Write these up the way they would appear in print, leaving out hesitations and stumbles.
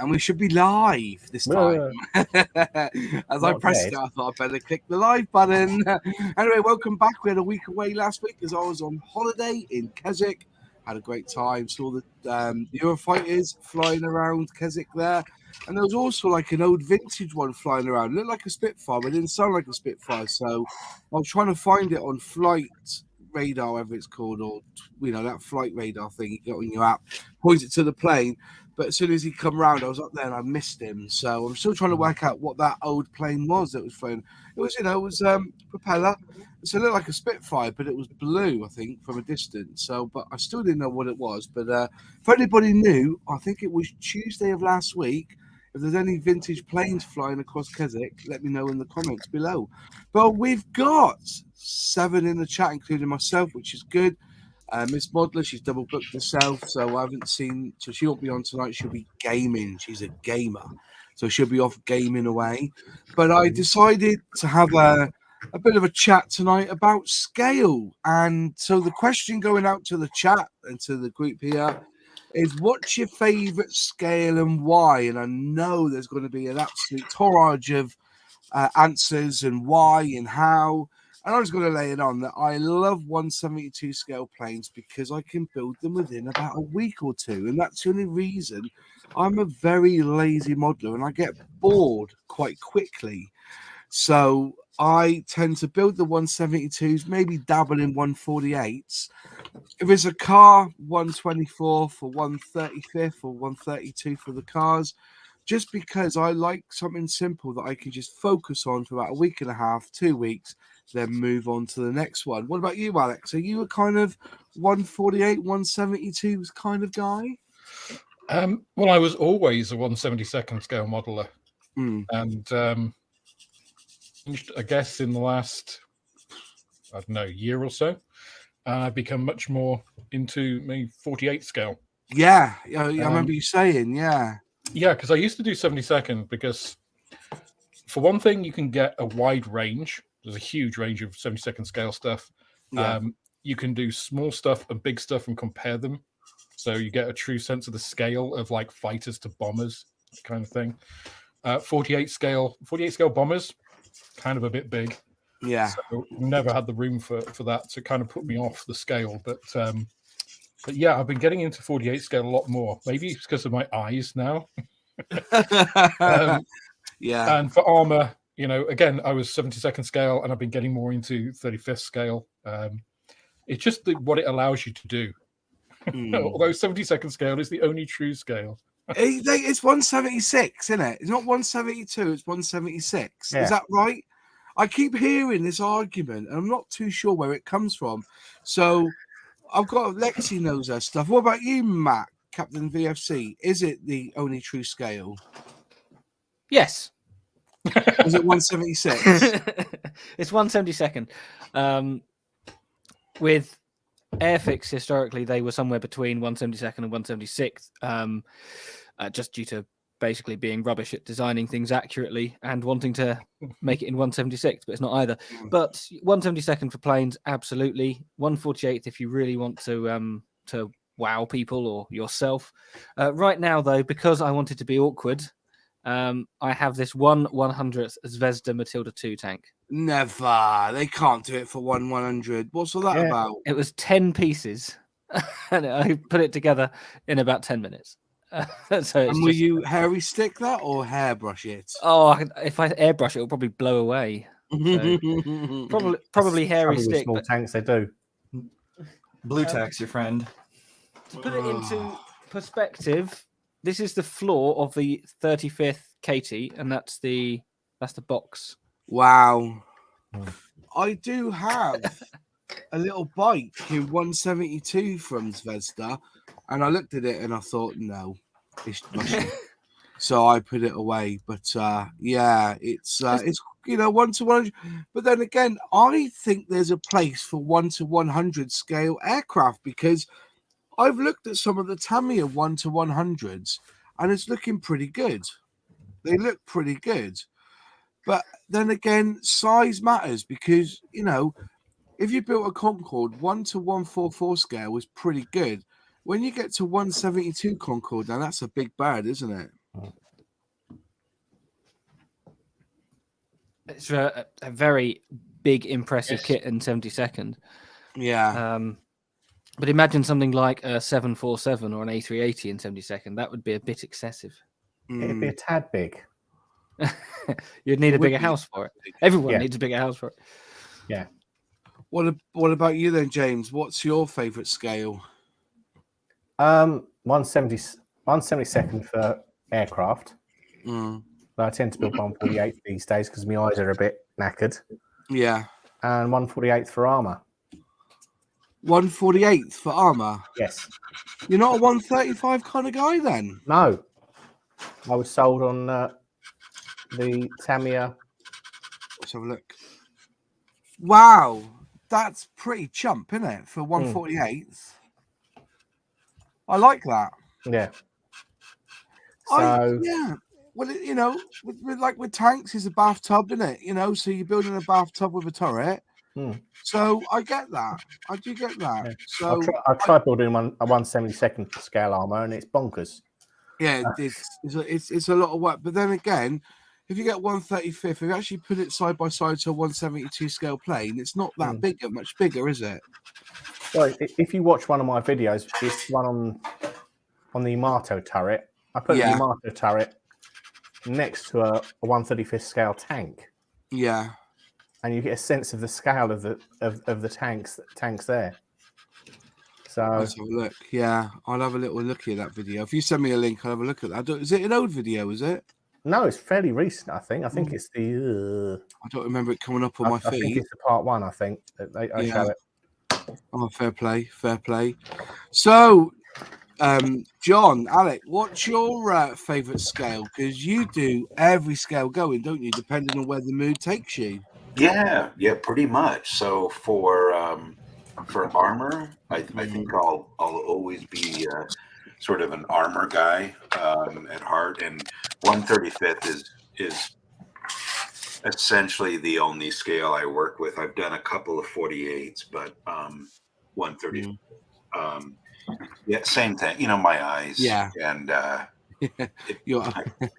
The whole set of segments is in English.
and we should be live this time. As I pressed it, I thought I'd better click the live button. Anyway, welcome back. We had a week away last week as I was on holiday in Keswick. Had a great time. Saw the Eurofighters flying around Keswick there. And there was also like an old vintage one flying around. It looked like a Spitfire, but it didn't sound like a Spitfire. So I was trying to find it on flight radar, whatever it's called, or that flight radar thing you get on your app, point it to the plane. But as soon as he come round, I was up there and I missed him. So I'm still trying to work out what that old plane was that was flying. It was propeller. So it looked like a Spitfire, but it was blue, I think, from a distance. So, but I still didn't know what it was. But if anybody knew, I think it was Tuesday of last week. If there's any vintage planes flying across Keswick, let me know in the comments below. But we've got 7 in the chat, including myself, which is good. Miss Modler, she's double booked herself, so I haven't seen. So she won't be on tonight. She'll be gaming. She's a gamer, so she'll be off gaming away. But I decided to have a bit of a chat tonight about scale. And so the question going out to the chat and to the group here is, what's your favorite scale and why? And I know there's going to be an absolute torrent of answers and why and how. And I was going to lay it on that I love 172 scale planes because I can build them within about a week or two. And that's the only reason. I'm a very lazy modeler and I get bored quite quickly. So I tend to build the 172s, maybe dabble in 148s. If it's a car, 124 for 135th or 132 for the cars, just because I like something simple that I can just focus on for about a week and a half, 2 weeks, then move on to the next one. What about you, Alex? Are you a kind of 148, 172 kind of guy? Well, I was always a 172nd scale modeler. And I guess in the last, I don't know, year or so, I've become much more into maybe 48 scale. Yeah, I remember you saying, yeah. Yeah, because I used to do 72nd because, for one thing, you can get a wide range. There's a huge range of 72nd scale stuff. Yeah. You can do small stuff and big stuff and compare them. So you get a true sense of the scale of like fighters to bombers, kind of thing. 48 scale bombers, kind of a bit big. Yeah. So never had the room for that, so it kind of put me off the scale. But yeah, I've been getting into 48 scale a lot more. Maybe it's because of my eyes now. Yeah. And for armor, again, I was 72nd scale, and I've been getting more into 35th scale. It's just what it allows you to do. Although 72nd scale is the only true scale. It's 176, isn't it? It's not 172, it's 176. Yeah. Is that right? I keep hearing this argument, and I'm not too sure where it comes from. So I've got Lexi knows her stuff. What about you, Matt, Captain VFC? Is it the only true scale? Yes. Is it 176? It's 172nd. With Airfix, historically, they were somewhere between 172nd and 176th, just due to basically being rubbish at designing things accurately and wanting to make it in 176th, but it's not either. But 172nd for planes, absolutely. 148th if you really want to wow people or yourself. Right now, though, because I wanted to be awkward, I have this 1/100th Zvezda Matilda 2 tank. Never. They can't do it for 1/100. What's all that about? It was 10 pieces, and I put it together in about 10 minutes. So and will you hairy stick that or hairbrush it? Oh, if I airbrush it, it'll probably blow away. So probably hairy stick. Small tanks, they do. Blue tax, your friend. To put it into perspective, this is the floor of the 35th Katie, and that's the box. Wow. I do have a little bike in 172 from Zvezda, and I looked at it and I thought, no, it's Russian. So I put it away. But yeah, it's 1/100. But then again, I think there's a place for 1/100 scale aircraft, because I've looked at some of the Tamiya 1/100s and it's looking pretty good. They look pretty good. But then again, size matters, because, if you built a Concorde, 1/144 scale was pretty good. When you get to 172 Concorde, now that's a big bird, isn't it? It's a very big, impressive kit in 72nd. Yeah. But imagine something like a 747 or an A380 in 72nd. That would be a bit excessive. It'd be a tad big. You'd need a bigger house for it. Everyone needs a bigger house for it. Yeah. What about you then, James? What's your favourite scale? 172nd for aircraft. I tend to build 148 these days because my eyes are a bit knackered. Yeah. And 148 for armour. 148th for armour? Yes. You're not a 135 kind of guy then? No. I was sold on the Tamiya. Let's have a look. Wow. That's pretty chump, isn't it? For 148th. I like that. Yeah. So yeah. Well, you know, with tanks, it's a bathtub, isn't it? You know, so you're building a bathtub with a turret. So I get that. I do get that. Yeah. So I tried building a 172nd scale armor, and it's bonkers. Yeah, it's a lot of work. But then again, if you get 135th, if you actually put it side by side to a 172 scale plane, it's not that bigger, much bigger, is it? Well, if you watch one of my videos, it's one on the Yamato turret. I put the Yamato turret next to a 135th scale tank. Yeah. And you get a sense of the scale of the tanks there. So let's have a look. Yeah, I'll have a little look at that video. If you send me a link, I'll have a look at that. Is it an old video? Is it? No, it's fairly recent. I think it's the. I don't remember it coming up on my feed. I think it's the part 1. I think I show it. Oh, fair play, fair play. So, John, Alec, what's your favourite scale? Because you do every scale going, don't you? Depending on where the mood takes you. Yeah, pretty much. So for armor, I think I'll always be sort of an armor guy at heart, and 135th is essentially the only scale I work with. I've done a couple of 48s, but 130. Same thing. You know, my eyes. Yeah, and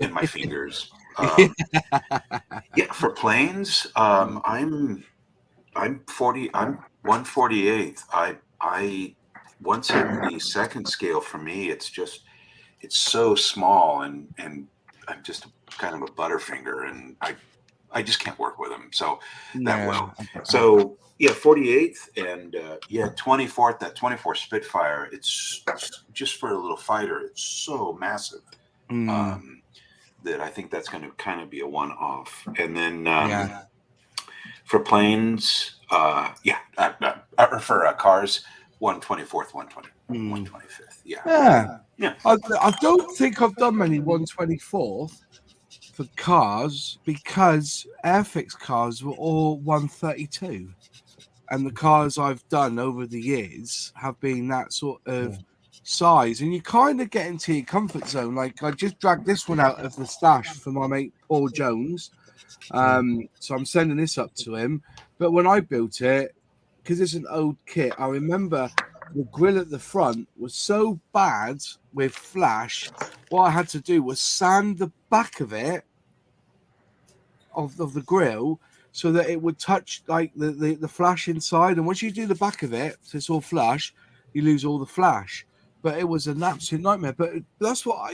in my fingers. For planes, I'm 148th. I 172nd scale for me. It's so small, and I'm just kind of a butterfinger, and I just can't work with them that well. So 48th and 24th. That 24 Spitfire. It's just for a little fighter. It's so massive. That I think that's going to kind of be a one-off. And then for planes, or for cars, 124th, 125th. Yeah. I don't think I've done many 124th for cars because Airfix cars were all 132. And the cars I've done over the years have been that sort of size, and you kind of get into your comfort zone. Like I just dragged this one out of the stash for my mate Paul Jones, so I'm sending this up to him. But when I built it, because it's an old kit, I remember the grill at the front was so bad with flash. What I had to do was sand the back of it of the grill so that it would touch like the flash inside, and once you do the back of it, so it's all flush, you lose all the flash. But it was an absolute nightmare. But that's what,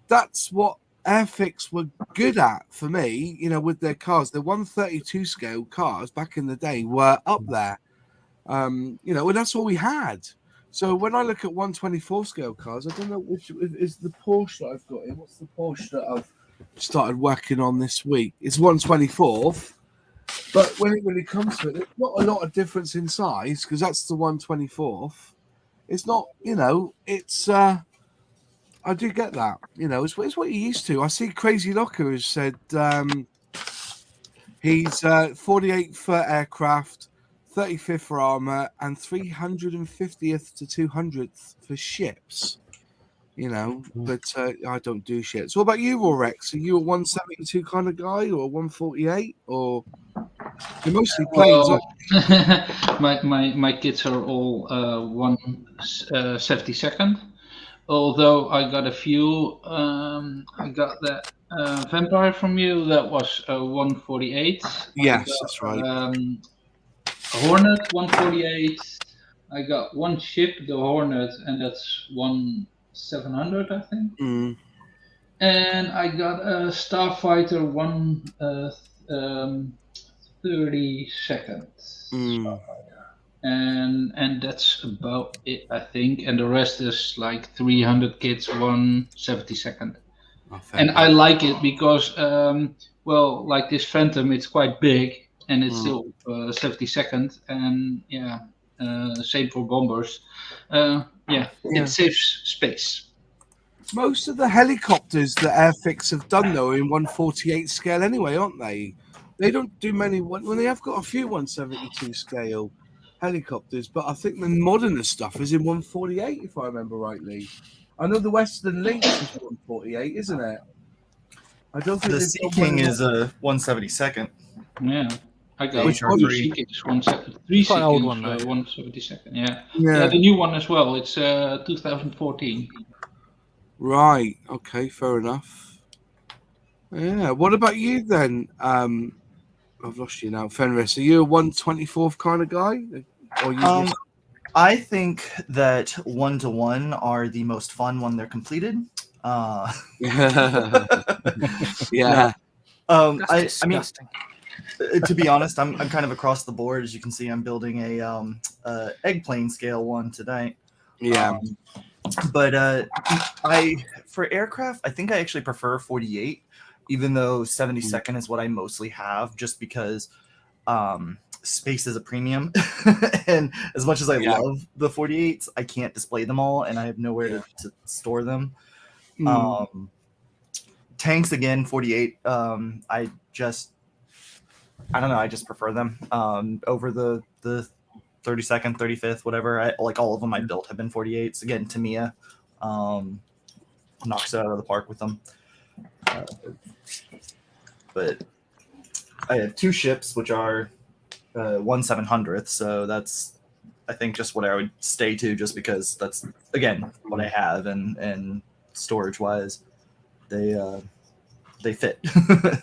that's what Airfix were good at for me, with their cars. The 132 scale cars back in the day were up there, and that's all we had. So when I look at 124 scale cars, I don't know which is the Porsche that I've got in. What's the Porsche that I've started working on this week? It's 124th. But when it comes to it, there's not a lot of difference in size because that's the 124th. It's not, it's, I do get that, it's what you're used to. I see Crazy Locker has said he's 48th for aircraft, 35th for armor, and 350th to 200th for ships, but I don't do shit. So what about you, Rex? Are you a 172 kind of guy or a 148 or... You're mostly planes. My kits are all 172nd. Although I got a few. I got that Vampire from you, that was 148. Yes, that's right. Hornet 148. I got one ship, the Hornet, and that's 1700, I think. And I got a Starfighter 32nd Starfighter, and that's about it, I think. And the rest is like 300 kits, 172nd. And I like it because, well, like this Phantom, it's quite big and it's still 72nd, and yeah, same for bombers. It saves space. Most of the helicopters that Airfix have done though are in 148 scale anyway, aren't they? They don't do many when they have got a few 172 scale helicopters, but I think the modern stuff is in 148 if I remember rightly. I know the Western Lynx is 148, isn't it? I don't think the Sea King is a 172nd. Yeah. I got three Sea Kings, 172nd. Quite an old one, though. 172nd, yeah. The new one as well. It's 2014. Right. Okay. Fair enough. Yeah. What about you then? I've lost you now, Fenris. Are you a 124th kind of guy, or you? I think that 1-to-1 are the most fun when they're completed. Yeah. I mean, to be honest, I'm kind of across the board. As you can see, I'm building a eggplane scale one today. Yeah. But for aircraft, I think I actually prefer 48, even though 72nd is what I mostly have, just because space is a premium. And as much as I love the 48s, I can't display them all, and I have nowhere to store them. Tanks again, 48. I don't know. I just prefer them over the 32nd, 35th, whatever. Like all of them I built have been 48s. Again, Tamiya knocks it out of the park with them. But I have two ships, which are 1/700th. So that's, I think, just what I would stay to, just because that's, again, what I have, and storage wise, they fit.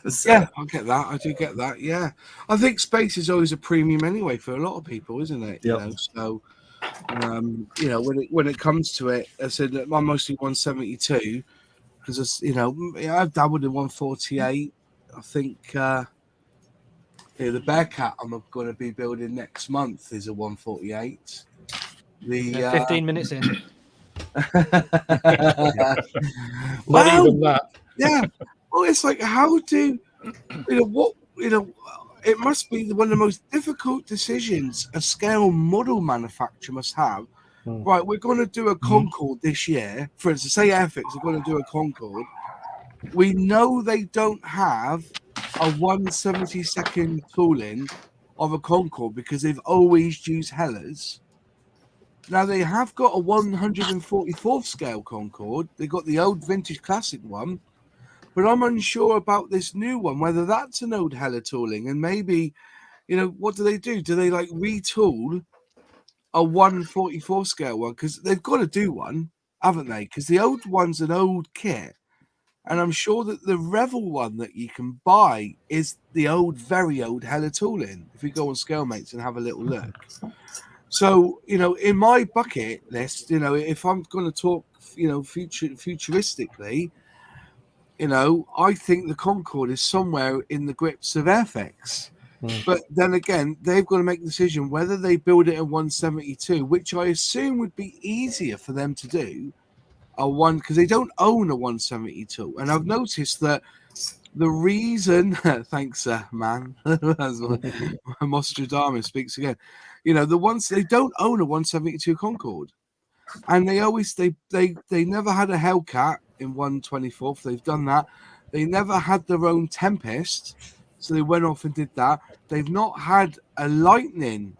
So. Yeah, I get that. I do get that. Yeah, I think space is always a premium anyway for a lot of people, isn't it? Yep. So, when it comes to it, I said that I'm mostly 172 because I've dabbled in 148. I think the Bearcat I'm going to be building next month is a 148. The 15 minutes in. Not even that. Yeah. Well, it's like, how do it must be one of the most difficult decisions a scale model manufacturer must have. Right, we're going to do a Concorde this year. For instance, say Airfix are going to do a Concorde. We know they don't have a 1/72nd tooling of a Concorde because they've always used Hellas. Now they have got a 144th scale Concorde. They got the old vintage classic one. But I'm unsure about this new one, whether that's an old Hella tooling, and maybe, what do they do? Do they like retool a 144 scale one? Because they've got to do one, haven't they? Because the old one's an old kit, and I'm sure that the Revel one that you can buy is the old, very old Hella tooling. If you go on ScaleMates and have a little look. So, in my bucket list, if I'm going to talk, futuristically. I think the Concorde is somewhere in the grips of Airfix. But then again, they've got to make the decision whether they build it at 172, which I assume would be easier for them to do, because they don't own a 172. And I've noticed that the reason, thanks, man, Mostradamus speaks again. The ones they don't own a 172 Concorde, and they never had a Hellcat in 1/24th. They've done that. They never had their own Tempest, so they went off and did that. They've not had a Lightning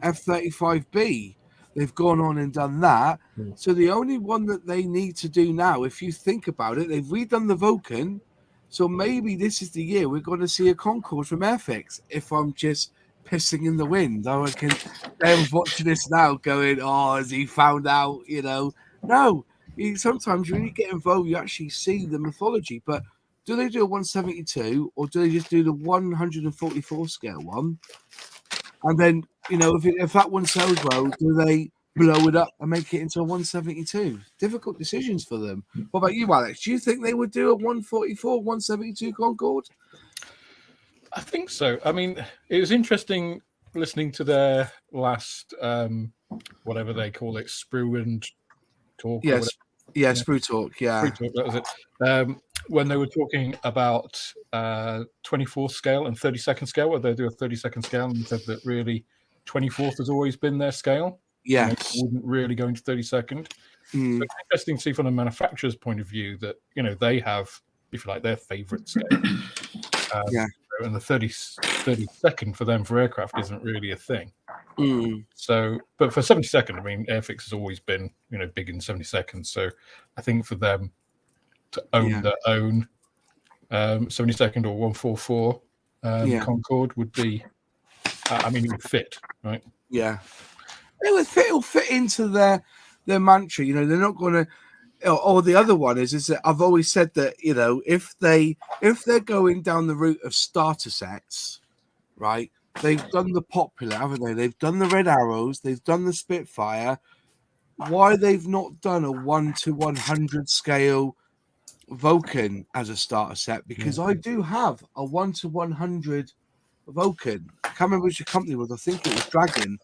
F-35B. They've gone on and done that. So the only one that they need to do now, if you think about it, they've redone the Vulcan. So maybe this is the year we're going to see a Concorde from Airfix. If I'm just pissing in the wind, I reckon they're watching this now going, oh, has he found out, No. Sometimes when you get involved, you actually see the mythology. But do they do a 172 or do they just do the 144 scale one? And then, you know, if that one sells well, do they blow it up and make it into a 172? Difficult decisions for them. What about you, Alex? Do you think they would do a 144, 172 Concorde? I think so. I mean, it was interesting listening to their last, whatever they call it, Sprue and Talk. Yes. Yeah, Sprue Talk. Yeah. Sprue Talk, that was it. When they were talking about 24th scale and 32nd scale, where they do a 32nd scale, and said that really 24th has always been their scale. Yes. You know, wouldn't really go into 32nd. So it's interesting to see from a manufacturer's point of view that, you know, they have, if you like, their favorite scale. And the 32nd for them for aircraft isn't really a thing. So, but for 72nd, I mean, Airfix has always been, you know, big in 72nd. So I think for them to own their own 72nd or 144 Concorde would be, I mean, it would fit, right? Yeah. It'll fit into their mantra. You know, they're not going to. Or the other one is that I've always said that, you know, if they're going down the route of starter sets, right? They've done the popular, haven't they? They've done the Red Arrows, they've done the Spitfire. Why they've not done a 1:100 scale Vulcan as a starter set? Because I do have a 1:100 Vulcan. I can't remember which the company was. I think it was Dragon,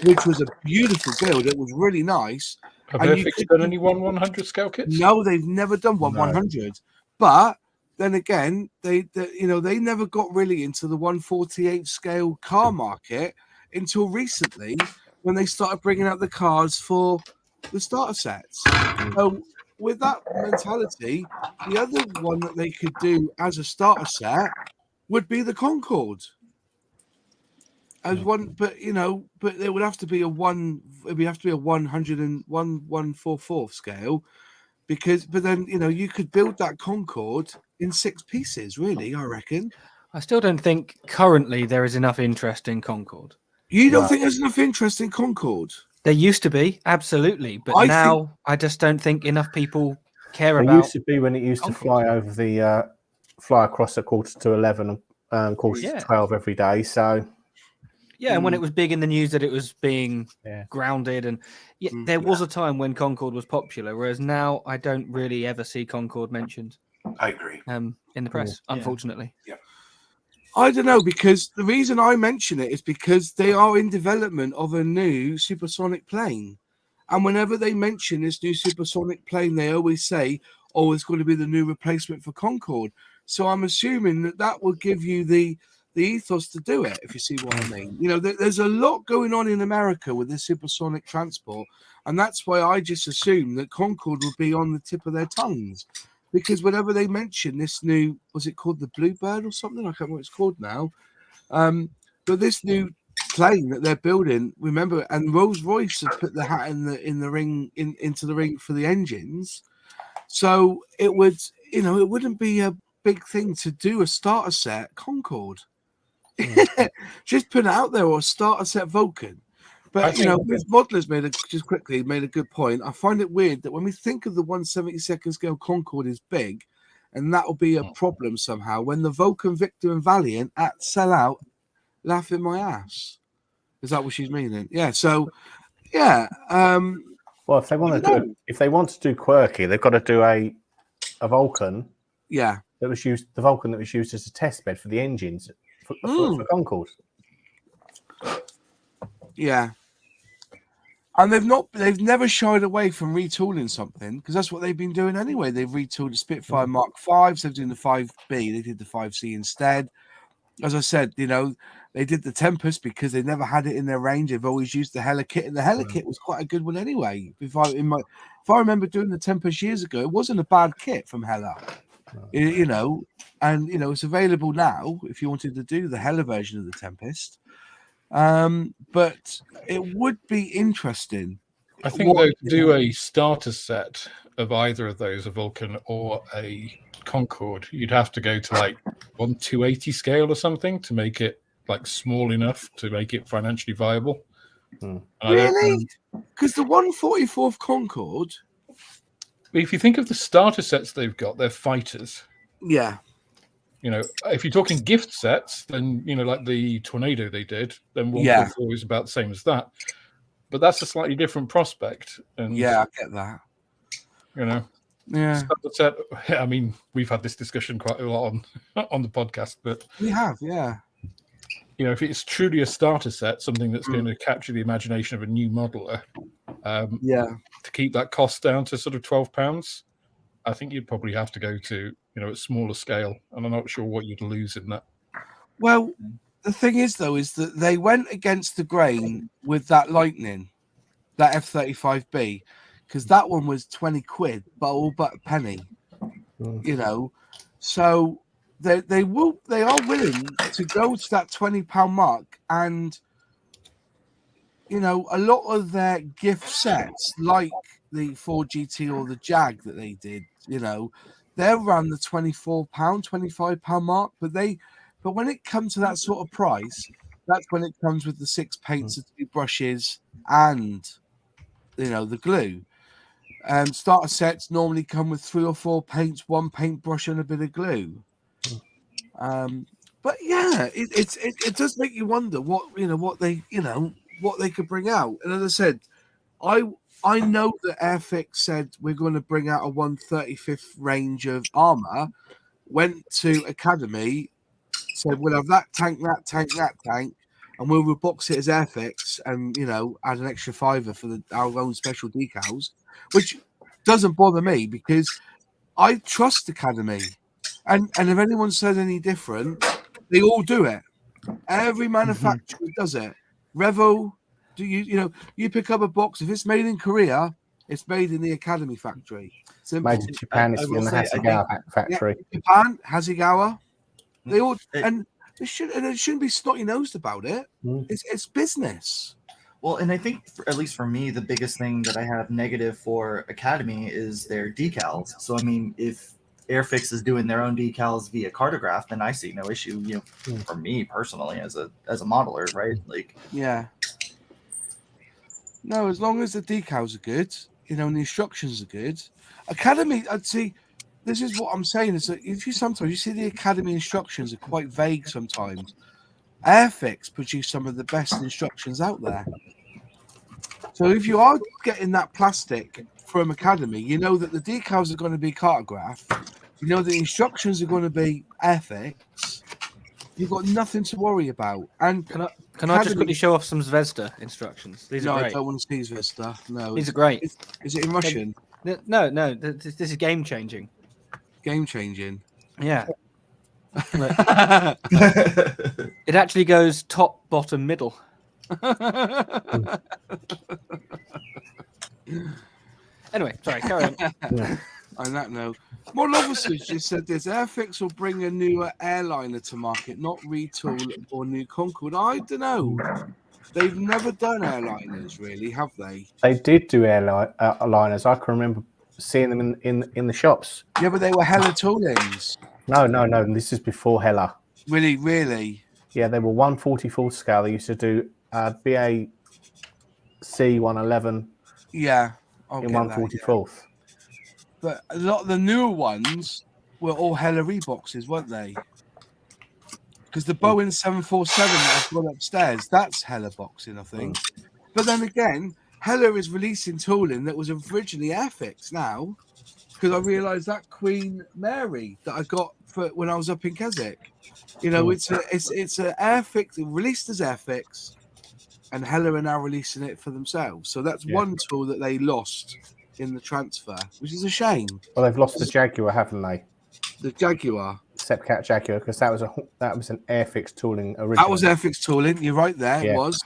which was a beautiful build. It was really nice. Have Airfix done any 1:100 scale kits? No, they've never done 1:100. But then again, they never got really into the 148 scale car market until recently, when they started bringing out the cars for the starter sets. So with that mentality, the other one that they could do as a starter set would be the Concorde. As one, but it would have to be a 144 scale, but then you could build that Concorde in 6 pieces, really. I reckon. I still don't think currently there is enough interest in Concorde. You don't think there's enough interest in Concorde? There used to be, absolutely, but I just don't think enough people care about. There used to be when it used Concorde. To fly over the fly across at 11:15 and 12 every day. So. Yeah, and when it was big in the news that it was being grounded, and there was a time when Concorde was popular, whereas now I don't really ever see Concorde mentioned. I agree. In the press, unfortunately. Yeah. I don't know, because the reason I mention it is because they are in development of a new supersonic plane, and whenever they mention this new supersonic plane, they always say, "Oh, it's going to be the new replacement for Concorde." So I'm assuming that will give you the ethos to do it, if you see what I mean. There's a lot going on in America with this supersonic transport, and that's why I just assume that Concorde will be on the tip of their tongues, because whenever they mention this new, was it called the Bluebird or something? I can't remember what it's called now. But this new plane that they're building, remember, and Rolls-Royce have put the hat in the ring into the ring for the engines, so it wouldn't be a big thing to do a starter set Concorde. Just put it out there, or start a set Vulcan. But this modeler's made a good point. I find it weird that when we think of the 1/72 scale Concorde is big, and that will be a problem somehow when the Vulcan, Victor, and Valiant sell out, laughing my ass. Is that what she's meaning? Yeah. So, yeah. Well, if they want to do quirky, they've got to do a Vulcan. Yeah. The Vulcan that was used as a test bed for the engines. For Concorde. Yeah, and they've never shied away from retooling something, because that's what they've been doing anyway. They've retooled the Spitfire Mark 5s, they're doing the 5B, they did the 5C instead. As I said, they did the Tempest because they never had it in their range. They've always used the Hella kit, and the Hella kit was quite a good one anyway. If I remember doing the Tempest years ago, it wasn't a bad kit from Hella. And it's available now if you wanted to do the Hella version of the Tempest. But it would be interesing. I think they do a starter set of either of those, a Vulcan or a Concorde. You'd have to go to like 1/280 scale or something to make it like small enough to make it financially viable. Really? Because the 144th Concorde. If you think of the starter sets they've got, they're fighters. Yeah. If you're talking gift sets, then like the Tornado they did, then 144 is about the same as that. But that's a slightly different prospect. And I get that. Standard set. I mean, we've had this discussion quite a lot on the podcast, but we have, if it's truly a starter set, something that's going to capture the imagination of a new modeler, to keep that cost down to sort of £12, I think you'd probably have to go to a smaller scale, and I'm not sure what you'd lose in that. Well, the thing is, though, is that they went against the grain with that Lightning, that F-35B, because that one was 20 quid, but all but a penny. So they are willing to go to that £20 mark, and a lot of their gift sets, like the 4GT or the Jag that they did, they're around the £24, £25 mark, but when it comes to that sort of price, that's when it comes with the 6 paints, the 2 brushes, and the glue. Starter sets normally come with 3 or 4 paints, 1 paintbrush, and a bit of glue. But it does make you wonder what they could bring out. And as I said, I know that Airfix said we're going to bring out a 135th range of armor. Went to Academy, said we'll have that tank, and we'll rebox it as Airfix, and add an extra £5 for our own special decals, which doesn't bother me because I trust Academy, and if anyone says any different, they all do it. Every manufacturer does it. Revo, do you pick up a box, if it's made in Korea, it's made in the Academy factory. Simple. Made in Japan, it's in the Hasegawa factory. Japan, Hasegawa. They all, and it shouldn't be snotty nosed about it. It's business. Well, and I think at least for me, the biggest thing that I have negative for Academy is their decals. So I mean, if Airfix is doing their own decals via Cartograph, then I see no issue. For me personally, as a modeler, right? No, as long as the decals are good, and the instructions are good. Academy, I'd see. This is what I'm saying is that if you see the Academy instructions are quite vague sometimes. Airfix produce some of the best instructions out there. So if you are getting that plastic from Academy, you know that the decals are going to be Cartograph. You know the instructions are going to be Airfix. You've got nothing to worry about. And can I just quickly show off some Zvezda instructions? These are great. I don't want to see Zvezda. No, these are great. Is it in Russian? No. This is game changing. Game changing. Yeah. It actually goes top, bottom, middle. Anyway, sorry, carry on. On that note, more officers just said this: Airfix will bring a new airliner to market, not retool or new Concorde. I don't know. They've never done airliners, really, have they? They did do airliners. I can remember seeing them in the shops. Yeah, but they were Hella toolings. No. This is before Hella. Really? Yeah, they were 1/44 scale. They used to do BAC 111. Yeah, in 1/44. Yeah. But a lot of the newer ones were all Hella Reeboxes, weren't they? Because the Boeing 747 that I've got upstairs, that's Hella boxing, I think. But then again, Hella is releasing tooling that was originally Airfix now, because I realised that Queen Mary that I got for when I was up in Keswick, it's a Airfix released as Airfix, and Hella are now releasing it for themselves. So that's one tool that they lost in the transfer, which is a shame. Well, they've lost the Jaguar, haven't they? The Jaguar. Sepcat Jaguar, because that was an Airfix tooling originally. That was Airfix tooling. You're right there. Yeah. It was,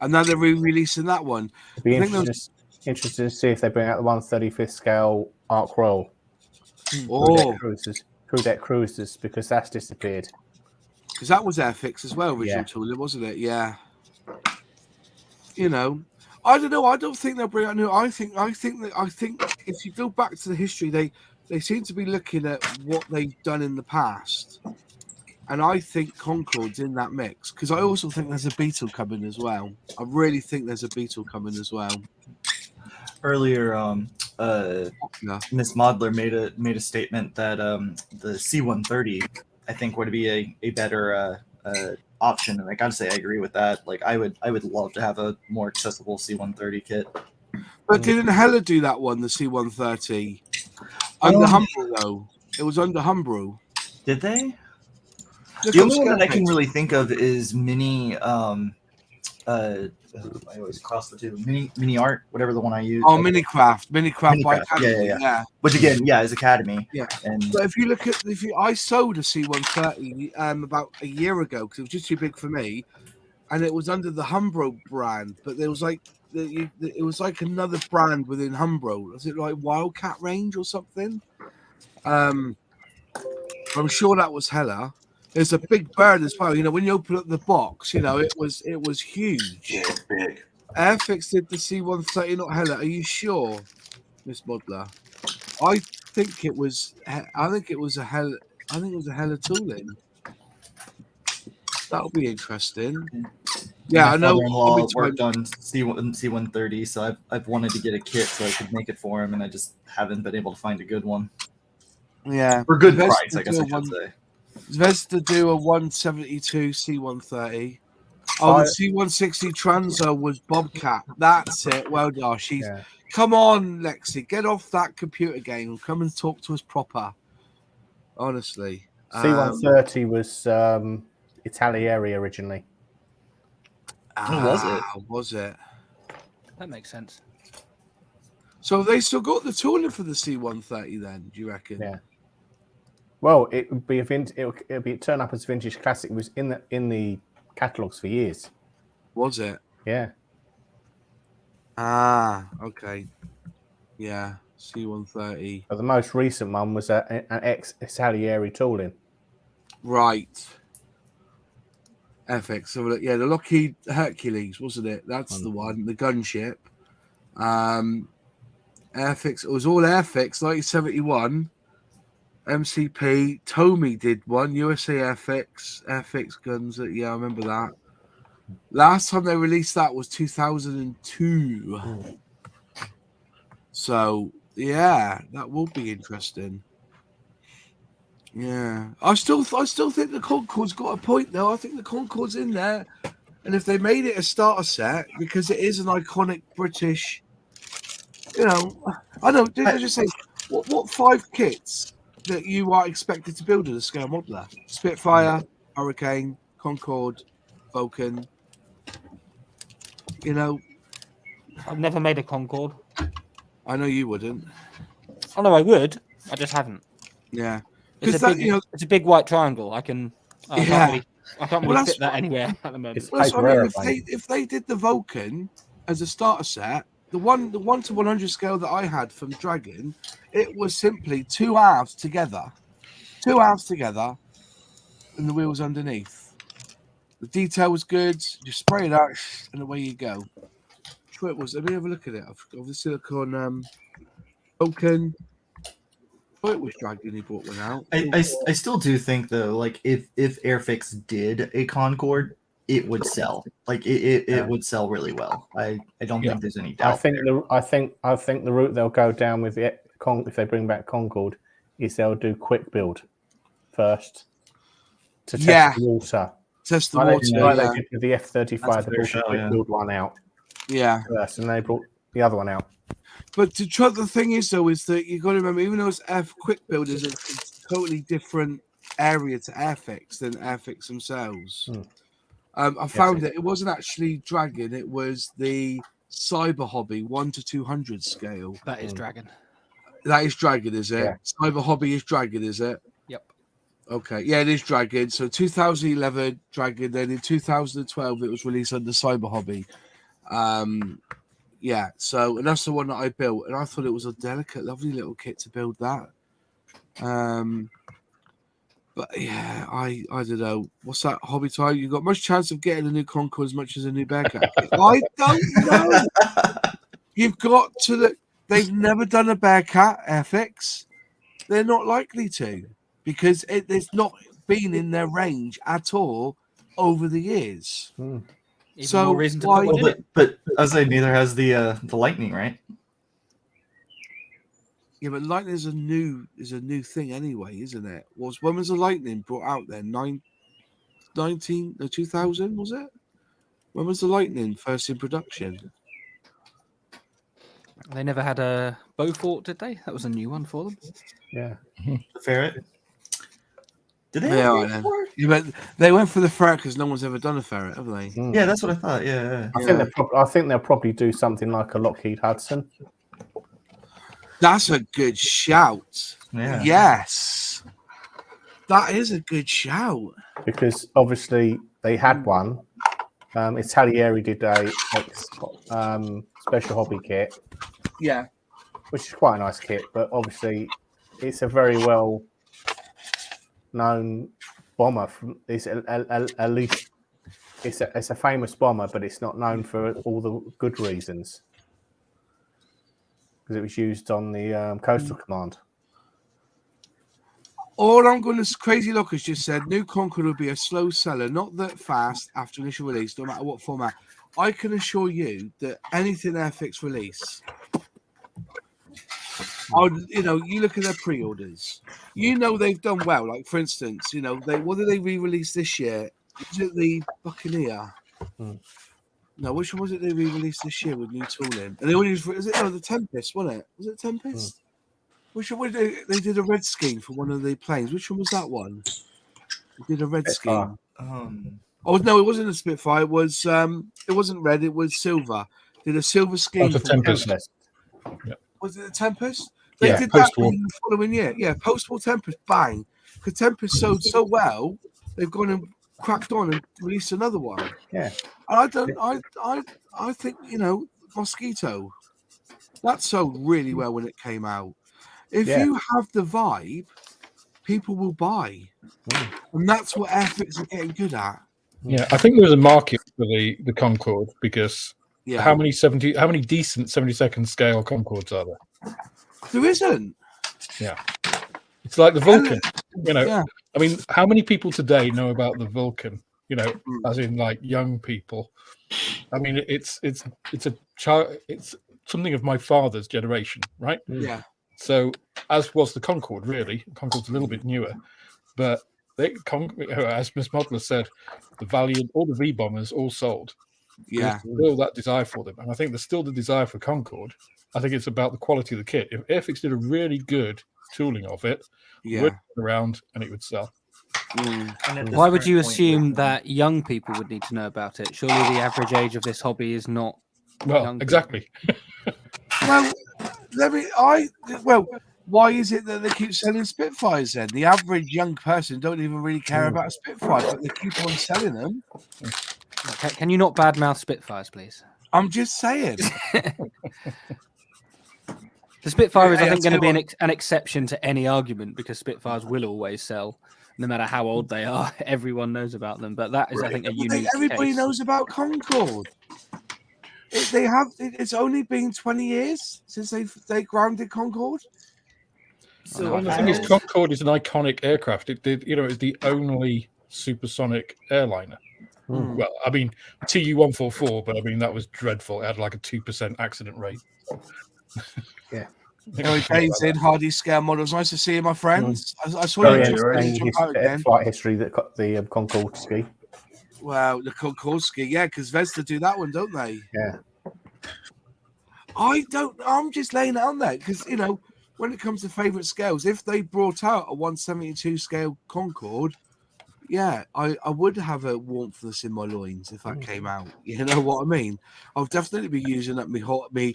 and now they're re-releasing that one. It'd be interesting to see if they bring out the 1/35th scale Arc Royal. Crew deck cruisers, because that's disappeared. Because that was Airfix as well, original tooling, wasn't it? Yeah. I don't know. I don't think they'll bring out new. I think if you go back to the history, they seem to be looking at what they've done in the past, and I think Concorde's in that mix, because I also think there's a Beetle coming as well. I really think there's a Beetle coming as well. Earlier, Miss Modler made a statement that the C130 I think would be a better option, and I gotta say I agree with that. Like I would love to have a more accessible C130 kit. But didn't Hella do that one, the C130? Under Humbrol, though. It was under Humbrol. Did they? Look The up only one that I can Scareface. really think of is Mini. I always cross the two. Mini Art, whatever the one I use. Oh, Minicraft by Academy. Yeah. Which again, is Academy. Yeah. And but if you look at, I sold a C130 about a year ago because it was just too big for me, and it was under the Humbro brand, but there was like it was like another brand within Humbro. Was it like Wildcat range or something? I'm sure that was Hella. There's a big bird as well. You know, when you open up the box, you know, it was huge. Yeah, it's big. Airfix did the C130, not Hella. Are you sure, Miss Modler? I think it was a Hella tooling. That'll be interesting. Yeah, I know. My worked on C130, so I've wanted to get a kit so I could make it for him, and I just haven't been able to find a good one. Yeah, for good price, I guess I should say. Zvez to do a 172 C130. Oh, the C160 Transo was Bobcat. That's it. Well done. Come on, Lexi. Get off that computer game and come and talk to us proper. Honestly. C130 was Italieri originally. Was it? That makes sense. So they still got the tooling for the C130 then, do you reckon? Yeah. Well, it would be turn up as vintage classic. It was in the catalogs for years. Was it? Yeah. Okay. Yeah, C130. But the most recent one was an ex-Italieri tooling. Right. FX. So yeah, the Lockheed Hercules, wasn't it? That's the one. The gunship. Airfix. It was all Airfix. 1971. MCP. Tomy did one. USA Airfix guns. Yeah, I remember that. Last time they released that was 2002. So yeah, that will be interesting. Yeah, I still think the Concorde's got a point though. I think the Concorde's in there, and if they made it a starter set because it is an iconic British, you know, I know. Did I just say what 5 kits that you are expected to build in a scale modeler? Spitfire, Hurricane, Concorde, Vulcan. You know, I've never made a Concorde. I know you wouldn't. Oh no, I would. I just haven't. Yeah. It's a big white triangle. I can't really fit that anywhere at the moment. If they did the Vulcan as a starter set, the 1 to 100 scale that I had from Dragon, it was simply 2 halves together, and the wheels underneath. The detail was good. You spray it out, and away you go. Sure it was. Let me have a look at it. Of the silicone Vulcan. It was Dragon. He brought one out. I still do think though, like if Airfix did a Concorde, it would sell. Like it would sell really well. I don't think there's any doubt. I think the route they'll go down with it, if they bring back Concorde, is they'll do quick build first to test the water. Test the water. They did with the F-35, they brought the quick build one out. Yeah. First, and they brought the other one out. But the thing is, though, is that you got to remember, even though it's quick build is a totally different area to Airfix than Airfix themselves. I found that it wasn't actually Dragon; it was the Cyber Hobby 1 to 200 scale. That is Dragon. That is Dragon, is it? Yeah. Cyber Hobby is Dragon, is it? Yep. Okay, yeah, it is Dragon. So 2011 Dragon, then in 2012 it was released under Cyber Hobby. Yeah, so and that's the one that I built, and I thought it was a delicate, lovely little kit to build that. But yeah, I don't know. What's that, Hobby Time? You got much chance of getting a new Concorde as much as a new Bearcat? I don't know. You've got to look. They've never done a Bearcat Airfix. They're not likely to because it's not been in their range at all over the years. Even more reason to put one in it. But I was saying neither has the Lightning, right? Yeah, but Lightning is a new thing anyway, isn't it? When was the Lightning brought out then? 2000, was it? When was the Lightning first in production? They never had a Beaufort, did they? That was a new one for them. Yeah. The ferret. Did they? Yeah, but they went for the ferret because no one's ever done a ferret, have they? Yeah, that's what I thought. Yeah. I think they'll probably do something like a Lockheed Hudson. That's a good shout. Yeah. Yes. That is a good shout. Because obviously they had one. Italieri did a special hobby kit. Yeah. Which is quite a nice kit, but obviously it's a very well known bomber. It's at least it's a famous bomber, but it's not known for all the good reasons. Because it was used on the Coastal Command. All I'm going to Crazy Lockers just said new Concorde will be a slow seller, not that fast after initial release, no matter what format. I can assure you that anything Airfix release, you look at their pre-orders, they've done well. Like for instance, what did they re-release this year? Was it the Buccaneer? No, which one was it they re-released this year with new tooling? And they only the Tempest, wasn't it? Was it Tempest? Which one they did a red scheme for one of the planes? Which one was that one? They did a red scheme. Oh no, it wasn't a Spitfire. It wasn't red. It was silver. Did a silver scheme. For Tempest. Yeah. Was it a Tempest? They did that the following year. Yeah, post-war Tempest. Bang. Because Tempest sold so well, they've gone and cracked on and released another one. Yeah. And I think Mosquito. That sold really well when it came out. If you have the vibe, people will buy. And that's what Airfix are getting good at. Yeah, I think there's a market for the Concorde because how many decent 72nd scale Concordes are there? There isn't. Yeah. It's like the Vulcan. I mean, how many people today know about the Vulcan? As in like young people. I mean, it's a child. It's something of my father's generation, right? Yeah. So, as was the Concorde, really. Concorde's a little bit newer, but as Miss Modeler said, the Valiant, all the V bombers, all sold. Yeah. There's still that desire for them, and I think there's still the desire for Concorde. I think it's about the quality of the kit. If Airfix did a really good tooling of it, it would go around and it would sell. Why would you assume that young people would need to know about it? Surely the average age of this hobby is not. Well, exactly. Why is it that they keep selling Spitfires then? The average young person don't even really care about a Spitfire, but they keep on selling them. Can you not badmouth Spitfires, please? I'm just saying. The Spitfire is, I think, going to be an exception to any argument because Spitfires will always sell, no matter how old they are. Everyone knows about them, but that is, I think, a unique. Everybody knows about Concorde. It's only been 20 years since they grounded Concorde. So the thing is, Concorde is an iconic aircraft. It is the only supersonic airliner. Well, I mean, TU-144, but I mean that was dreadful. It had like a 2% accident rate. Yeah. Paints in Hardy scale models. Nice to see you, my friends. I saw you flight history that got the Concorde ski. Well, the Concorde ski, because Vesda do that one, don't they? Yeah. I'm just laying it on there because when it comes to favourite scales, if they brought out a 172 scale Concorde, I would have a warmthness in my loins if that came out. You know what I mean? I'll definitely be using up me hobby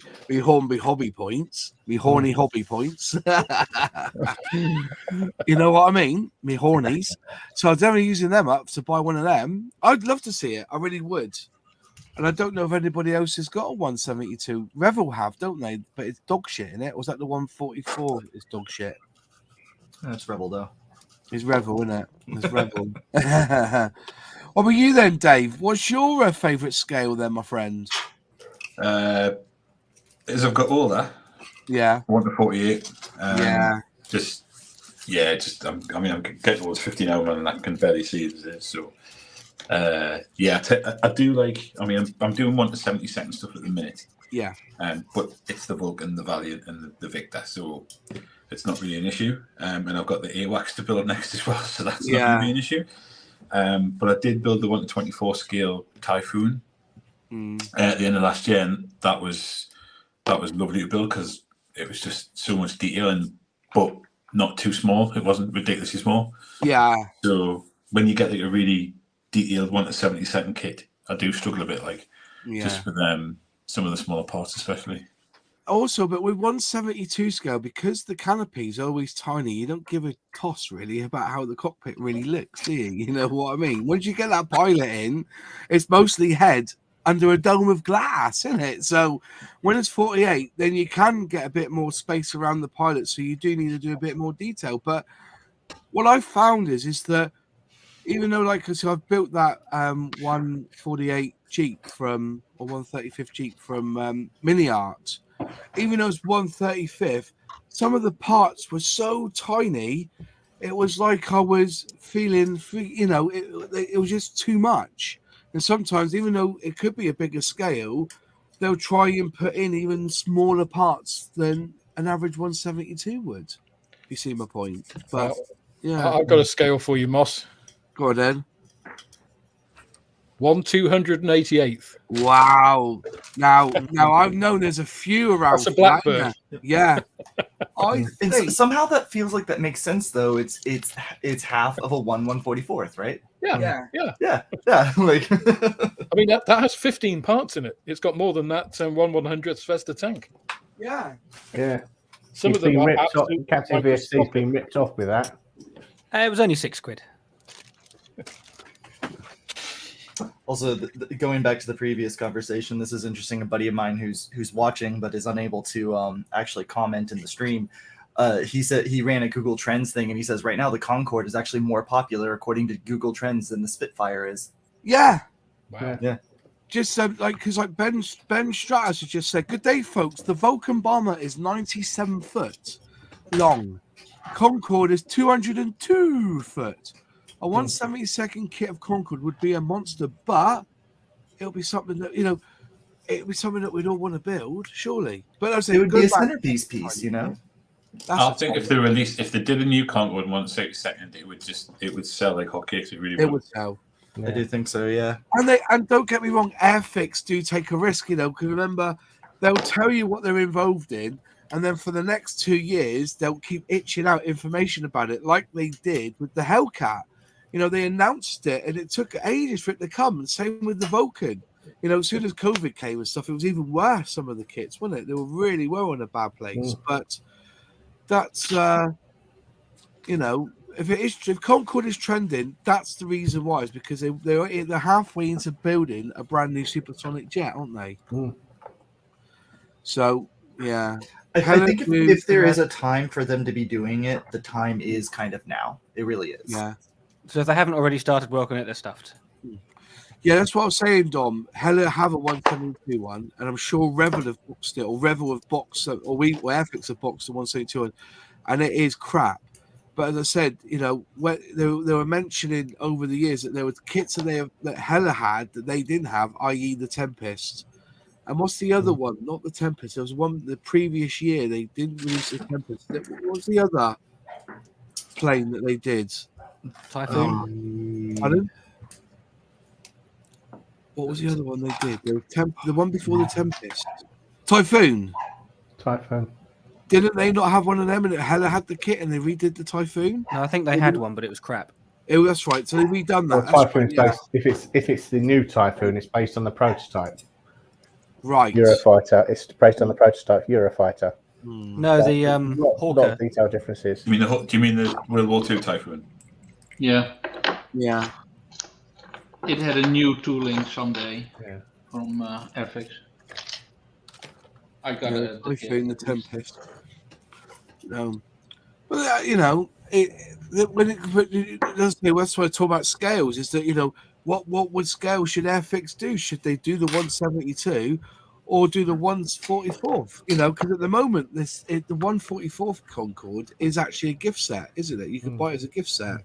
points, me horny hobby points. You know what I mean? Me hornies. So I'm definitely using them up to buy one of them. I'd love to see it. I really would. And I don't know if anybody else has got a 172. Revel have, don't they? But it's dog shit in it. Or was that the 144 is dog shit? That's Rebel though. It's Revel, isn't it? It's Revel. What about you then, Dave? What's your favourite scale then, my friend? As I've got all that. Yeah. 1 to 48. Yeah. I'm getting towards 15 hour and I can barely see it as it is. So, I do like. I mean, I'm doing 1 to 72nd stuff at the minute. Yeah. But it's the Vulcan, the Valiant, and the Victor, so it's not really an issue. And I've got the AWACS to build next as well, so that's not going to be an issue. But I did build the 1/24 scale Typhoon at the end of last year, and that was lovely to build because it was just so much detail, but not too small. It wasn't ridiculously small. Yeah. So when you get like a really detailed 1/72 kit, I do struggle a bit, just with some of the smaller parts, especially. Also, but with 1/72 scale, because the canopy is always tiny, you don't give a toss really about how the cockpit really looks, do you? You know what I mean? Once you get that pilot in, it's mostly head under a dome of glass, isn't it? So when it's 48, then you can get a bit more space around the pilot, so you do need to do a bit more detail. But what I've found is that even though, so I've built that 148 Jeep or 135th Jeep from Mini Art. Even though it's 135th, some of the parts were so tiny, it was like I was feeling, it was just too much. And sometimes, even though it could be a bigger scale, they'll try and put in even smaller parts than an average 172 would. You see my point? But yeah, I've got a scale for you, Moss. Go on then. 1/288th. Wow. Now I've known there's a few around. That's a Blackbird. Yeah. I think somehow that feels like that makes sense though. It's half of a 1/144th, right? Yeah. Like, I mean that has 15 parts in it. It's got more than that 1/100th Vesta tank. Yeah. Yeah. Some of them are Captain VSC's been ripped off with that. It was only £6. Also, going back to the previous conversation, this is interesting. A buddy of mine who's watching but is unable to actually comment in the stream. He said he ran a Google Trends thing, and he says right now the Concorde is actually more popular according to Google Trends than the Spitfire is. Yeah. Wow. Yeah. Just because Ben Stratus has just said, "Good day, folks. The Vulcan bomber is 97 foot long. Concorde is 202 foot. A 1/72 kit of Concorde would be a monster, but it'll be something that it'll be something that we'd all want to build, surely. But it would be a centerpiece piece, I think if they did a new Concorde 1/72, it would sell like hotcakes. It would sell. Yeah. I do think so, yeah. And don't get me wrong, Airfix do take a risk, because remember, they'll tell you what they're involved in, and then for the next 2 years, they'll keep itching out information about it, like they did with the Hellcat. They announced it, and it took ages for it to come. And same with the Vulcan. As soon as COVID came and stuff, it was even worse. Some of the kits, wasn't it? They really were in a bad place. But that's, if Concorde is trending, that's the reason why. It's because they're halfway into building a brand new supersonic jet, aren't they? So yeah. I think if there is a time for them to be doing it, the time is kind of now. It really is. Yeah. So if they haven't already started working it, they're stuffed. Yeah, that's what I was saying, Dom. Hella have a 172 one, and I'm sure Revel have boxed it, or Revel have boxed, or Airfix have boxed the 172 one, and it is crap. But as I said, when they were mentioning over the years that there were kits that Hella had that they didn't have, i.e. the Tempest. And what's the other one? Not the Tempest. There was one the previous year they didn't release the Tempest. What was the other plane that they did? Typhoon. Pardon? What was the other one they did? The one before the Tempest. Typhoon. Didn't they not have one of them? And Hella had the kit, and they redid the Typhoon. No, I think they had one, but it was crap. That's right. So they redone that. Well, Typhoon's based. If it's the new Typhoon, it's based on the prototype. Right. Eurofighter. It's based on the prototype Eurofighter. No, the Hawker. Lot of detail differences. Do you mean the World War II Typhoon? Yeah. Yeah. It had a new tooling someday from Airfix. I got a Typhoon, the Tempest. But that's why I talk about scales. Is that what would scale should Airfix do? Should they do the 172 or do the 144th? Because at the moment the 144th Concorde is actually a gift set, isn't it? You can buy it as a gift set.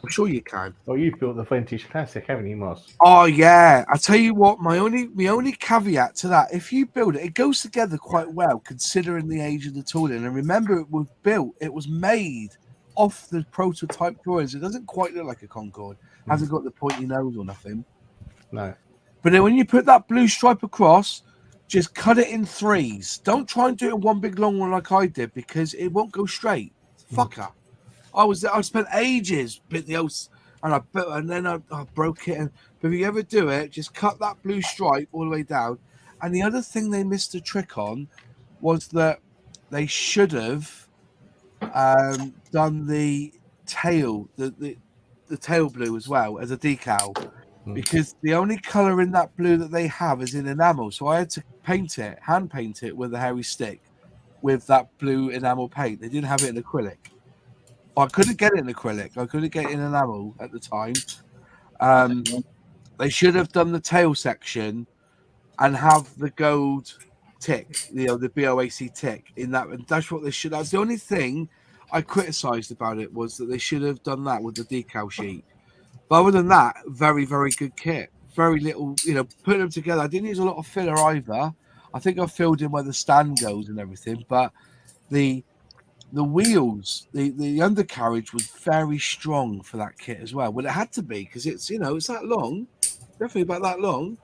I'm sure you can. Well, you've built the vintage classic, haven't you, Moss? Oh yeah, I tell you what. My only caveat to that: if you build it, it goes together quite well considering the age of the tooling. And remember, it was made off the prototype drawings. It doesn't quite look like a Concorde. Hasn't got the pointy nose or nothing. No. But then when you put that blue stripe across, just cut it in threes. Don't try and do it in one big long one like I did because it won't go straight. Fucker. I spent ages bit the old, and then I broke it. But if you ever do it, just cut that blue stripe all the way down. And the other thing they missed a trick on was that they should have done the tail, the tail blue as well as a decal, because the only color in that blue that they have is in enamel. So I had to hand paint it with a hairy stick with that blue enamel paint. They didn't have it in acrylic. I couldn't get it in acrylic. I couldn't get it in enamel at the time. They should have done the tail section and have the gold tick, the BOAC tick in that. And that's what they should. That's the only thing I criticised about it, was that they should have done that with the decal sheet. But other than that, very, very good kit. Very little, putting them together. I didn't use a lot of filler either. I think I filled in where the stand goes and everything, but the wheels, the undercarriage was very strong for that kit as well. Well, it had to be because it's it's that long, definitely about that long.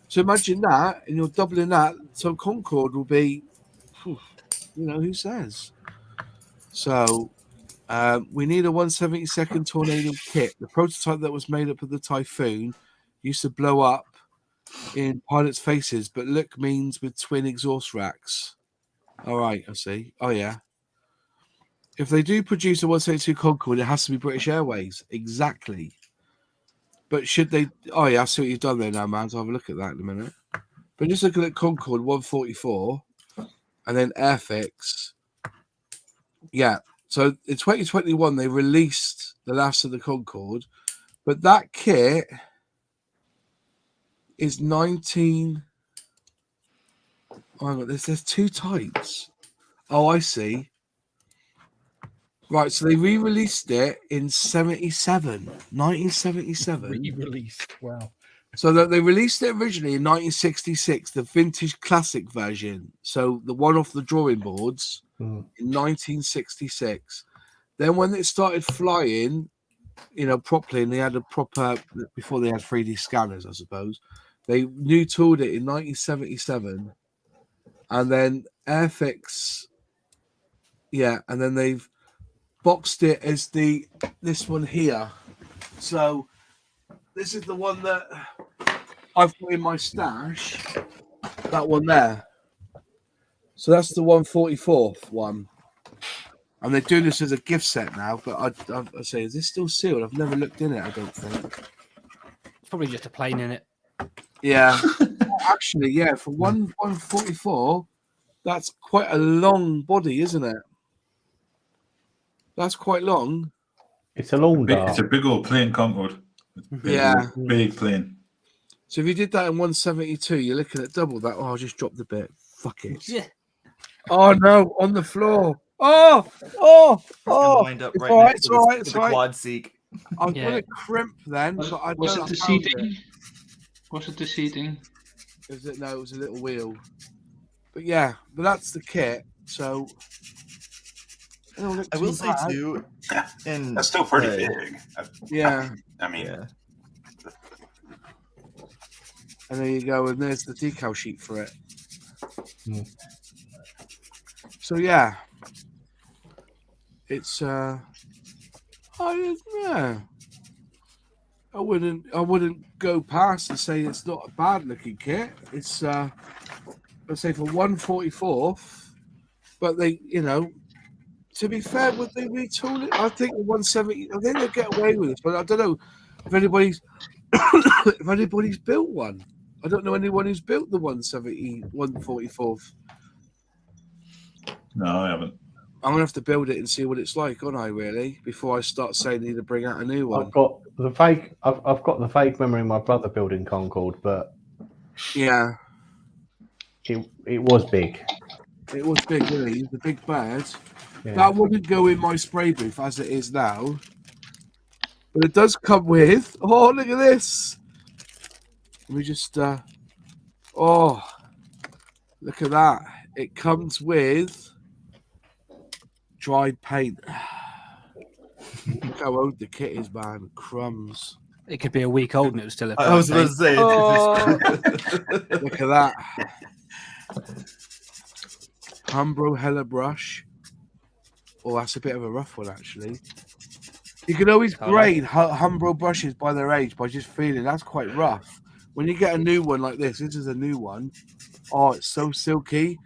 So imagine that, and you're doubling that. So Concorde will be, who says? So we need a 1/72nd tornado kit. The prototype that was made up of the Typhoon used to blow up in pilots' faces, but look means with twin exhaust racks. All right, I see. Oh yeah. If they do produce a 172 Concorde, it has to be British Airways. Exactly. But should they... Oh, yeah, I see what you've done there now, man. So I'll have a look at that in a minute. But just looking at Concorde 144 and then Airfix. Yeah. So in 2021, they released the last of the Concorde. But that kit is 19... Oh, hang on. There's two types. Oh, I see. Right, so they re-released it in 1977. Re-released, wow. So that they released it originally in 1966, the vintage classic version. So the one off the drawing boards in 1966. Then when it started flying, properly, and they had a proper, before they had 3D scanners, I suppose, they new tooled it in 1977. And then Airfix, and then they've boxed it as this one here. So this is the one that I've got in my stash. That one there. So that's the 144th one. And they're doing this as a gift set now. But I say, is this still sealed? I've never looked in it. I don't think. It's probably just a plane in it. Yeah. Actually, yeah. For 144, that's quite a long body, isn't it? That's quite long. It's a long dart. It's a big old plane, Concorde. Big plane. So if you did that in 172, you're looking at double that. Oh, I'll just drop the bit. Fuck it. Yeah. Oh no, on the floor. It's gonna wind up right next to the quad seat. I was going to crimp then. Was it the seating? Was it the seating? No, it was a little wheel. But yeah, but that's the kit. So I will say too, that's still pretty big. Yeah. I mean, and there you go, and there's the decal sheet for it. So yeah, it's I wouldn't go past and say it's not a bad looking kit. It's let's say for 144th, but they to be fair, would they retool it? I think the 170. I think they'll get away with it, but I don't know if anybody's built one. I don't know anyone who's built the 144th. No, I haven't. I'm gonna have to build it and see what it's like, aren't I? Really, before I start saying I need to bring out a new one. I've got the vague memory of my brother building Concorde, but yeah, it was big. It was big, really. It was a big bird. Yeah. That wouldn't go in my spray booth as it is now. But it does come with. Oh, look at this! Let me just. Oh, look at that! It comes with dried paint. Look how old the kit is, man. Crumbs. It could be a week old and it was still a I was about to say. Oh. Look at that. Umbro Hella brush. Oh, that's a bit of a rough one, actually. You can always grade Umbro brushes by their age by just feeling. That's quite rough. When you get a new one like this is a new one. Oh, it's so silky.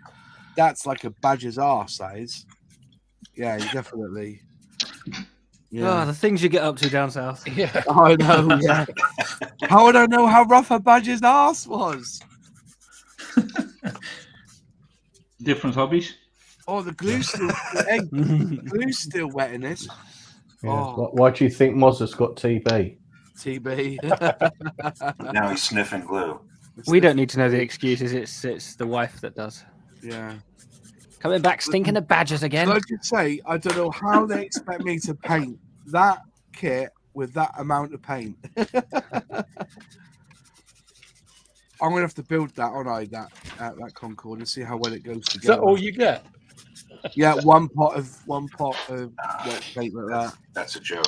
That's like a badger's arse, that is. Yeah, you definitely. Yeah. Oh, the things you get up to down south. Yeah. I know, yeah. How would I know how rough a badger's arse was? Different hobbies. Oh, the glue's still glue's still wet in this. Yeah. Oh. Why do you think Mozza's got TB? TB. Now he's sniffing glue. We don't need to know the excuses. It's the wife that does. Yeah. Coming back stinking of badgers again. Can I just say, I don't know how they expect me to paint that kit with that amount of paint. I'm gonna have to build that, aren't I? That Concorde and see how well it goes together. Is that all you get? Yeah, one pot of wet paint like that. That's a joke.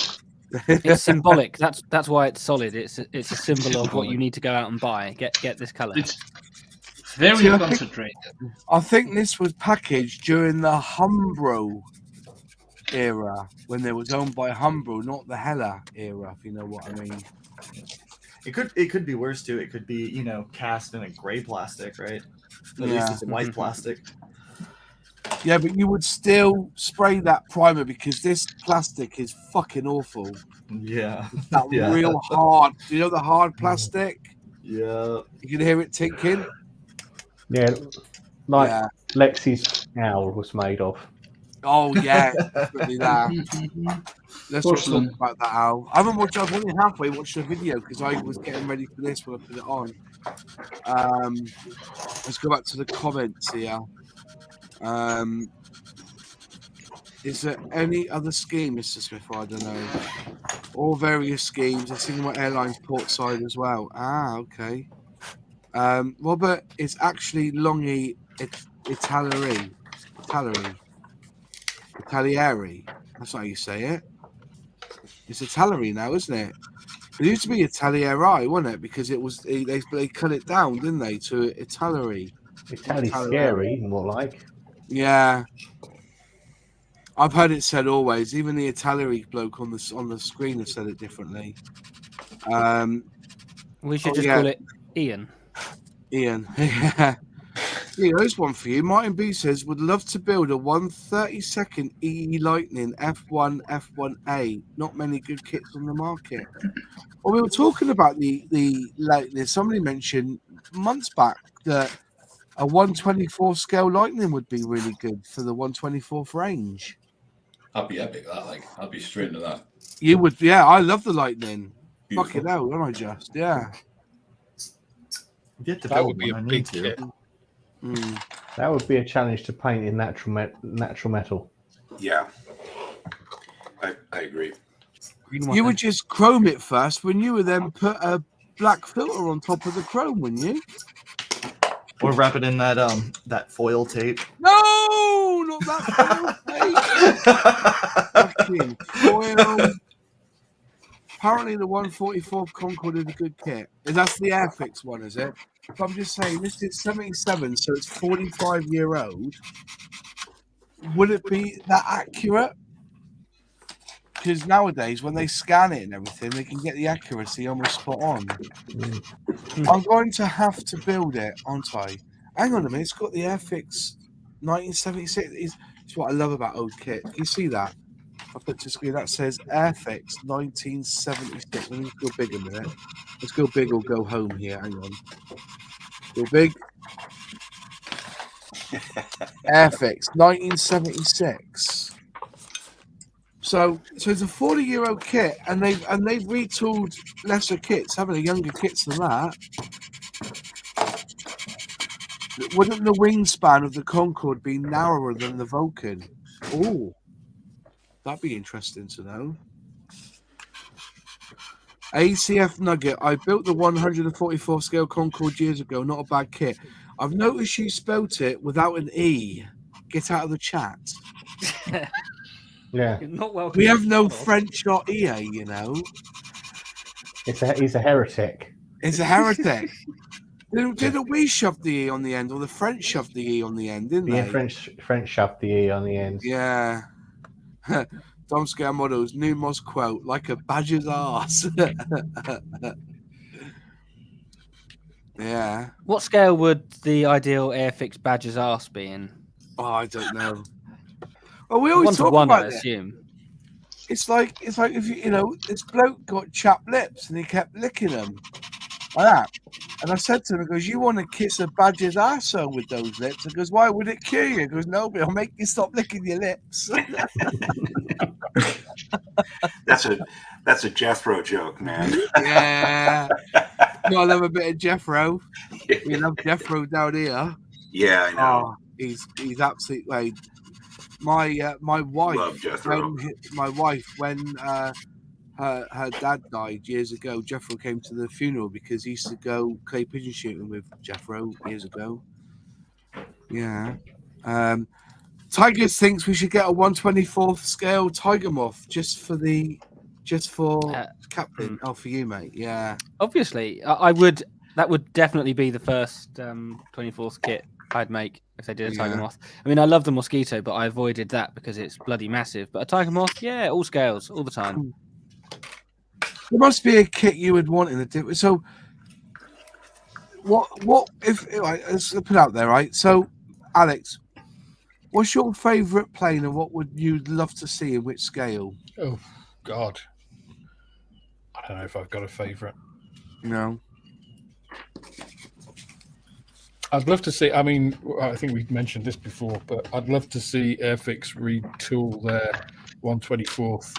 It's symbolic. That's why it's solid. It's a symbol of what you need to go out and buy. Get this color. It's very concentrated. I think this was packaged during the Umbro era when it was owned by Umbro, not the Hella era, if you know what I mean. It could be worse too. It could be, cast in a gray plastic, right? At least it's a white plastic. Yeah, but you would still spray that primer because this plastic is fucking awful. Yeah. That real hard. Do you know the hard plastic? Yeah. You can hear it ticking. Yeah, Lexi's owl was made of. Oh yeah, definitely that. Let's not talk about that owl. I was only halfway watched the video because I was getting ready for this when I put it on. Let's go back to the comments here. Is there any other scheme, Mr. Smith? I don't know. All various schemes. I've seen what airlines port side as well. Ah, okay. Robert, it's actually Longy Italieri. That's how you say it. It's Italieri now, isn't it? It used to be Italieri, wasn't it? Because it was they cut it down, didn't they, to Italieri? Scary, more like. Yeah. I've heard it said always. Even the Italieri bloke on the screen has said it differently. We should just call it Ian. Ian. Yeah. Here's one for you. Martin B says, would love to build a 132nd EE Lightning F1 F1A. Not many good kits on the market. Well, we were talking about the Lightning. Somebody mentioned months back that a 124 scale Lightning would be really good for the 124th range. I'd be epic that, I'd be straight into that. You would, yeah. I love the Lightning. Beautiful. Fuck it out, don't I just? Yeah. Get to That would be a big kit. That would be a challenge to paint in natural metal. Yeah, I agree. You would just chrome it first, wouldn't you? And then put a black filter on top of the chrome, wouldn't you? Or wrap it in that foil tape. No, not that foil tape. Fucking foil. Apparently, the 144th Concorde is a good kit. That's the Airfix one, is it? But I'm just saying, this is 77, so it's 45-year-old. Would it be that accurate? Because nowadays, when they scan it and everything, they can get the accuracy almost spot on. I'm going to have to build it, aren't I? Hang on a minute, it's got the Airfix 1976. It's what I love about old kit. Can you see that? I'll put to screen that says Airfix 1976. Let me go big a minute. Let's go big or go home here. Hang on. Go big. Airfix 1976. So it's a 40-year-old kit, and they've retooled lesser kits, haven't they? Younger kits than that. Wouldn't the wingspan of the Concorde be narrower than the Vulcan? Oh, that'd be interesting to know. ACF Nugget. I built the 144 scale Concorde years ago. Not a bad kit. I've noticed you spelt it without an E. Get out of the chat. Yeah. You're not welcome. We have no French or EA, you know. He's a heretic. It's a heretic. Didn't we shove the E on the end, or the French shoved the E on the end, didn't they? French shoved the E on the end. Yeah. Dom Scale Models, Numos quote, like a badger's ass. Yeah. What scale would the ideal Airfix badger's ass be in? Oh, I don't know. Well, we always talk 1-to-1, about I it. assume. It's like if you know, this bloke got chapped lips and he kept licking them like that. And I said to him, he goes, "You want to kiss a badger's arsehole with those lips?" He goes, "Why would it cure you?" He goes, "No, but it'll make you stop licking your lips." That's a Jethro joke, man. Yeah. I love a bit of Jethro. We love Jethro down here. Yeah, I know. Oh, he's absolutely. My wife. Love Jethro. When her dad died years ago, Jethro came to the funeral because he used to go clay pigeon shooting with Jethro years ago. Yeah. Tigers thinks we should get a 1/24th scale tiger moth just for Captain. Oh, for you, mate. Yeah. Obviously, I would. That would definitely be the first 24th kit I'd make if they did a tiger moth. I mean, I love the mosquito, but I avoided that because it's bloody massive. But a tiger moth, yeah, all scales, all the time. There must be a kit you would want in the so. What if let's put it out there, right? So, Alex, what's your favourite plane, and what would you love to see in which scale? Oh God, I don't know if I've got a favourite. No. I'd love to see. I mean, I think we've mentioned this before, but I'd love to see Airfix retool their 1/24th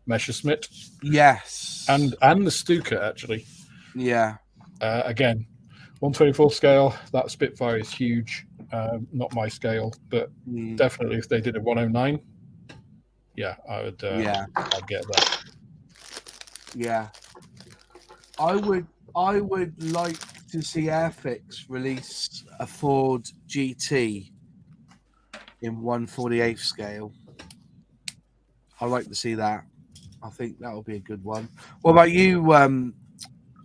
Messerschmitt. Yes. And the Stuka actually. Yeah. Again, 1/24th scale. That Spitfire is huge. Not my scale, but definitely if they did a 109, yeah, I would. I'd get that. Yeah. I would like to see Airfix release a Ford GT in 1/48th scale. I'd like to see that. I think that would be a good one. What about you,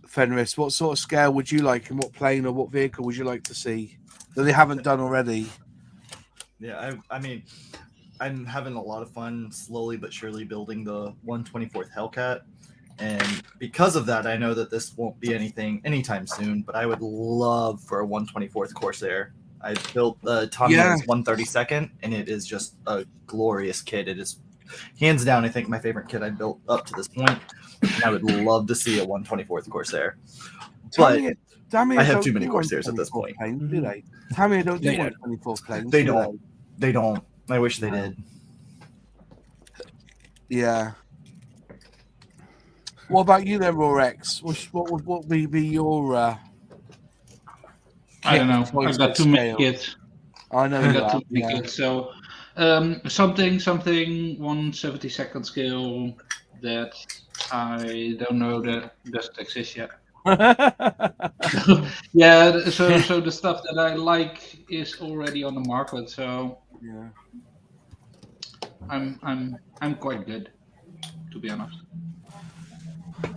Fenris? What sort of scale would you like, and what plane or what vehicle would you like to see that they haven't done already? Yeah, I mean, I'm having a lot of fun slowly but surely building the 1/24th Hellcat. And because of that, I know that this won't be anything anytime soon, but I would love for a 1/24th Corsair. I built the Tamiya's 132nd, and it is just a glorious kit. It is hands down, I think, my favorite kit I built up to this point. And I would love to see a 1/24th Corsair. But I have too many Corsairs at this point. Planes, do they? Tamiya don't do 1/24th planes. They don't. They don't. I wish they did. Yeah. What about you then, Rorex? What would be your? I don't know. I've got too many kids. I know. I've got too many kids. So something 1/72nd scale that I don't know that doesn't exist yet. Yeah. So the stuff that I like is already on the market. So yeah, I'm quite good, to be honest.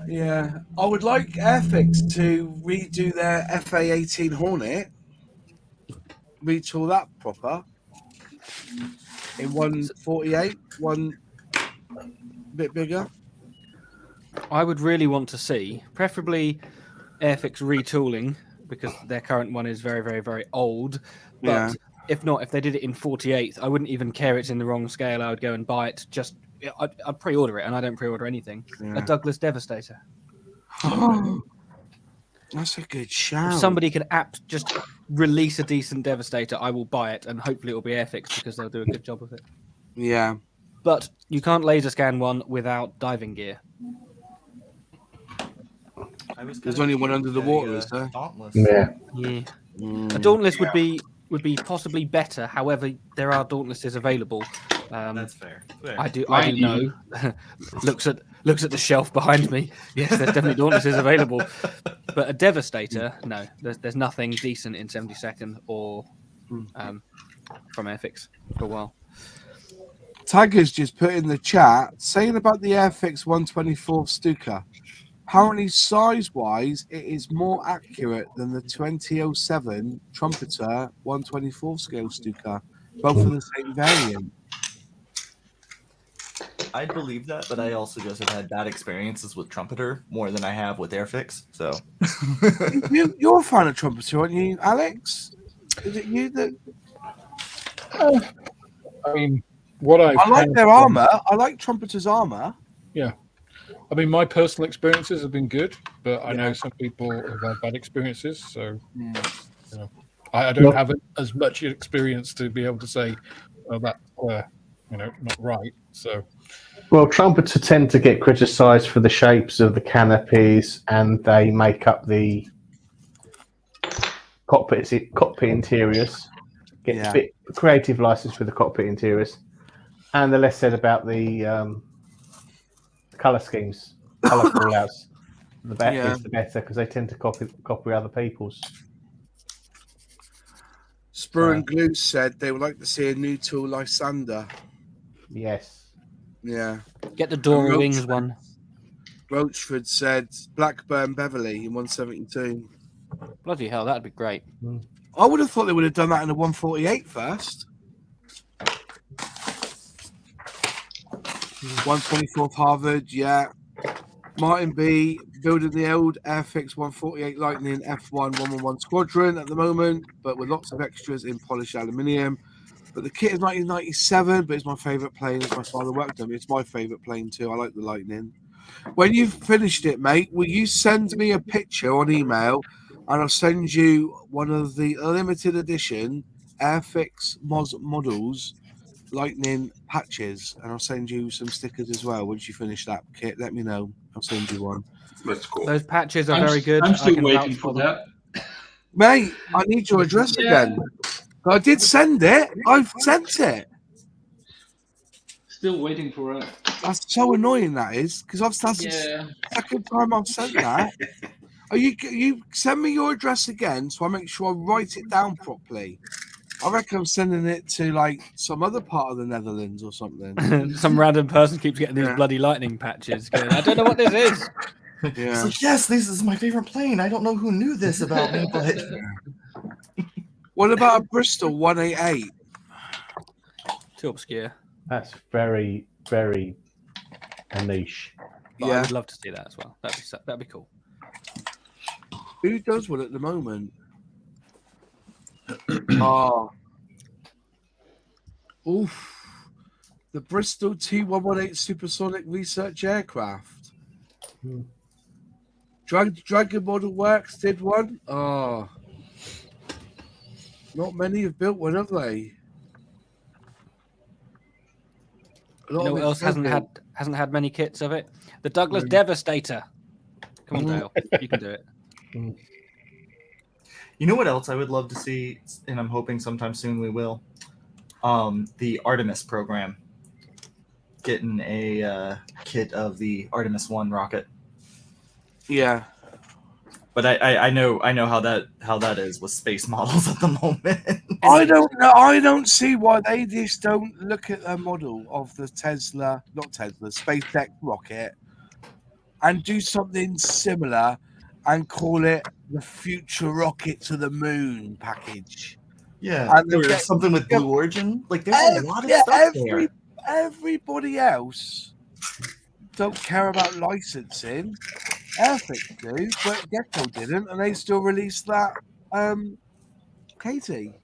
Yeah, I would like Airfix to redo their FA-18 Hornet, retool that proper in 1/48, one bit bigger. I would really want to see, preferably Airfix retooling, because their current one is very, very, very old. But if not, if they did it in 48th, I wouldn't even care it's in the wrong scale. I would go and buy it. I'd pre-order it, and I don't pre-order anything. A Douglas Devastator. That's a good shout. If somebody could just release a decent Devastator, I will buy it, and hopefully it will be Airfix because they'll do a good job of it. Yeah. But you can't laser scan one without diving gear. There's only one under the water, is there? Dauntless. Yeah. A Dauntless would be possibly better. However, there are Dauntlesses available, That's fair. I do know. looks at the shelf behind me. Yes, there's definitely Dauntlesses available, but a Devastator, no. There's nothing decent in 72nd or from Airfix for a while. Tiger's just put in the chat saying about the Airfix 124 Stuka. Apparently, size-wise, it is more accurate than the 2007 Trumpeter 124 scale Stuka, both of the same variant. I believe that, but I also just have had bad experiences with Trumpeter more than I have with Airfix. So you're a fan of Trumpeter, aren't you, Alex? Is it you that? I mean, I like their armor. I like Trumpeter's armor. Yeah. I mean, my personal experiences have been good, but I know some people have had bad experiences. So, you know, I don't have as much experience to be able to say, well, that's not right. So, well, trumpeters tend to get criticised for the shapes of the canopies, and they make up the cockpit interiors. Get a bit creative license for the cockpit interiors, and the less said about the colour schemes, colour callouts, the better is the better, because they tend to copy other people's. Sprue and Glue said they would like to see a new tool Lysander. Yes. Yeah. Get the Dora Wings one. Roachford said Blackburn Beverly in 172. Bloody hell, that'd be great. I would have thought they would have done that in the 148 first. 124th Harvard, yeah. Martin B building the old Airfix 148 Lightning F1 111 Squadron at the moment, but with lots of extras in polished aluminium. But the kit is 1997, but it's my favourite plane as my father worked on it. It's my favourite plane too. I like the Lightning. When you've finished it, mate, will you send me a picture on email and I'll send you one of the limited edition Airfix models Lightning patches, and I'll send you some stickers as well. Once you finish that kit, let me know. I'll send you one. That's cool. Those patches are very good. I'm still waiting for that. Mate, I need your address again. I did send it. I've sent it. Still waiting for it. That's so annoying, that is, because that's the second time I've sent that. You send me your address again so I make sure I write it down properly. I reckon I'm sending it to like some other part of the Netherlands or something. Some random person keeps getting these bloody lightning patches. Going, I don't know what this is. It's like, yes, this is my favorite plane. I don't know who knew this about me, but what about a Bristol 188? Too obscure. That's very, very a niche. But I would love to see that as well. That'd be cool. Who does one at the moment? The Bristol T118 supersonic research aircraft. Dragon Model Works did one. Not many have built one, have they? You know what else hasn't had many kits of it? The Douglas Devastator. Come on, Dale, you can do it. You know what else I would love to see, and I'm hoping sometime soon we will? The Artemis program. Getting a kit of the Artemis 1 rocket. Yeah. But I know how that is with space models at the moment. I don't know. I don't see why they just don't look at a model of the SpaceX rocket and do something similar and call it the Future Rocket to the Moon package. Yeah, or something with Blue Origin. Like, there's a lot of stuff there. Everybody else don't care about licensing. Airfix do, but Gecko didn't, and they still released that. Katie,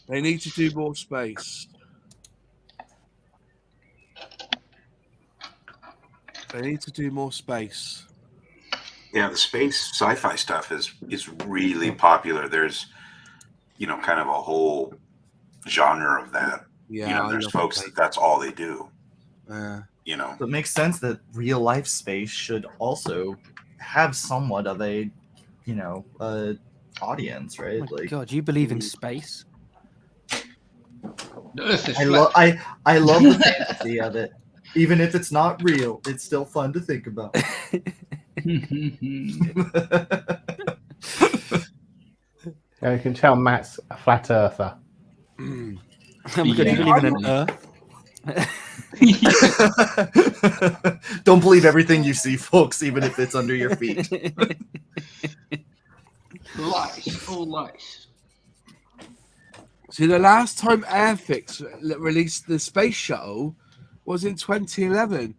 they need to do more space. They need to do more space. Yeah, the space sci-fi stuff is really popular. There's, kind of a whole genre of that. Yeah, there's folks that's all they do. So it makes sense that real life space should also have somewhat of a, audience, right? Oh my God, you believe in space? The Earth is I flat. love the fantasy of it. Even if it's not real, it's still fun to think about. Yeah, you can tell Matt's a flat earther. Oh my God, you Yeah. believe in an Earth? Don't believe everything you see, folks, even if it's under your feet. Lies, all lies. See, the last time Airfix released the space shuttle was in 2011.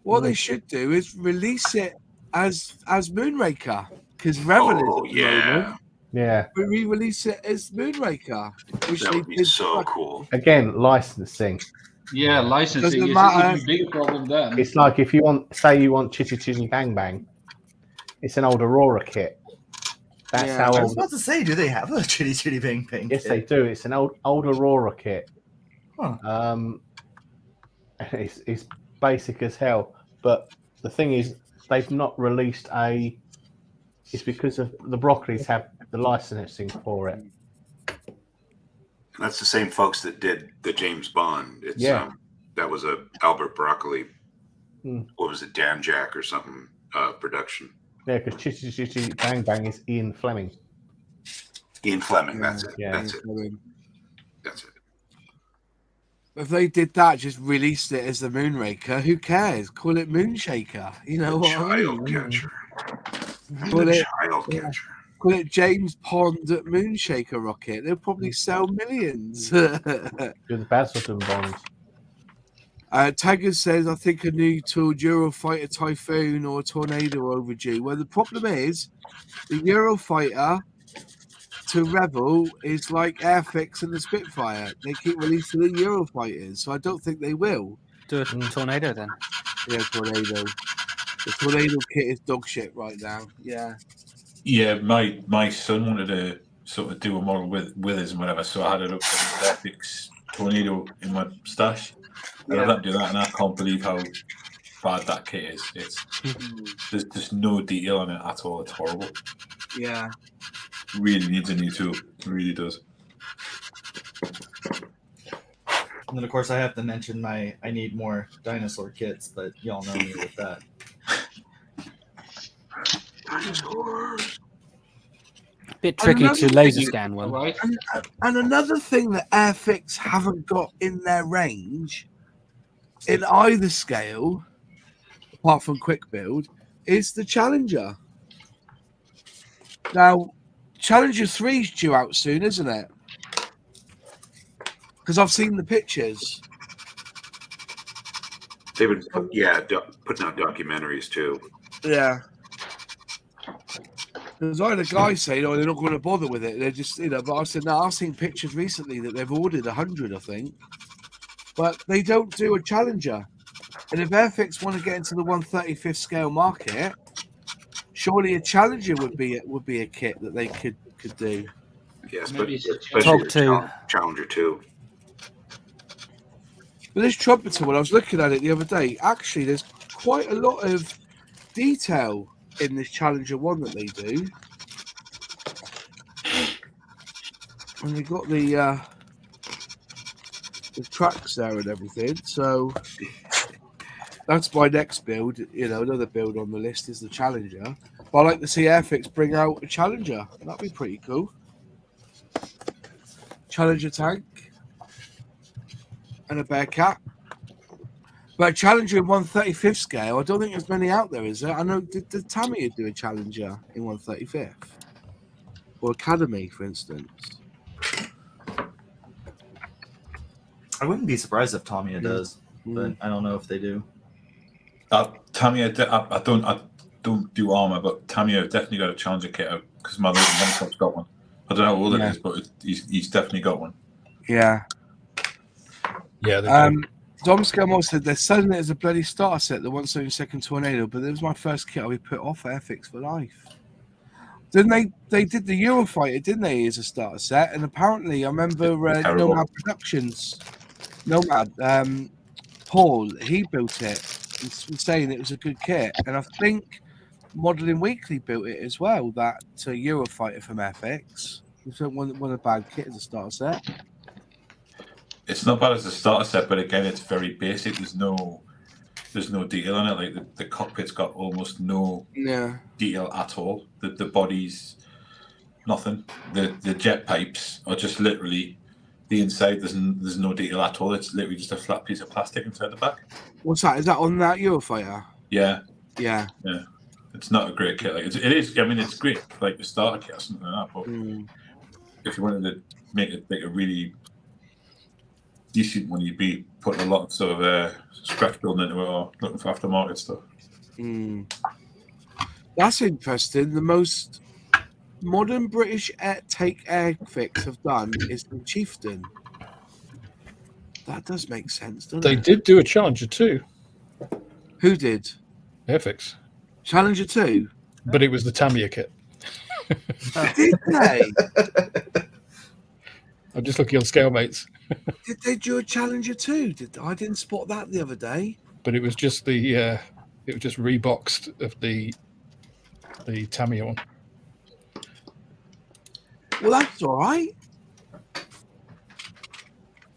What they should do is release it as Moonraker, because Revel is at the moment. Yeah. We re-release it as Moonraker, which That they would be did. so cool. Again, licensing. Yeah, licensing Doesn't is matter. an even bigger problem then. It's like if you want, say, you want Chitty Chitty Bang Bang. It's an old Aurora kit. That's Yeah. how I was old. about to say, do they have a Chitty Chitty Bang Bang? Yes, kit? they do. It's an old Aurora kit. Huh. It's basic as hell. But the thing is, they've not released a. It's because of the Broccolis have the licensing for it. That's the same folks that did the James Bond. It's that was a Albert Broccoli. What was it, Dan Jack or something production? Yeah, because Chitty Chitty Bang Bang is Ian Fleming. Ian Fleming. That's it. Yeah. That's it. That's it. If they did that, just released it as the Moonraker, who cares? Call it Moonshaker. You know what I mean? Child catcher. Call it, Child catcher. call it James Pond Moonshaker rocket. They'll probably sell millions. With Basildon Bond. Taggart says, I think a new tool, Eurofighter Typhoon or Tornado overdue. Well, the problem is the Eurofighter to Revel is like Airfix and the Spitfire. They keep releasing the Eurofighters, so I don't think they will. Do a tornado then. Yeah, Tornado. The Tornado kit is dog shit right now. Yeah. Yeah, my son wanted to sort of do a model with us and whatever, so I had it up to the Airfix Tornado in my stash. And I don't do that, and I can't believe how bad that kit is. There's just no detail on it at all. It's horrible. Yeah. Really needs a new tool. It really does. And then, of course, I have to mention I need more dinosaur kits, but y'all know me with that. Dinosaurs. Bit tricky to laser scan one. Right. And another thing that Airfix haven't got in their range, in either scale, apart from quick build, is the Challenger. Now, Challenger 3 is due out soon, isn't it? Because I've seen the pictures. They've been putting out documentaries too. Yeah. Because I had a guy saying, "Oh, they're not going to bother with it. They're just, But I said, "No, I've seen pictures recently that they've ordered 100, I think, but they don't do a Challenger. And if Airfix want to get into the 1/35th scale market, surely a Challenger would be a kit that they could do." Yes, Maybe but it's especially Top 2. Challenger 2. But this trumpeter, when I was looking at it the other day, actually, there's quite a lot of detail in this Challenger 1 that they do. And they got the tracks there and everything. So that's my next build. Another build on the list is the Challenger. But I'd like to see Airfix bring out a Challenger. That'd be pretty cool. Challenger tank and a Bearcat. But a Challenger in 1/35th scale, I don't think there's many out there, is there? I know, did Tamiya do a Challenger in 1/35th? Or Academy, for instance? I wouldn't be surprised if Tamiya does, but I don't know if they do. Tamiya, I don't do armor, but Tamiya definitely got a Challenger kit out because my little moneycop's got one. I don't know how old it is, but he's definitely got one. Yeah. Yeah. Dom Scammo said they're selling it as a bloody starter set, the 1/72nd Tornado, but it was my first kit I'll be put off Airfix for life. Didn't they did the Eurofighter, didn't they, as a starter set? And apparently I remember Nomad Productions, Paul, he built it. He's saying it was a good kit. And I think Modelling Weekly built it as well, that Eurofighter from Airfix. It wasn't a bad kit as a starter set. It's not bad as a starter set, but again, it's very basic. There's no detail on it. Like the cockpit's got almost no detail at all. The body's nothing. The jet pipes are just literally the inside. There's no detail at all. It's literally just a flat piece of plastic inside the back. What's that? Is that on that Eurofighter? Yeah. Yeah. Yeah. It's not a great kit. Like it is. I mean, it's great, like the starter kit or something like that. But if you wanted to make it like a really decent one, you'd be putting a lot of sort of scratch building into it or looking for aftermarket stuff. That's interesting. The most modern British take Airfix have done is the Chieftain. That does make sense, doesn't They it? did do a Challenger 2. Who did? Airfix. Challenger 2? But it was the Tamiya kit. Did they? I'm just looking on Scalemates. Did they do a Challenger 2? I didn't spot that the other day. But it was just it was just reboxed of the Tamiya one. Well, that's all right.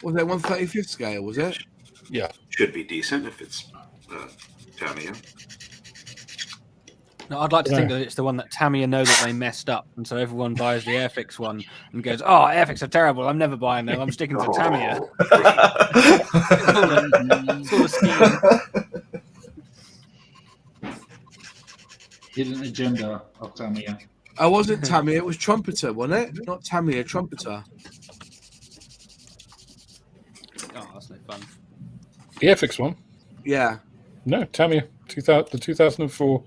Was that 1/35th scale? Was it? Yeah. Should be decent if it's Tamiya. No, I'd like to think that it's the one that Tamiya know that they messed up, and so everyone buys the Airfix one and goes, "Oh, Airfix are terrible. I'm never buying them. I'm sticking to Tamiya." It's all a scheme. Hidden agenda of Tamiya. I wasn't Tamiya. It was Trumpeter, wasn't it? Not Tamiya, Trumpeter. Oh, that's no fun. The Airfix one? Yeah. No, Tamiya. The 2004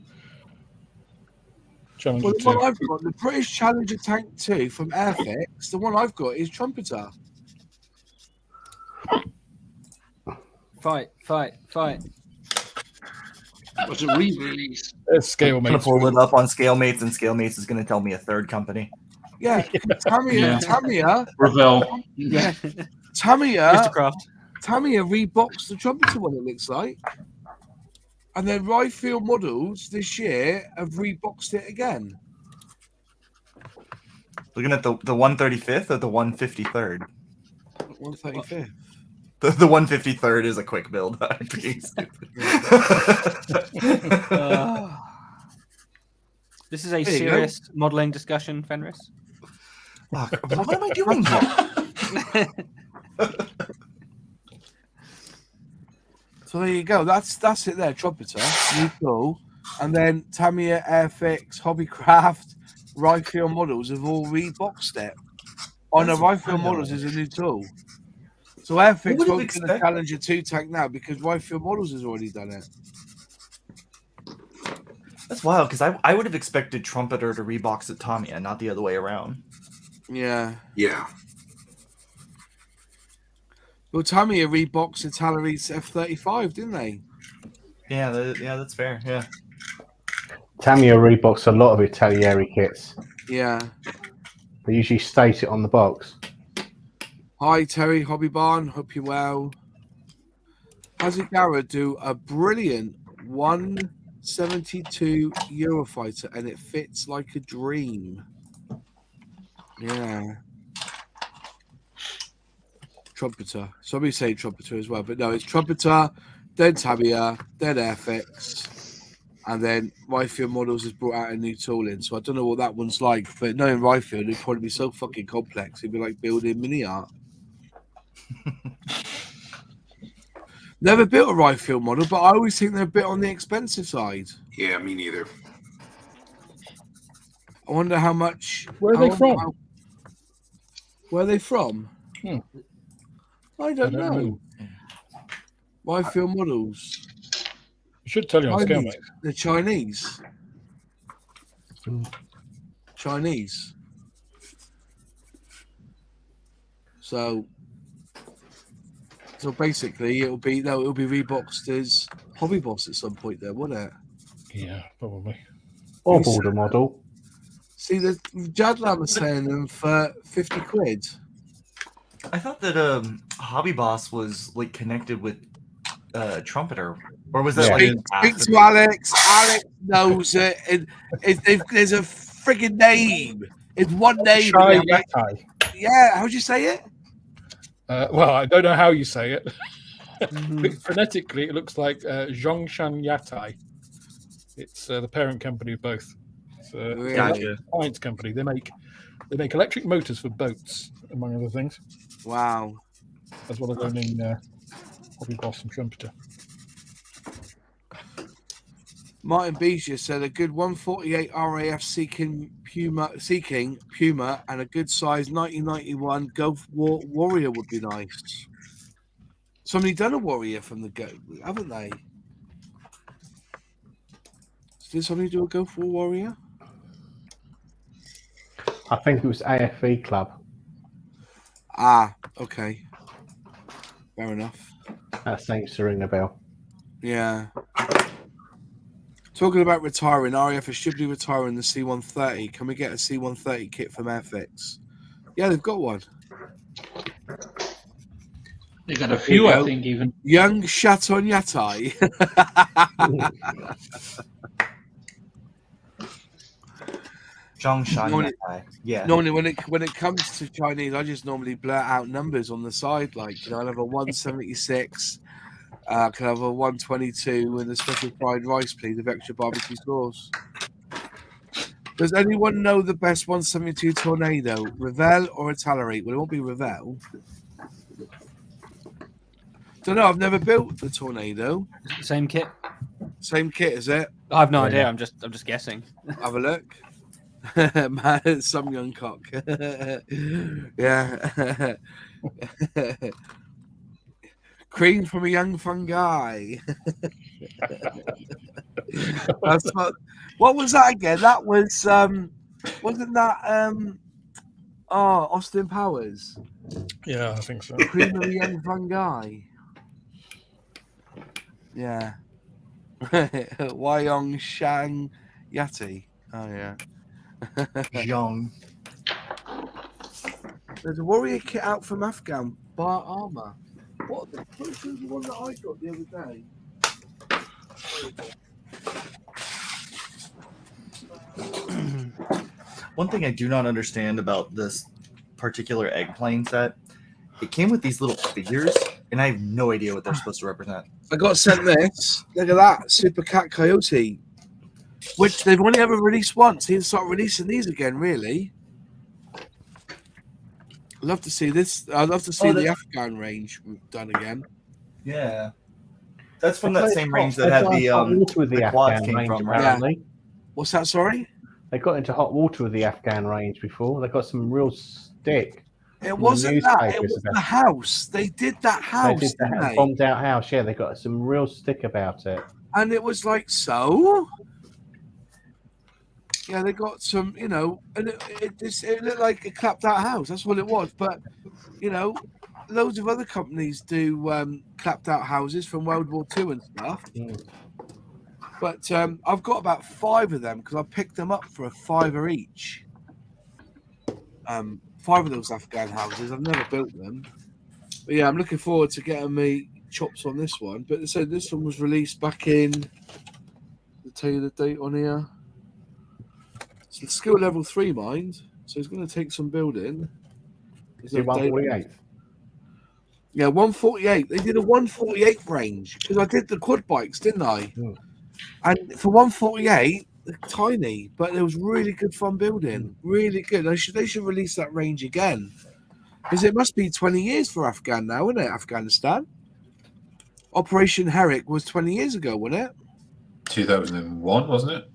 Challenger Well, the 2. one I've got, the British Challenger Tank 2 from Airfix, the one I've got is Trumpeter. Fight. Was a re-release. It's I'm gonna Scalemates. pull it up on Scalemates, and Scalemates is gonna tell me a third company. Yeah, Tamiya, Ravel. yeah, Tamiya Mr. Craft. reboxed the Trumpeter one, it looks like. And then Ryefield Models this year have reboxed it again. Looking at the 135th or the 153rd. 135th. The 153rd is a quick build. I'm being stupid. This is a There you serious modelling discussion, Fenris. Fuck, what am I doing here? So there you go. That's it there. Trumpeter, new tool. And then Tamiya, Airfix, Hobbycraft, Ryefield Models have all reboxed it. Oh no, Ryefield Models is a new tool. So Airfix won't do the Challenger 2 tank now because Ryefield Models has already done it. That's wild, because I would have expected Trumpeter to rebox at Tamiya, not the other way around. Yeah. Yeah. Well, Tamiya reboxed the Talaris F-35, didn't they? Yeah, that's fair. Yeah. Tamiya reboxed a lot of Italieri kits. Yeah. They usually state it on the box. Hi, Terry, Hobby Barn. Hope you're well. Hazigara do a brilliant 172 Eurofighter, and it fits like a dream. Yeah. Trumpeter. Somebody say Trumpeter as well, but no, it's Trumpeter, then Tamiya, then Airfix, and then Ryefield Models has brought out a new tool in. So I don't know what that one's like, but knowing Ryefield, it'd probably be so fucking complex. It'd be like building mini art. Never built a Ryefield model, but I always think they're a bit on the expensive side. Yeah, me neither. I wonder how much. Where are they from? Where are they from? I don't know. Ryefield Models. I should tell you on Scalemates. They're Chinese. Chinese. So basically, it'll be reboxed as Hobby Boss at some point, there, won't it? Yeah, probably. Or border model. See, the Jadlam was saying them for 50 quid. I thought that Hobby Boss was like connected with Trumpeter, or was that like Speak to Alex. Alex knows it. There's a friggin' name. It's one name. Yeah, how'd you say it? Well, I don't know how you say it. But phonetically, it looks like Zhongshan Yatai. It's the parent company of both. It's a science company. They make electric motors for boats, among other things. Wow. As well as owning Hobby Boss and Trumpeter. Martin Beecher said a good 148 RAF seeking Puma and a good size 1991 Gulf War Warrior would be nice. Somebody done a Warrior from the go, haven't they? Did somebody do a Gulf War Warrior? I think it was AFV Club. Ah, okay. Fair enough. That seems to ring a bell. Yeah. Talking about retiring, RAF should be retiring the C-130. Can we get a C-130 kit from Airfix? Yeah, they've got one. They got a few, I think, even. Young Chaton Yatai. Zhongshan. Yeah. Normally, when it comes to Chinese, I just normally blurt out numbers on the side. Like, you know, I'll have a 176. Can I have a 122 with a special fried rice, please, with extra barbecue sauce? Does anyone know the best 172 Tornado, Revell or Italerate? Well, it won't be Revell. Don't know. I've never built the Tornado. Same kit. Same kit, is it? I have no idea. I'm just guessing. Have a look. Man, some young cock. Yeah. Cream from a young fun guy. That's what was that again? That was wasn't that Austin Powers? Yeah, I think so. Cream of a young fun guy. Yeah. Wyong Shang Yati. Oh yeah. Zhong. There's a warrior kit out from Afghan bar armor. What the one that I got the other day? One thing I do not understand about this particular egg plane set, it came with these little figures, and I have no idea what they're supposed to represent. I got sent this. Look at that, Super Cat Coyote, which they've only ever released once. They start releasing these again, really. I'd love to see this. I'd love to see the Afghan range done again. Yeah. That's from that same range that had the quad came from, right? Yeah. What's that, sorry? They got into hot water with the Afghan range before. They got some real stick. It wasn't that. It was the house. They did that house. They did the bombed out house. Yeah, they got some real stick about it. And it was like, so? Yeah, they got some, you know, and it looked like a clapped out house. That's what it was. But, you know, loads of other companies do clapped out houses from World War II and stuff. Mm. But I've got about 5 of them because I picked them up for $5 each. 5 of those Afghan houses. I've never built them. But yeah, I'm looking forward to getting me chops on this one. But so this one was released back in, I'll tell you the date on here. It's skill level 3, mind. So it's going to take some building. Is it 148? Yeah, 148. They did a 148 range because I did the quad bikes, didn't I? Mm. And for 148, they're tiny, but it was really good fun building. Really good. They should release that range again because it must be 20 years for Afghan now, isn't it? Afghanistan. Operation Herrick was 20 years ago, wasn't it? 2001, wasn't it?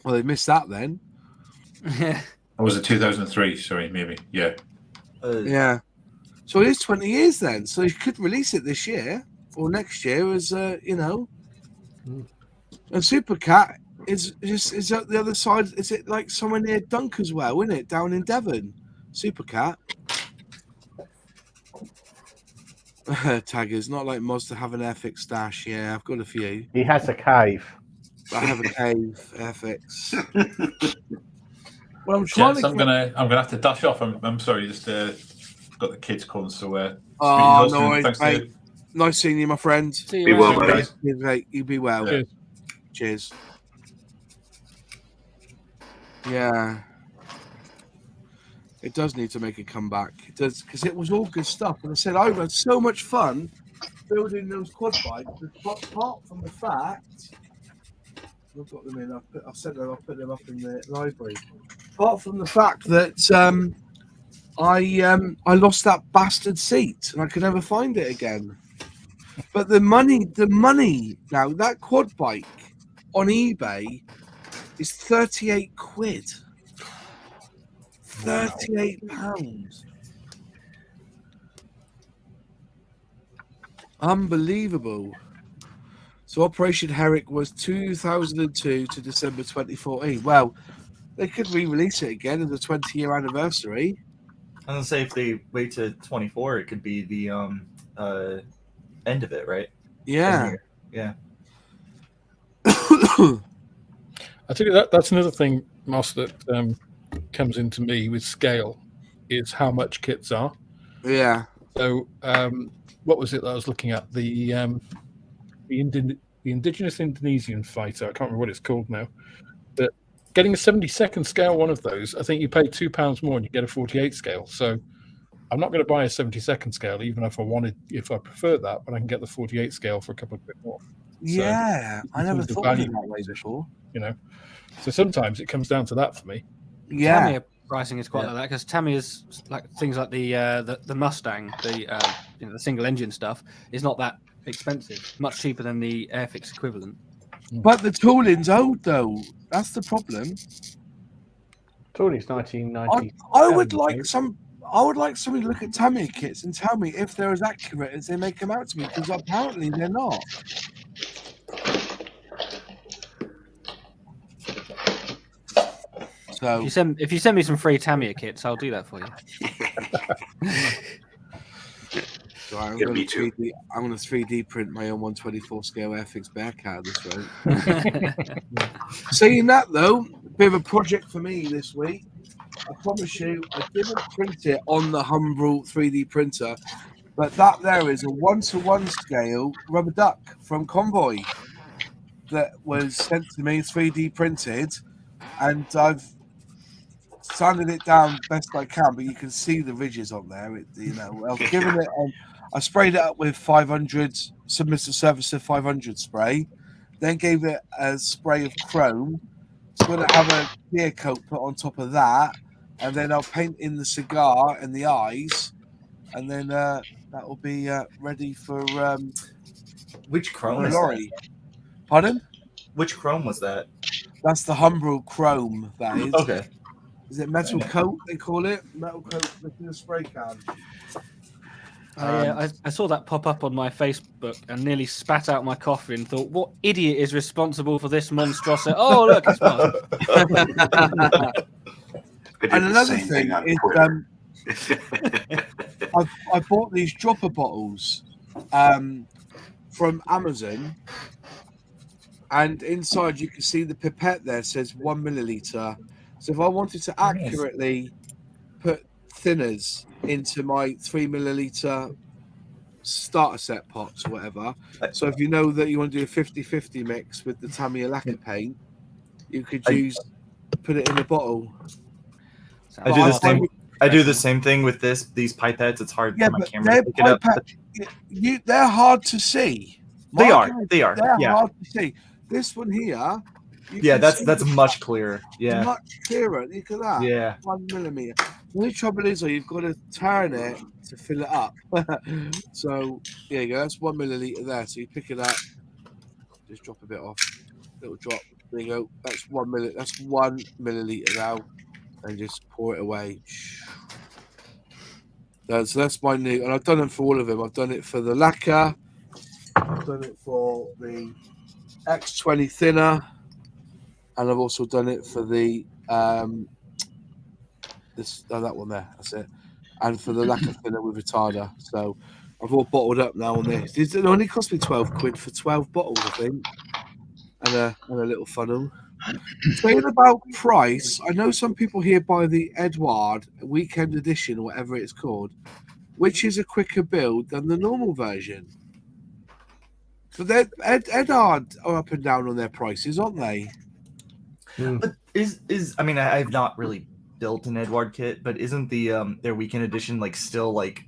Well, they missed that then. Or was it 2003? Sorry, maybe. Yeah. Yeah. So it is 20 years then. So you could release it this year or next year as, you know. And Super Cat is at the other side. Is it like somewhere near Dunk as well, isn't it? Down in Devon. Super Cat. Taggers, not like Moz to have an Airfix stash. Yeah, I've got a few. He has a cave. I have a cave, Airfix. Well, I'm trying I'm gonna have to dash off. I'm sorry, just got the kids calling. So no worries, mate. Nice seeing you, my friend. See you Be well, guys. You be well. Cheers. Cheers. Yeah. It does need to make a comeback. It does, because it was all good stuff. And I said I had so much fun building those quad bikes. Apart from the fact, I've got them in. I'll put them up in the library. Apart from the fact that I lost that bastard seat and I could never find it again. But the money now, that quad bike on eBay is 38 quid. 38 pounds. Unbelievable. So Operation Herrick was 2002 to December 2014. Well, they could re-release it again in the 20-year anniversary. I was gonna say if they wait to 24, it could be the end of it, right? Yeah. Yeah. I tell you that's another thing, Moss, that comes into me with scale is how much kits are. Yeah. So what was it that I was looking at? The indigenous Indonesian fighter. I can't remember what it's called now. But getting a 72nd scale one of those, I think you pay £2 more and you get a 48 scale. So I'm not going to buy a 72nd scale, even if I prefer that, but I can get the 48 scale for a couple of quid more. Yeah, so I never thought of it that way before. You know, so sometimes it comes down to that for me. Yeah, Tamiya pricing is quite like that because Tamiya's like things like the Mustang, the single engine stuff is not that expensive, much cheaper than the Airfix equivalent. But the tooling's old though. That's the problem. Tooling's 1990. I would like somebody to look at Tamiya kits and tell me if they're as accurate as they make them out to me, because apparently they're not. So if you send me some free Tamiya kits, I'll do that for you. So I'm Yeah, going me to too. 3D print my own 124 scale Airfix Bearcat this week. Saying that though, a bit of a project for me this week. I promise you, I didn't print it on the Humbrol 3D printer, but that there is a 1-to-1 scale rubber duck from Convoy that was sent to me 3D printed, and I've sanded it down best I can, but you can see the ridges on there. I've given it. I sprayed it up with 500 Submissive Surfacer 500 spray, then gave it a spray of chrome. So I'm going to have a clear coat put on top of that, and then I'll paint in the cigar and the eyes, and then that will be ready for Which chrome is lorry. that? Pardon? Which chrome was that? That's the Humbrol chrome. That is. Okay. Is it metal coat? They call it metal coat in a spray can. I saw that pop up on my Facebook and nearly spat out my coffee and thought, what idiot is responsible for this monstrosity? Oh, look, it's mine. And another thing is I bought these dropper bottles from Amazon, and inside you can see the pipette there says 1 milliliter. So if I wanted to accurately put thinners into my 3 milliliter starter set pots or whatever, so if you know that you want to do a 50-50 mix with the Tamiya lacquer paint, you could put it in a bottle. I do the same thing with these pipettes. It's hard for my camera to pick it up. They're hard to see. They are. They're hard to see. This one here. That's much clearer. Yeah. Much clearer. Look at that. Yeah. 1 millimeter. The only trouble is, you've got to turn it to fill it up. So there you go. That's 1 milliliter there. So you pick it up, just drop a bit off. Little drop. There you go. That's 1 milliliter. That's 1 milliliter now, and just pour it away. So that's my new, and I've done them for all of them. I've done it for the lacquer. I've done it for the X20 thinner, and I've also done it for the that one there. That's it, and for the lacquer thinner with retarder. So I've all bottled up now on this. It only cost me 12 quid for 12 bottles, I think, and a little funnel. Saying about price, I know some people here buy the Edward Weekend Edition, or whatever it's called, which is a quicker build than the normal version. But Edward are up and down on their prices, aren't they? But I mean, I've not really built an Edward kit, but isn't the their weekend edition like still like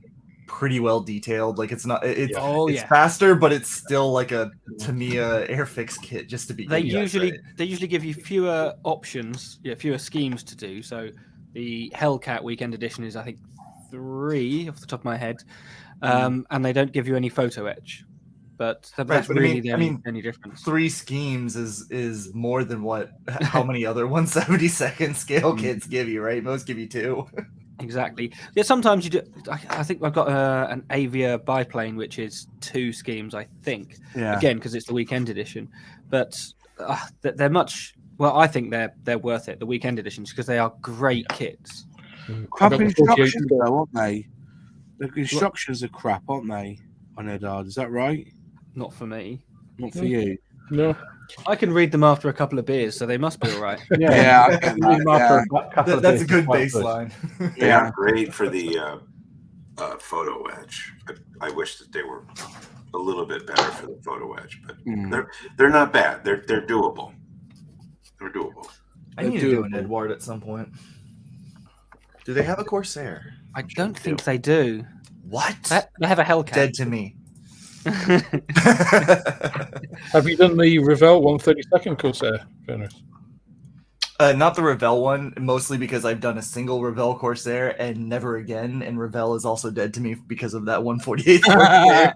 pretty well detailed? Like it's not it's faster, but it's still like a Tamiya Airfix kit just to be. They usually give you fewer options, fewer schemes to do. So the Hellcat weekend edition is I think 3 off the top of my head, and they don't give you any photo etch. But that's really the only difference. 3 schemes is more than how many other 1/72 scale kits give you, right? Most give you 2. Exactly. Yeah, sometimes you do. I think I've got an Avia biplane, which is 2 schemes, I think. Yeah. Again, because it's the weekend edition. But they're much... Well, I think they're worth it, the weekend editions, because they are great kits. Crap instructions, though, aren't they? The instructions are crap, aren't they, on Edard? Is that right? Not for me. Not for you. No. I can read them after a couple of beers, so they must be all right. Yeah, that's a good baseline. They are great for the photo etch. I wish that they were a little bit better for the photo etch, but they're not bad. They're doable. They're doable. I need to do an Edward at some point. Do they have a Corsair? I don't think they do. What? They have a Hellcat. Dead to me. Have you done the Revell 1/32 Corsair, Jonas? Not the Revell one, mostly because I've done a single Revell Corsair and never again, and Revell is also dead to me because of that 1/48 Corsair.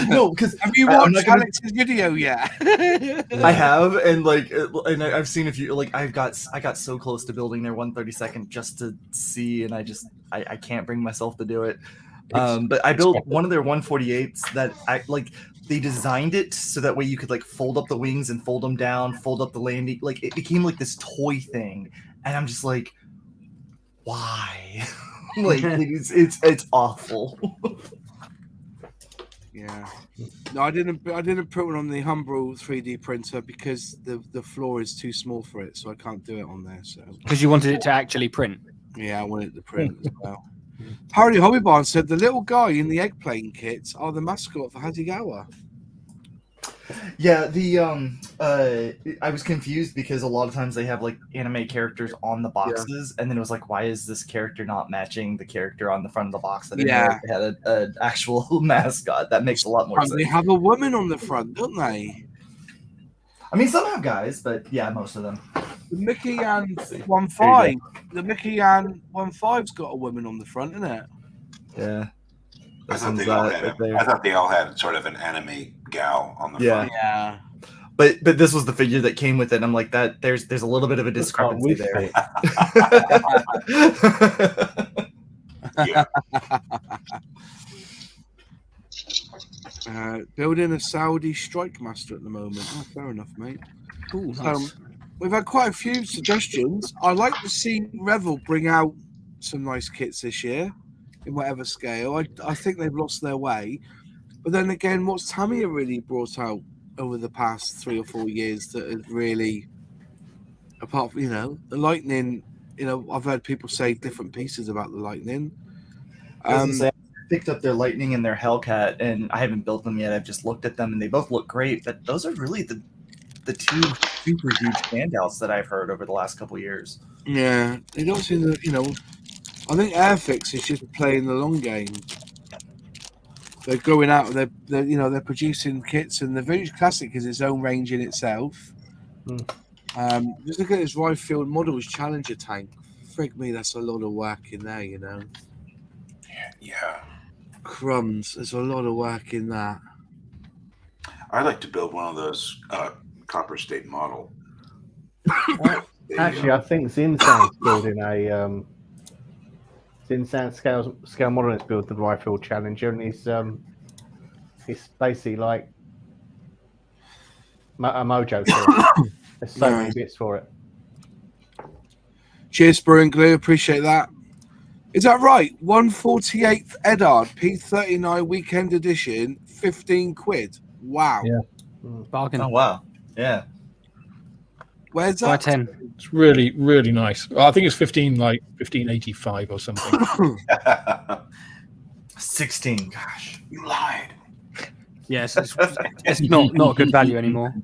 No, because have you watched Alex's video yet? I have, and I've seen a few. Like I got so close to building their 1/32 just to see, and I can't bring myself to do it. But I built one of their 1/48s that they designed it so that way you could fold up the wings and fold them down, fold up the landing. Like it became like this toy thing, and I'm just like, why? It's awful. Yeah. No, I didn't put one on the Humbrol 3D printer because the floor is too small for it, so I can't do it on there. So because you wanted it to actually print. Yeah, I wanted it to print as well. Harry Hobbybarn said the little guy in the eggplane kits are the mascot for Hasegawa. Yeah, I was confused because a lot of times they have anime characters on the boxes, and then it was like, why is this character not matching the character on the front of the box? That they had an actual mascot. That makes a lot more sense. They have a woman on the front, don't they? I mean, some have guys, but yeah, most of them. The Mickey and 1.5. The Mickey and 1.5's got a woman on the front, isn't it? Yeah. I thought they all had sort of an anime gal on the front. Yeah. But this was the figure that came with it. I'm like, that there's a little bit of a discrepancy there. Yeah. Building a Saudi Strike Master at the moment. Oh, fair enough, mate. Ooh, nice. We've had quite a few suggestions. I'd like to see Revell bring out some nice kits this year in whatever scale. I think they've lost their way. But then again, what's Tamiya really brought out over the past 3 or 4 years that has really, apart from, the Lightning, I've heard people say different pieces about the Lightning. I picked up their Lightning and their Hellcat, and I haven't built them yet. I've just looked at them, and they both look great. But those are really the 2 super huge standouts that I've heard over the last couple of years. Yeah, they don't seem to, I think Airfix is just playing the long game. They're going out, they're producing kits, and the Vintage Classic is its own range in itself. Just look at this Riffield Models Challenger tank. Frig me, that's a lot of work in there, Yeah. Crumbs, there's a lot of work in that. I'd like to build one of those Copper State model. Actually, I think Zinsan's building a Zinsan scale model is built the Riffield Challenger, and it's basically like a mojo for it. There's so many bits for it. Cheers, Sprue and Glue, appreciate that. Is that right? 1/48th Edard P39 Weekend Edition, 15 quid. Wow. Yeah. Bargain. Oh wow. Yeah. Where's that? By 10. It's really, really nice. I think it's 1585 or something. 16. Gosh. You lied. Yes, it's not a good value anymore.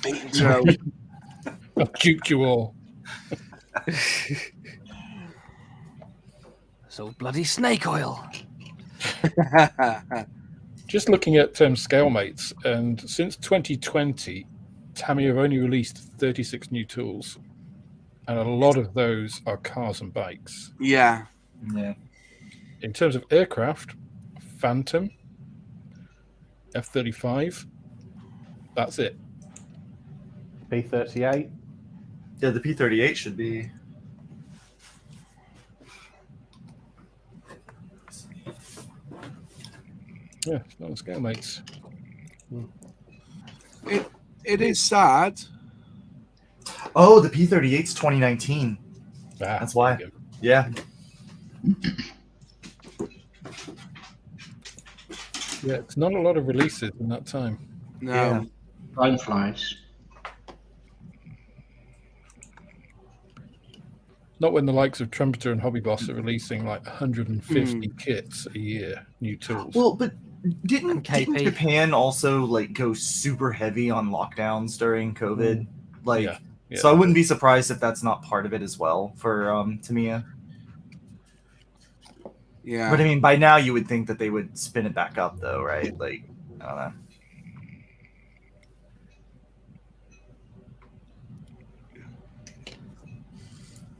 I've duped you all. It's all bloody snake oil. Just looking at ScaleMates, and since 2020, Tamiya have only released 36 new tools, and a lot of those are cars and bikes. Yeah. In terms of aircraft, Phantom, F-35, that's it. P-38. Yeah, the P-38 should be. Yeah, it's not on ScaleMates. It is sad. Oh, the P-38's 2019. That's why. Yeah. Yeah, it's not a lot of releases in that time. No. Yeah. Time flies. Not when the likes of Trumpeter and Hobby Boss are releasing like 150 kits a year, new tools. Well, but didn't Japan also like go super heavy on lockdowns during COVID? Like, Yeah. so I wouldn't be surprised if that's not part of it as well for Tamiya. Yeah. But I mean, by now you would think that they would spin it back up, though, right? Like, I don't know.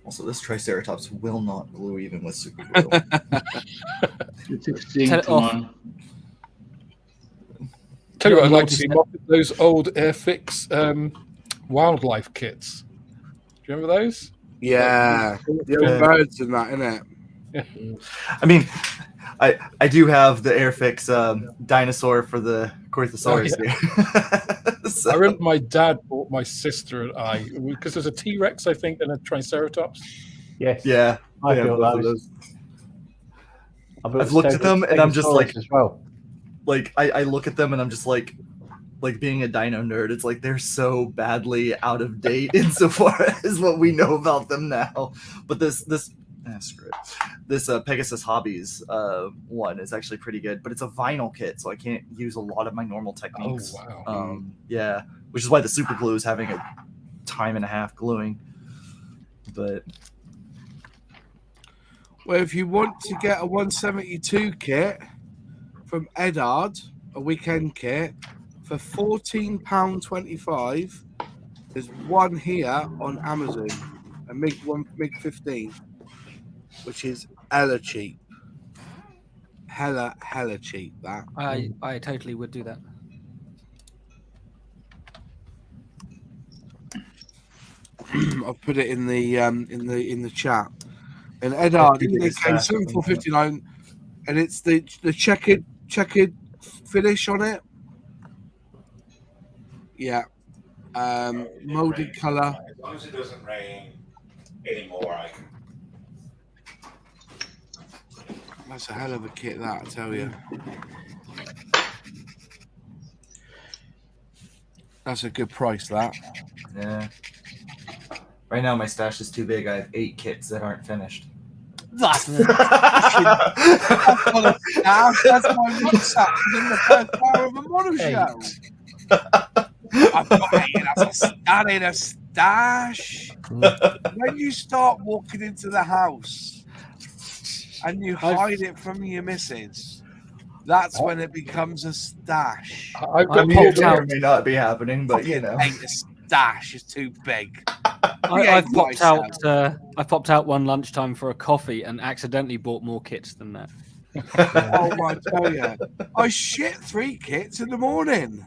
Also, this Triceratops will not glue even with super glue. It's extinct Tell it off. one. Tell you what, I'd like to see more of those old Airfix wildlife kits. Do you remember those? Yeah. The old birds and that, innit? I mean, I do have the Airfix dinosaur for the Corthosaurus here. So, I remember my dad bought my sister and I, because there's a T-Rex, I think, and a Triceratops. Yes. yeah, I yeah, built both of those. I've looked at them and I'm just like, as well. like I look at them and I'm just like being a dino nerd, it's like they're so badly out of date insofar as what we know about them now. But screw it. This Pegasus Hobbies one is actually pretty good, but it's a vinyl kit, so I can't use a lot of my normal techniques. Oh, wow. Yeah, which is why the super glue is having a time and a half gluing. But Well, if you want to get a 172 kit from Edard, a weekend kit, for £14.25, there's one here on Amazon, a MiG 15, which is hella cheap. Hella cheap, that. I totally would do that. I've put it in the chat. And Edard, they came 7,459, and it's the checkered finish on it. Yeah. Molded color. As long as it doesn't rain anymore, I can. That's a hell of a kit, that, I tell you. That's a good price, that. yeah, right now my stash is too big. I have 8 kits that aren't finished. That's not a stash. That's my rucksack in the first hour of a mono show. I've got 8. That ain't a stash. When you start walking into the house and you hide it from your missus, that's when it becomes a stash. I've got May or may not be happening, but you know, Ain't a stash is too big. I've popped out one lunchtime for a coffee and accidentally bought more kits than that. Oh my tell you, I shit 3 kits in the morning.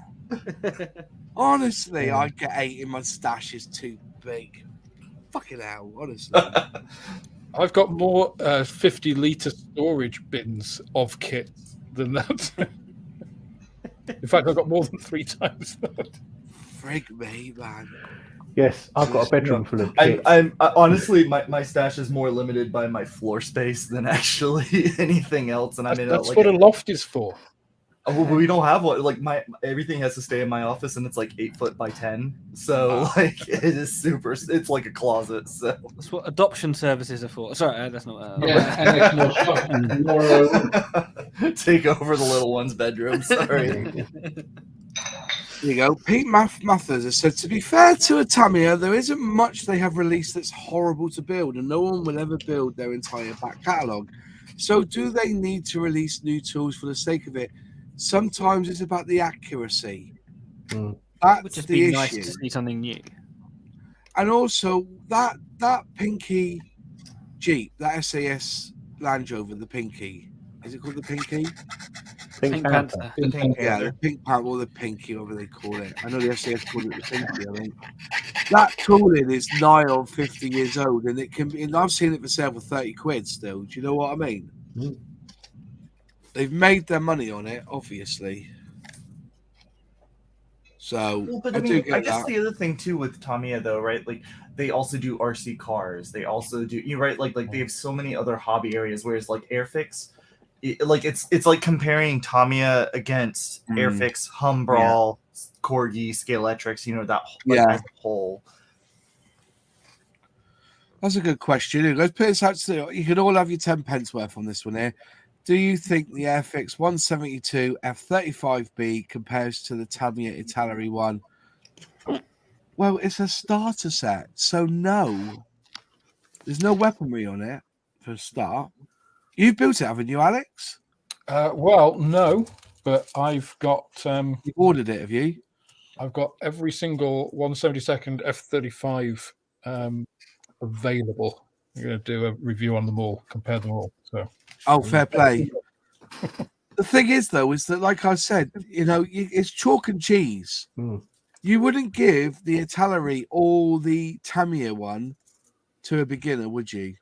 Honestly, I get 8 in my stash is too big. Fucking hell, honestly. I've got more 50-litre storage bins of kit than that. In fact, I've got more than 3 times that. Frig me, man. Yes, I've got a bedroom full of kits. I honestly, my stash is more limited by my floor space than actually anything else, and I'm in That's what a loft is for. Well, we don't have one. Like everything has to stay in my office, and it's like 8 foot by 10. So like it is super. It's like a closet. So That's what adoption services are for. Sorry, that's not. Yeah, and it's more shop, more take over the little one's bedroom. Sorry. There you go. Pete Mathers has said, to be fair to a Tamiya, there isn't much they have released that's horrible to build, and no one will ever build their entire back catalogue. So do they need to release new tools for the sake of it? Sometimes it's about the accuracy. That's It would just the be issue. nice to see something new. And also that Pinky Jeep, that SAS Land Rover, the Pinky. Is it called the Pinky? Pink Panther. Yeah, the Pink Panther or the Pinky, whatever they call it. I know the SAS called it the Pinky, I think. That tooling is nigh on 50 years old, and it can be, and I've seen it for sale for 30 quid still. Do you know what I mean? They've made their money on it, obviously. So, well, but I guess the other thing too with Tamiya though, right? Like they also do RC cars. They also do right, like they have so many other hobby areas. Whereas like Airfix, it's like comparing Tamiya against Airfix, Humbrawl, Corgi, Scalextrics. You know that as a whole. That's a good question. Let's put this out to you. Can all have your 10 pence worth on this one here. Do you think the Airfix 172 F35B compares to the Tamiya Italeri one? Well, it's a starter set, so no. There's no weaponry on it for a start. You've built it, haven't you, Alex? Well, no, but I've got... you ordered it, have you? I've got every single 172nd F35 available. I'm going to do a review on them all, compare them all. So. Oh, fair play. The thing is, though, is that, like I said, it's chalk and cheese. You wouldn't give the Italeri or the Tamiya one to a beginner, would you?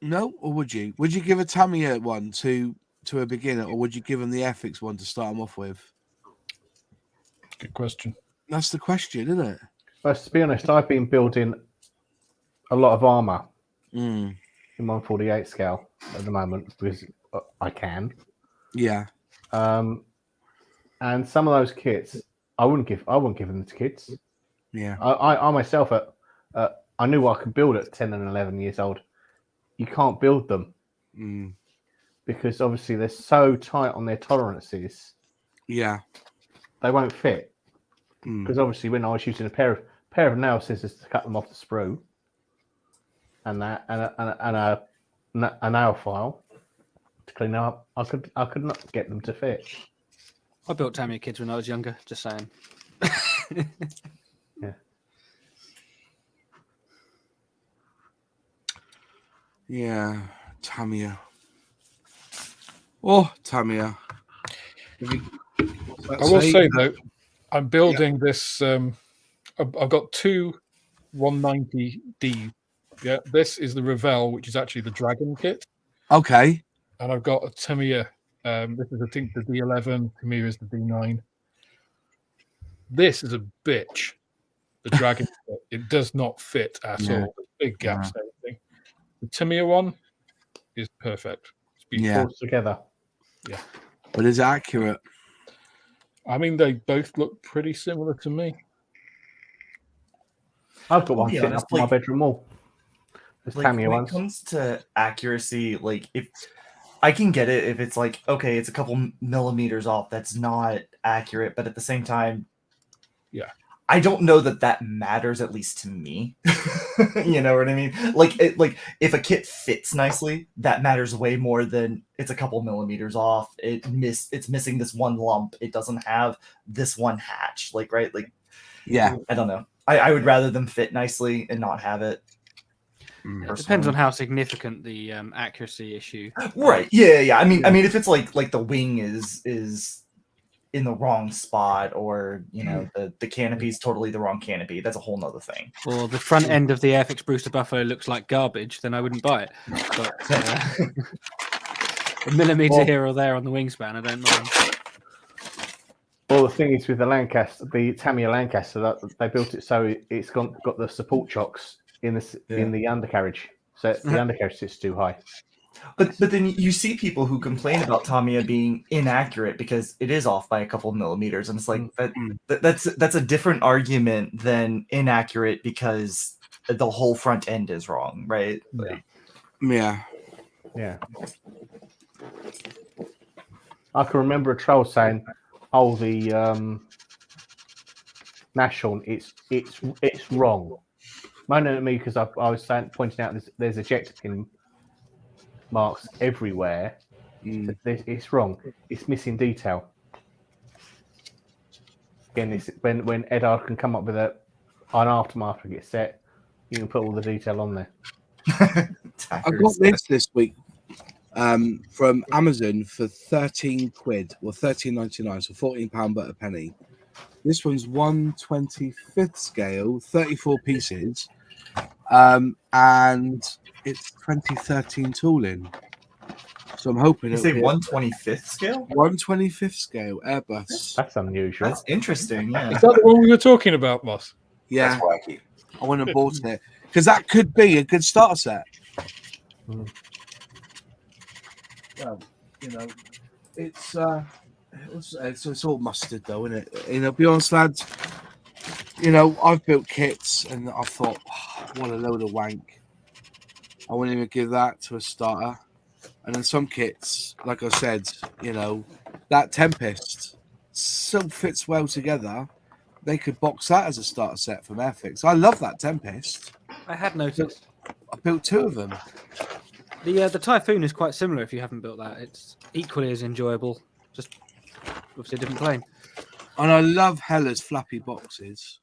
No, or would you? Would you give a Tamiya one to a beginner, or would you give them the Airfix one to start them off with? Good question. That's the question, isn't it? Well, to be honest, I've been building a lot of armor in 148 scale at the moment because I can. Yeah. And some of those kits, I wouldn't give them to kids. Yeah. I myself, I knew I could build at 10 and 11 years old. You can't build them because obviously they're so tight on their tolerances. Yeah. They won't fit. Because obviously when I was using a pair of nail scissors to cut them off the sprue and a nail file to clean them up, I could not get them to fit. I built Tamiya kids when I was younger, just saying. Yeah. Yeah, Tamiya. Oh, Tamiya. I will say though, I'm building this. I've got two 190D. Yeah, this is the Revell, which is actually the Dragon kit. Okay. And I've got a Tamiya. This is, I think, the D11. Tamiya is the D9. This is a bitch. The Dragon kit. It does not fit at all. There's big gaps and everything. The Tamiya one is perfect. It's pulled together. Yeah. But is it accurate? I mean, they both look pretty similar to me. I've got one sitting up on my bedroom wall. When it comes to accuracy, like if I can get it, if it's like, okay, it's a couple millimeters off, that's not accurate. But at the same time, yeah, I don't know that matters, at least to me. You know what I mean? Like if a kit fits nicely, that matters way more than it's a couple millimeters off. It's missing this one lump. It doesn't have this one hatch. Like, right? Like, yeah, I don't know. I would rather them fit nicely and not have it. It depends on how significant the accuracy issue. Right. Yeah. I mean, if it's like the wing is in the wrong spot, or the canopy is totally the wrong canopy, that's a whole nother thing. Or the front end of the Airfix Brewster Buffalo looks like garbage, then I wouldn't buy it. But a millimeter here or there on the wingspan, I don't mind. Well, the thing is with the Tamiya Lancaster, that they built it so it's got the support chocks in the undercarriage, so the undercarriage sits too high. But then you see people who complain about Tamiya being inaccurate because it is off by a couple millimeters, and it's like that's a different argument than inaccurate because the whole front end is wrong, right? Yeah. I can remember a troll saying, "Oh, the Nashorn, it's wrong. Moaning at me because I was pointing out there's ejector pin marks everywhere. It's wrong. It's missing detail. Again, when Eddard can come up with an aftermarket set, you can put all the detail on there. I got this week from Amazon for 13 quid or 13.99, so £14 but a penny. This one's 1/25th scale, 34 pieces, and it's 2013 tooling. So I'm hoping you say 1/25th scale. 1/25th scale Airbus. That's unusual. That's interesting. Yeah. Is that the one we were talking about, Moss? Yeah, That's wacky. I wouldn't have bought it because that could be a good starter set. Well, you know, it's all mustard though, isn't it? You know, be honest, lads. You know, I've built kits and I thought, what a load of wank. I wouldn't even give that to a starter. And then some kits, like I said, you know, that Tempest so fits well together. They could box that as a starter set from Airfix. I love that Tempest. I had noticed. I built 2 of them. The Typhoon is quite similar. If you haven't built that, it's equally as enjoyable. Just obviously a different plane. And I love Hella's flappy boxes.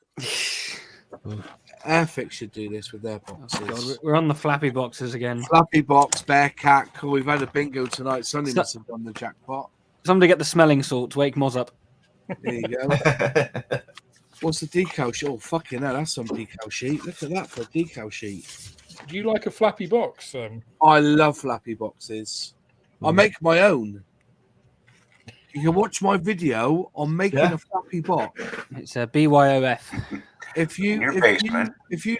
Airfix should do this with their boxes. Oh God, we're on the flappy boxes again. Flappy box, Bearcat. Cool. We've had a bingo tonight. Sonny must have won the jackpot. Somebody get the smelling salt to wake Moz up. There you go. What's the decal sheet? Oh, fucking hell, that's some decal sheet. Look at that for a decal sheet. Do you like a flappy box? I love flappy boxes. I make my own. You can watch my video on making a flappy box. It's a BYOF. If you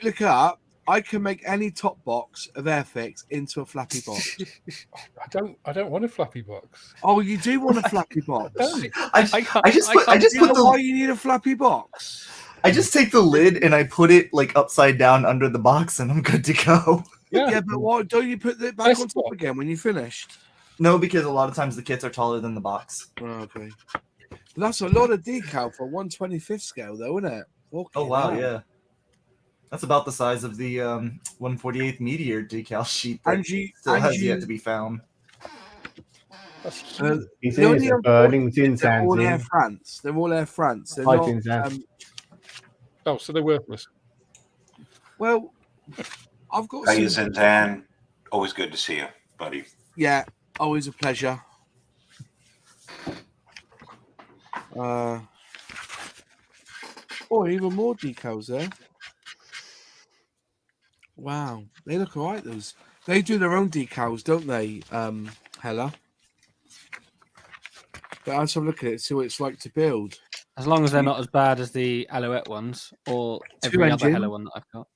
look up, I can make any top box of Airfix into a flappy box. I don't want a flappy box. Oh, you do want a flappy box? I just put why you need a flappy box? I just take the lid and I put it like upside down under the box and I'm good to go. Yeah, but why don't you put it back on top again when you finished? No, because a lot of times the kits are taller than the box. Oh, okay. But that's a lot of decal for 1/25th scale, though, isn't it? Oh wow, yeah. That's about the size of the 1/48th Meteor decal sheet that still has yet to be found. His ears are burning. They're all Air France. They're all Air France. They're not, oh, so they're worthless. Well, I've got. Hey, Zintan. Always good to see you, buddy. Yeah, always a pleasure. Oh, even more decals there. Wow, they look alright. Those they do their own decals, don't they, Hella? But let's have a look at it, see what it's like to build. As long as they're not as bad as the Alouette ones or every other Hella one that I've got.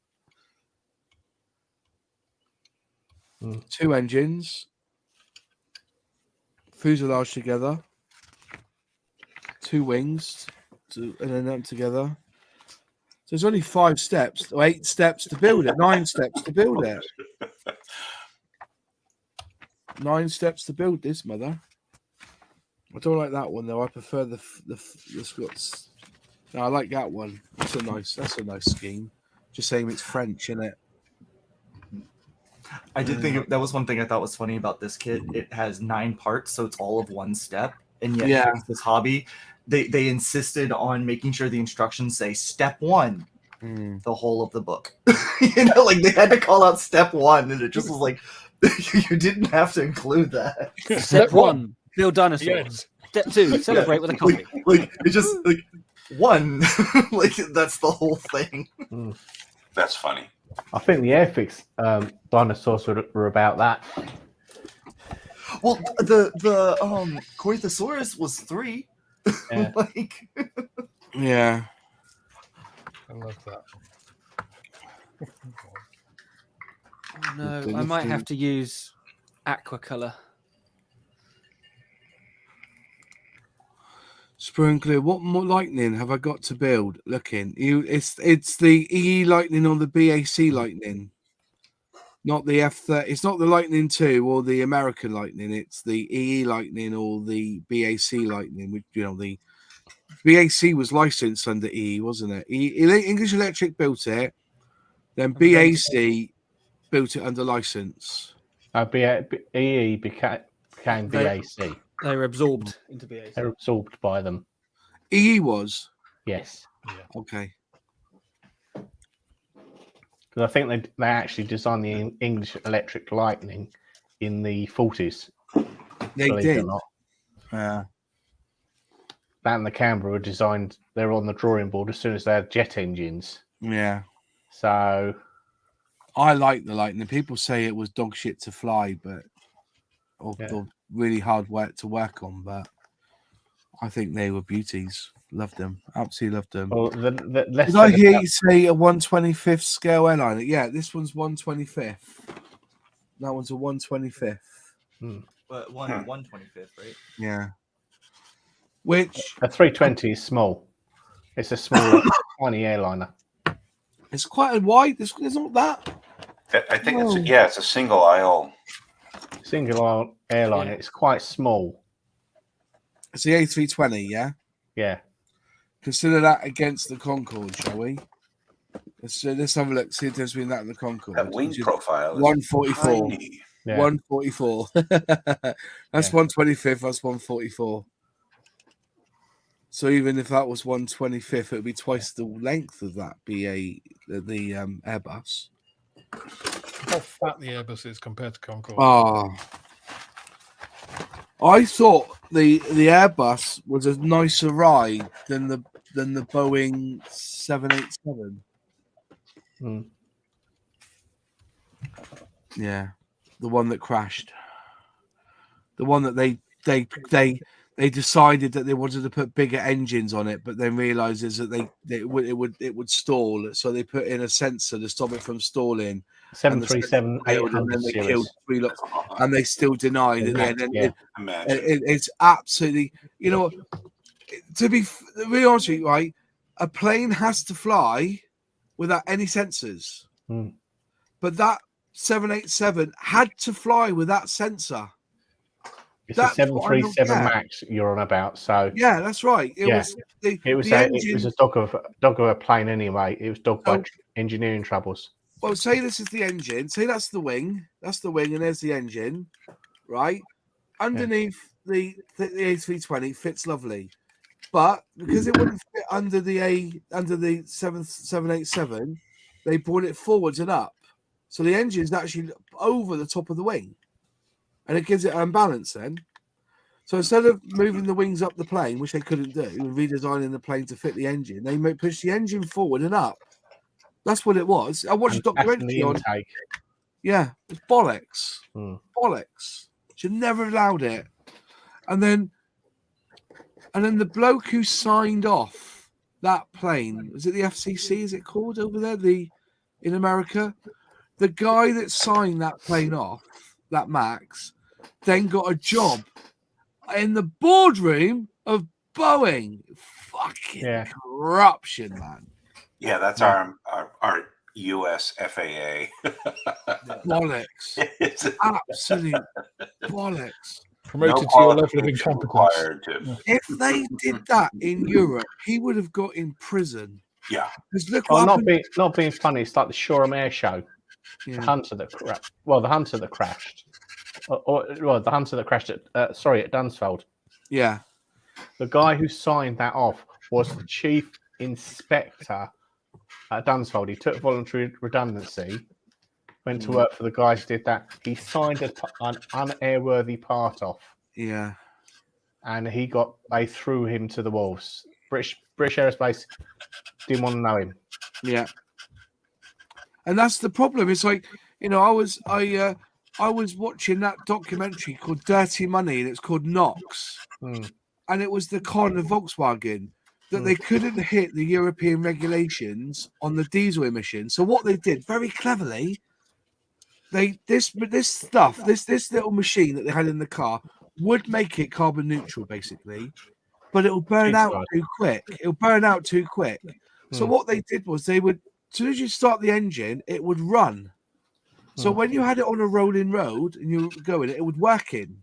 2 engines, fuselage together, 2 wings, and then them together. So there's only 5 steps, or 8 steps to build it, 9 steps to build it. 9 steps to build this, mother. I don't like that one though. I prefer the Scots. No, I like that one. That's a nice scheme. Just saying it's French, isn't it? I did think that was one thing I thought was funny about this kit. It has 9 parts, so it's all of one step. And yet, this hobby, they insisted on making sure the instructions say step 1, the whole of the book. You know, like they had to call out step 1, and it just was like you didn't have to include that. Step 1, build dinosaurs. Step 2, celebrate with a coffee. Like it's just like 1, like that's the whole thing. That's funny. I think the Airfix dinosaurs were about that. Well, the Corythosaurus was 3. Yeah. Yeah. I love that. Oh, no, I might have to use aqua color. Sprue and Glue, what more lightning have I got to build? Looking, it's the EE lightning or the BAC lightning, not the F30. It's not the Lightning 2 or the American lightning. It's the EE lightning or the BAC lightning, which the BAC was licensed under EE, wasn't it? English Electric built it, then BAC built it under license. EE became BAC. They were absorbed into BAC. They're absorbed by them. EE was? Yes. Yeah. Okay. Because I think they actually designed the English Electric Lightning in the 40s. They did. Yeah. That and the Canberra were designed, they were on the drawing board as soon as they had jet engines. Yeah. So I like the Lightning. People say it was dog shit to fly, but or really hard work to work on, but I think they were beauties. Loved them. Absolutely loved them. Well, did I hear you say a 1/25th scale airliner? Yeah, this one's 1/25th. That one's a 1/25th. But 1/25th, right? Yeah. Which a 320 is small. It's a small, tiny airliner. It's quite a wide. It's not that. I think it's a single aisle. Single aisle airliner. It's quite small. It's the A320, yeah. Yeah. Consider that against the Concorde, shall we? Let's have a look. See the difference between that and the Concorde. That wing profile is 144. tiny. Yeah. 144. That's 1/25th. That's 144. So even if that was 1/25th, it would be twice the length of that the Airbus. How fat the Airbus is compared to Concorde. Oh, I thought the Airbus was a nicer ride than the Boeing 787. Yeah, the one that crashed. The one that they decided that they wanted to put bigger engines on it, but then realized is that it would stall, so they put in a sensor to stop it from stalling. 737-800 and then they series. killed 3 lots, and they still denied it. It's absolutely, to be really honest with you, right? A plane has to fly without any sensors, but that 787 had to fly with that sensor. It's a 737 Max you're on about, so yeah, that's right. It was a dog of a plane anyway. It was dogged by engineering troubles. Well, say this is the engine. Say that's the wing. That's the wing, and there's the engine, right? Underneath the A320 fits lovely, but because it wouldn't fit under the 787, they brought it forwards and up, so the engine is actually over the top of the wing. And it gives it an unbalance then. So instead of moving the wings up the plane, which they couldn't do, and redesigning the plane to fit the engine, they push the engine forward and up. That's what it was. I watched a documentary on. Yeah, it's bollocks. Bollocks. Should never have allowed it. And then the bloke who signed off that plane, was it the FCC? Is it called over there? In America, the guy that signed that plane off, that Max, then got a job in the boardroom of Boeing. Fucking corruption, man. Yeah, that's our US FAA. Bollocks. Absolute bollocks. Promoted to your level of incompetence. If they did that in Europe, he would have got in prison. Yeah. Look not being funny, it's like the Shoreham Air Show. Yeah. The Hunter that crashed. The Hunter that crashed at Dunsfold. Yeah. The guy who signed that off was the chief inspector at Dunsfold. He took voluntary redundancy, went to work for the guys who did that. He signed an unairworthy part off. Yeah. And they threw him to the wolves. British Aerospace didn't want to know him. Yeah. And that's the problem. It's like, I was watching that documentary called Dirty Money, and it's called Knox. And it was the con of Volkswagen that they couldn't hit the European regulations on the diesel emissions. So what they did very cleverly, this little machine that they had in the car would make it carbon neutral, basically, but it'll burn out too quick. So what they did was as soon as you start the engine, it would run. So when you had it on a rolling road and you were going, it would work in.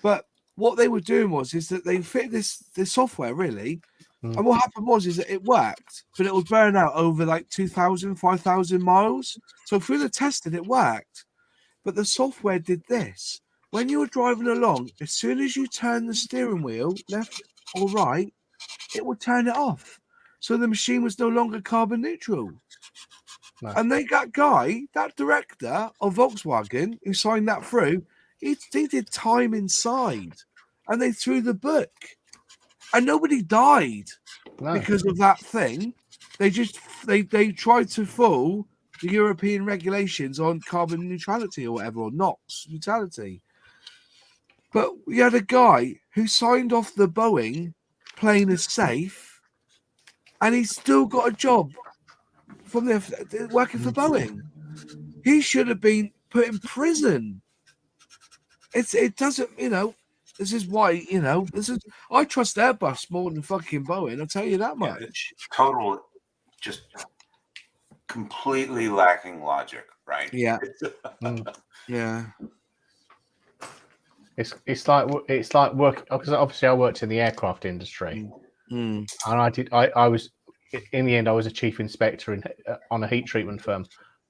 But what they were doing is that they fit this software really, and what happened is that it worked, but it would burn out over like 2,000, 5,000 miles. So through the testing, it worked, but the software did this. When you were driving along, as soon as you turn the steering wheel left or right, it would turn it off. So the machine was no longer carbon neutral. No. And that director of Volkswagen who signed that through, he did time inside, and they threw the book, and nobody died because of that thing. They just they tried to fool the European regulations on carbon neutrality or whatever, or NOx neutrality. But we had a guy who signed off the Boeing plane as safe, and he's still got a job from the working for Boeing. He should have been put in prison. It doesn't, this is why, I trust Airbus more than fucking Boeing, I'll tell you that much. Total, just completely lacking logic, right? Yeah. Yeah. It's like work, because obviously I worked in the aircraft industry, and I was in the end I was a chief inspector on a heat treatment firm.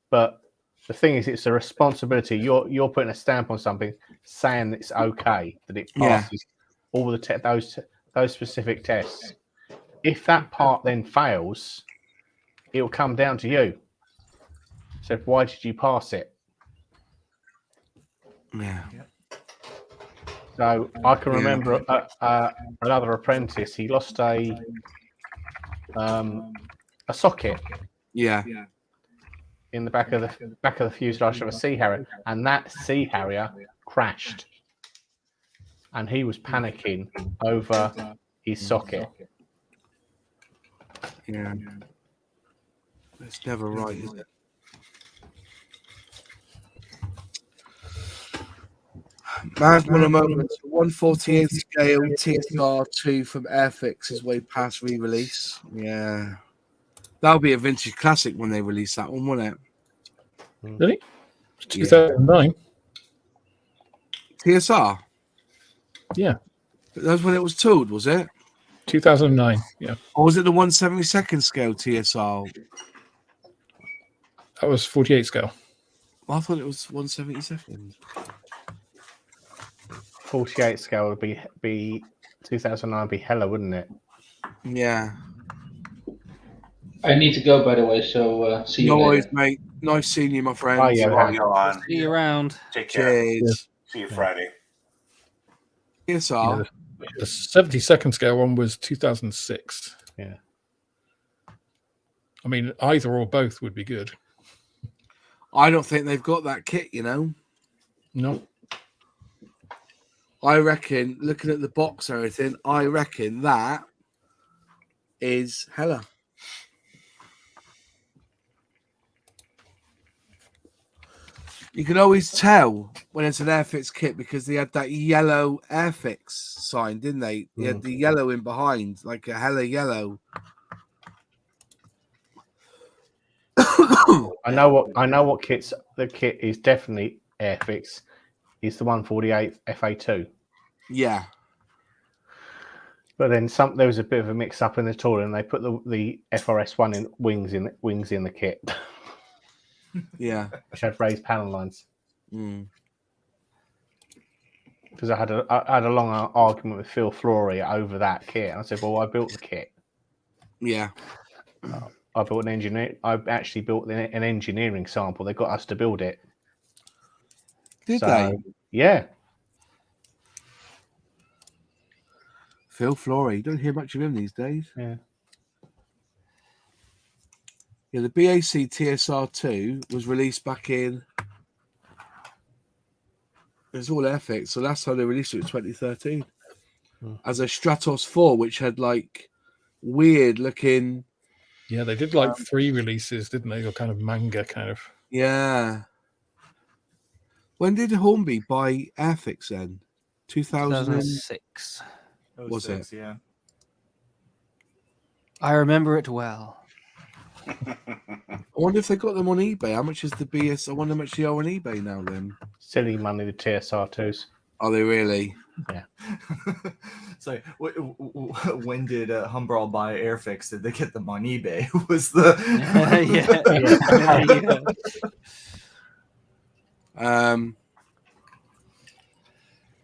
But the thing is, it's a responsibility. You're putting a stamp on something, saying it's okay, that it passes all the those specific tests. If that part then fails, it will come down to you. So why did you pass it? Yeah. So I can remember another apprentice. He lost a socket. Yeah. In the back of the fuselage of a Sea Harrier, and that Sea Harrier crashed, and he was panicking over his socket. Yeah. It's never right, is it? Man, one a moment. 148th scale TSR2 from Airfix is way past re-release. Yeah. That'll be a vintage classic when they release that one, won't it? Really? It's 2009. TSR? Yeah. That's when it was tooled, was it? 2009, yeah. Or was it the 172nd scale TSR? That was 48 scale. I thought it was 172nd. 48 scale would be 2009 be hella, wouldn't it? Yeah. I need to go, by the way, so see you later. No worries, mate. Nice seeing you, my friend. Oh, yeah. See you around. Take care. Cheers. See you Friday. TSR. The 72nd scale one was 2006. Yeah. I mean, either or both would be good. I don't think they've got that kit, No. I reckon, looking at the box and everything, I reckon that is hella. You can always tell when it's an Airfix kit because they had that yellow Airfix sign, didn't they? They had the yellow in behind, like a hella yellow. I know what kits. The kit is definitely Airfix. Is the 148 FA2. Yeah. But then there was a bit of a mix up in the tool, and they put the FRS1 wings in the kit. Yeah. Which had raised panel lines. Because I had a long argument with Phil Flory over that kit, and I said, "Well, I built the kit." Yeah. I built an engineer. I actually built an engineering sample. They got us to build it. Did they? Yeah. Phil Flory. You don't hear much of him these days. Yeah. Yeah, the BAC TSR2 was released back in. It was all Airfix, so that's how they released it in 2013 as a Stratos 4, which had like weird looking. Yeah, they did like 3 releases, didn't they? Or kind of manga kind of. Yeah. When did Hornby buy Airfix then? 2006. Was it? Yeah. I remember it well. I wonder if they got them on eBay. How much is the BS? I wonder how much they are on eBay now then. Silly money, the TSR2s. Are they really? Yeah. So when did Humbrol buy Airfix? Did they get them on eBay? Was the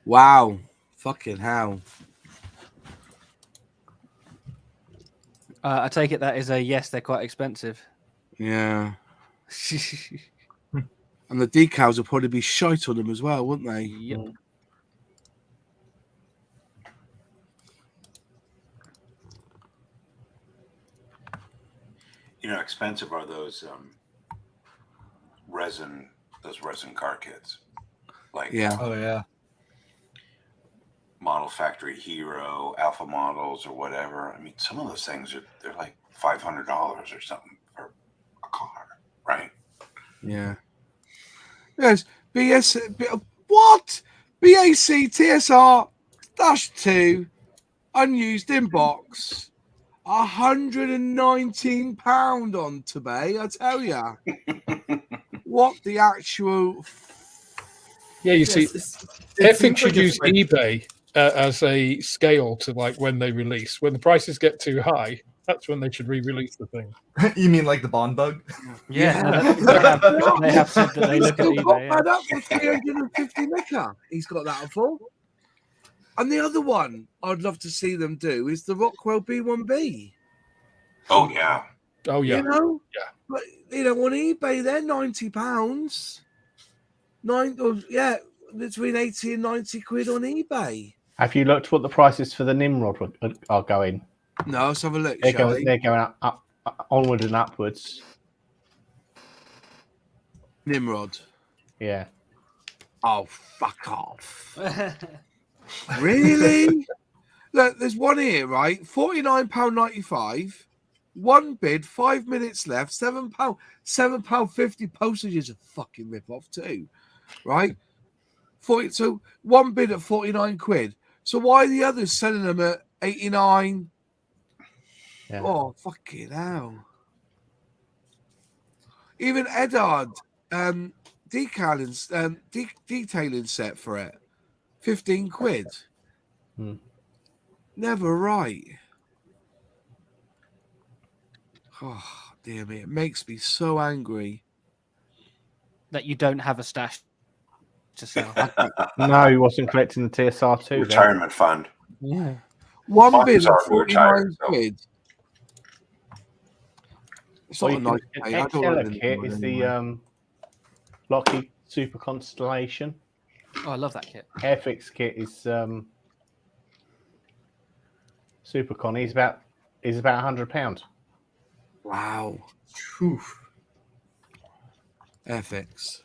Wow, fucking hell. I take it that is a yes. They're quite expensive. Yeah. And the decals will probably be shite on them as well, wouldn't they? Yep. You know, expensive are those resin car kits. Like Oh yeah. Model Factory Hero, Alpha Models, or whatever. I mean, some of those things they're like $500 or something for a car, right? Yeah. Yes. What? BAC TSR -2 unused inbox. £119 on today, I tell ya. What the actual? Yeah, you see, Airfix should use eBay as a scale to like when they release. When the prices get too high, that's when they should re-release the thing. You mean like the Bond bug? Yeah, they have said that they look at eBay. Got that up for 350 liquor. He's got that for. And the other one I'd love to see them do is the Rockwell B1B. Oh yeah. Oh yeah. You know? Yeah. But you know, on eBay they're £90. Between 80 and 90 quid on eBay. Have you looked what the prices for the Nimrod are going? No, let's have a look. They're going up, onward and upwards. Nimrod. Yeah. Oh, fuck off. Really? Look, there's one here, right? £49.95. One bid, 5 minutes left, £7.50. Postage is a fucking rip-off too, right? So one bid at 49 quid. So why are the others selling them at 89? Yeah. Oh, fucking hell. Even Eddard, detailing set for it, 15 quid. Never right. Oh, dear me. It makes me so angry. That you don't have a stash to sell. No, he wasn't collecting the TSR2. Retirement fund. Yeah. One bid of 49 quid. It's not a nice kit. Is the Lockheed Super Constellation. Oh, I love that kit. Airfix kit is Supercon. He's about £100. Wow. Airfix.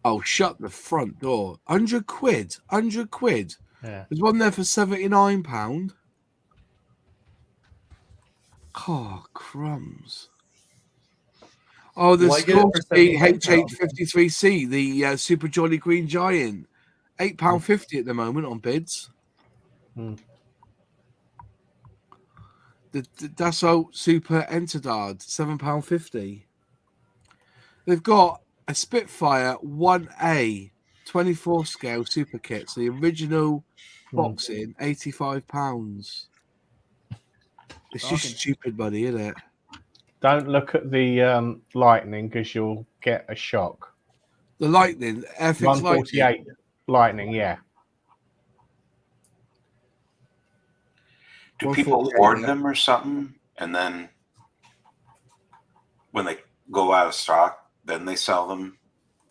Oh, shut the front door. 100 quid. 100 quid. Yeah. There's one there for £79. Oh, crumbs. Oh, the Sikorsky H853C, the Super Jolly Green Giant. £8.50 at the moment on bids. The Dassault Super Entidad, £7.50. They've got a Spitfire 1A 24 scale super kit. So the original boxing, £85. It's just stupid money, isn't it? Don't look at the Lightning because you'll get a shock. The Lightning, Airfix 148 Lightning, yeah. Do people order them or something, and then when they go out of stock, then they sell them,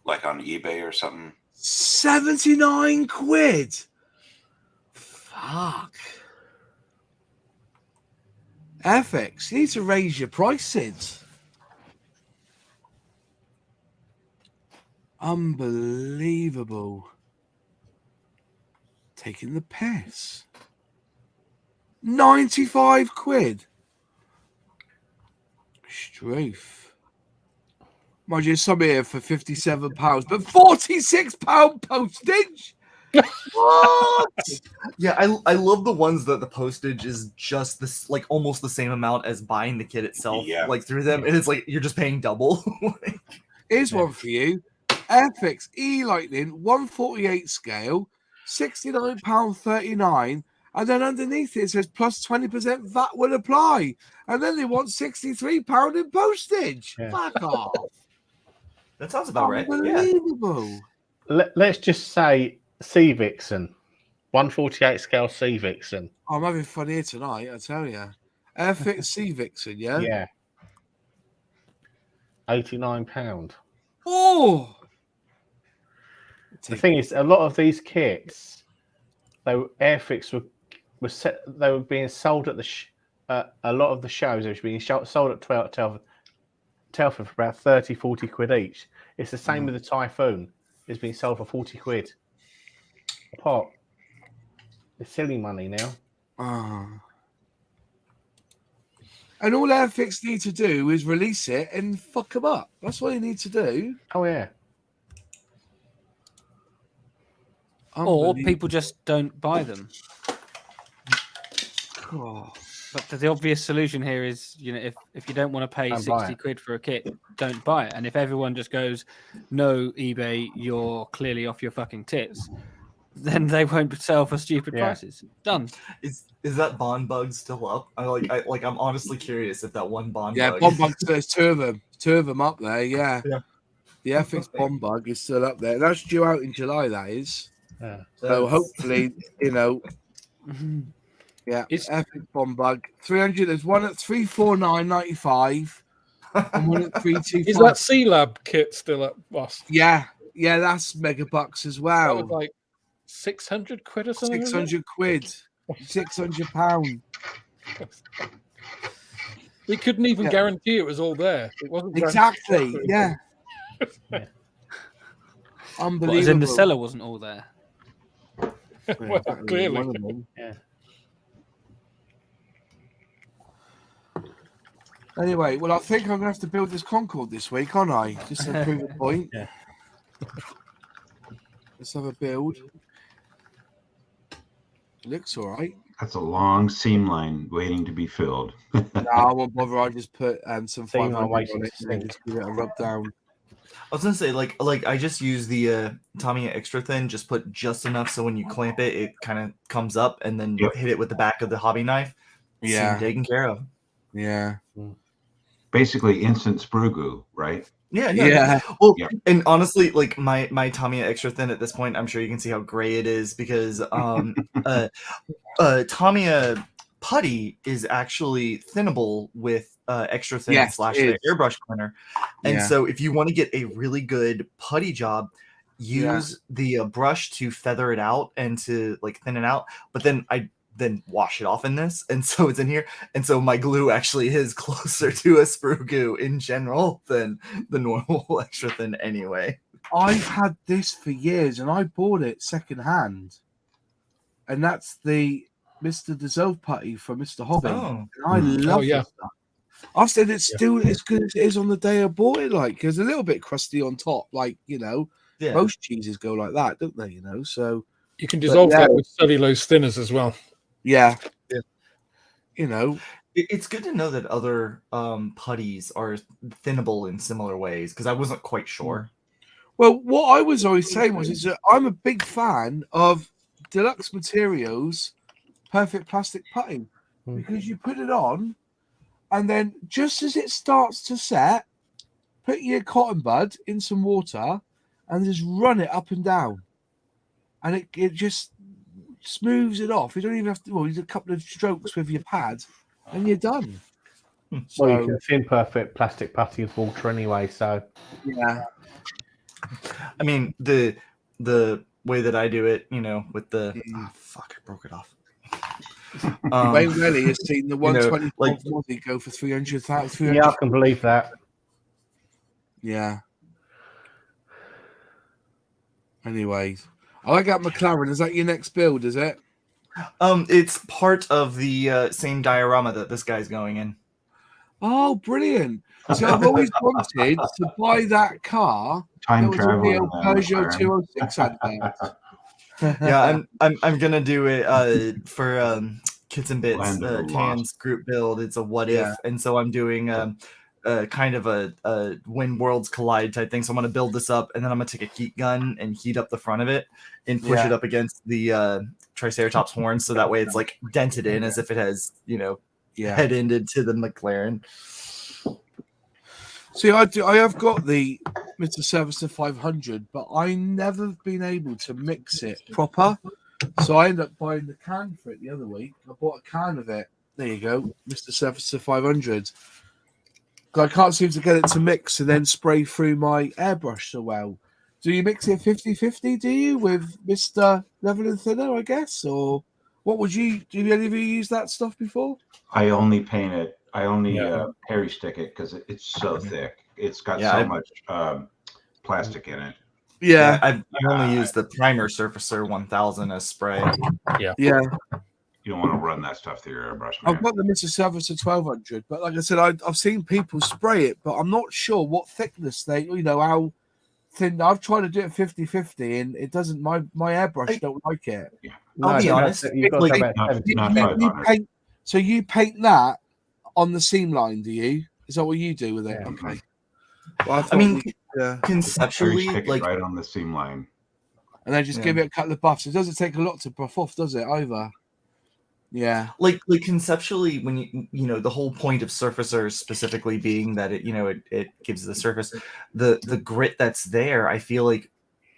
like on eBay or something? 79 quid. Fuck. Airfix, you need to raise your prices. Unbelievable. Taking the piss. 95 quid. Struth. Mind you, some here for £57, but £46 postage. What? Yeah, I love the ones that the postage is just this, like almost the same amount as buying the kit itself. Yeah. Like through them, and it's like you're just paying double. Here's one for you. Airfix E-Lightning 148 scale, £69.39. And then underneath it says plus 20% VAT will apply. And then they want £63 in postage. Yeah. Fuck off. That sounds about right. Yeah. Unbelievable. Let's just say Sea Vixen. 148 scale Sea Vixen. I'm having fun here tonight, I tell you. Airfix Sea Vixen, yeah? Yeah. £89. Oh! The thing is, a lot of these kits, Airfix they were being sold at a lot of the shows. They were being sold at Telford for about 30, 40 quid each. It's the same with the Typhoon. It's being sold for 40 quid a pop. It's silly money now. And all Airfix need to do is release it and fuck them up. That's what they need to do. Oh, yeah. Or people just don't buy them. Oh. But the obvious solution here is, if you don't want to pay 60 quid for a kit, don't buy it. And if everyone just goes, no, eBay, you're clearly off your fucking tits, then they won't sell for stupid prices. Done. Is that Bond bug still up? I'm honestly curious if that one Bond bug. Yeah, Bond bug. There's two of them up there. Yeah. The Airfix Bond bug is still up there. That's due out in July. That is. Yeah. So hopefully, yeah. It's Airfix Bond bug 300. There's one at 349.95 and one at 325. Is that C Lab kit still at Boss? Yeah, that's mega bucks as well. That was like 600 quid or something. 600 quid. £600. We couldn't even guarantee it was all there. It wasn't exactly. Yeah. Unbelievable. As in the seller wasn't all there. Well, clearly. Yeah. Anyway, well, I think I'm going to have to build this Concorde this week, aren't I? Just to prove a point. Yeah. Let's have a build. It looks all right. That's a long seam line waiting to be filled. No, I won't bother. I just put some Seam 500 line on waiting it to and just give it a rub down. I was gonna say, like I just use the Tamiya extra thin, just put just enough so when you clamp it, it kind of comes up, and then hit it with the back of the hobby knife. Yeah, taken care of. Yeah. Basically, instant sprue goo, right? Yeah. Well, and honestly, like my Tamiya extra thin at this point, I'm sure you can see how gray it is because Tamiya putty is actually thinnable with extra thin / the airbrush cleaner. And so if you want to get a really good putty job, use the brush to feather it out and to like thin it out. But then I wash it off in this, and so it's in here. And so my glue actually is closer to a sprue goo in general than the normal extra thin anyway. I've had this for years, and I bought it secondhand. And that's the Mr. Dissolve putty from Mr. Hobby. And I love this stuff. I said it's still as good as it is on the day I bought it. Like, it's a little bit crusty on top, like most cheeses go like that, don't they? So you can dissolve that with cellulose thinners as well. Yeah. It's good to know that other putties are thinnable in similar ways because I wasn't quite sure. Well, what I was always saying is that I'm a big fan of Deluxe Materials Perfect Plastic Putty because you put it on, and then just as it starts to set, put your cotton bud in some water and just run it up and down, and it just smooths it off. You don't even have to. Well, you do a couple of strokes with your pad, and you're done. So you can thin perfect plastic putty with water anyway. So I mean the way that I do it, with the I broke it off. Wayne Welly has seen the 120 Mozzie go for 300,000. Yeah, I can believe that. Yeah. Anyways, I got McLaren. Is that your next build? Is it? It's part of the same diorama that this guy's going in. Oh, brilliant! So I've always wanted to buy that car. Time travel. Peugeot 206 advert. Yeah, I'm gonna do it for Kits and Bits Tan's group build. It's a what if, and so I'm doing kind of a when worlds collide type thing. So I'm gonna build this up, and then I'm gonna take a heat gun and heat up the front of it and push it up against the Triceratops horn, so that way it's like dented in as if it has, head ended to the McLaren. See, I have got the Mr. Servicer 500, but I never been able to mix it proper. So I ended up buying the can for it the other week. I bought a can of it. There you go, Mr. Servicer 500. I can't seem to get it to mix and then spray through my airbrush so well. Do you mix it 50-50, do you, with Mr. Level and Thinner, I guess? Or what would you do? Any of you use that stuff before? I only paint it. I only Harry stick it because it's so thick. It's got so much plastic in it. Yeah. I only use the Primer Surfacer 1000 as spray. Yeah. You don't want to run that stuff through your airbrush, man. I've got the Mr. Servicer 1200, but like I said, I've seen people spray it, but I'm not sure what thickness they, how thin. I've tried to do it 50-50, and it doesn't. My airbrush don't like it. Yeah. I'll be honest. So you paint that on the seam line, do you? Is that what you do with it? Yeah. Okay. Well, Conceptually, stick it right on the seam line, and then just give it a couple of buffs. It doesn't take a lot to buff off, does it? Either. Yeah. Like conceptually, when you the whole point of Surfacer specifically being that it gives the surface the grit that's there. I feel like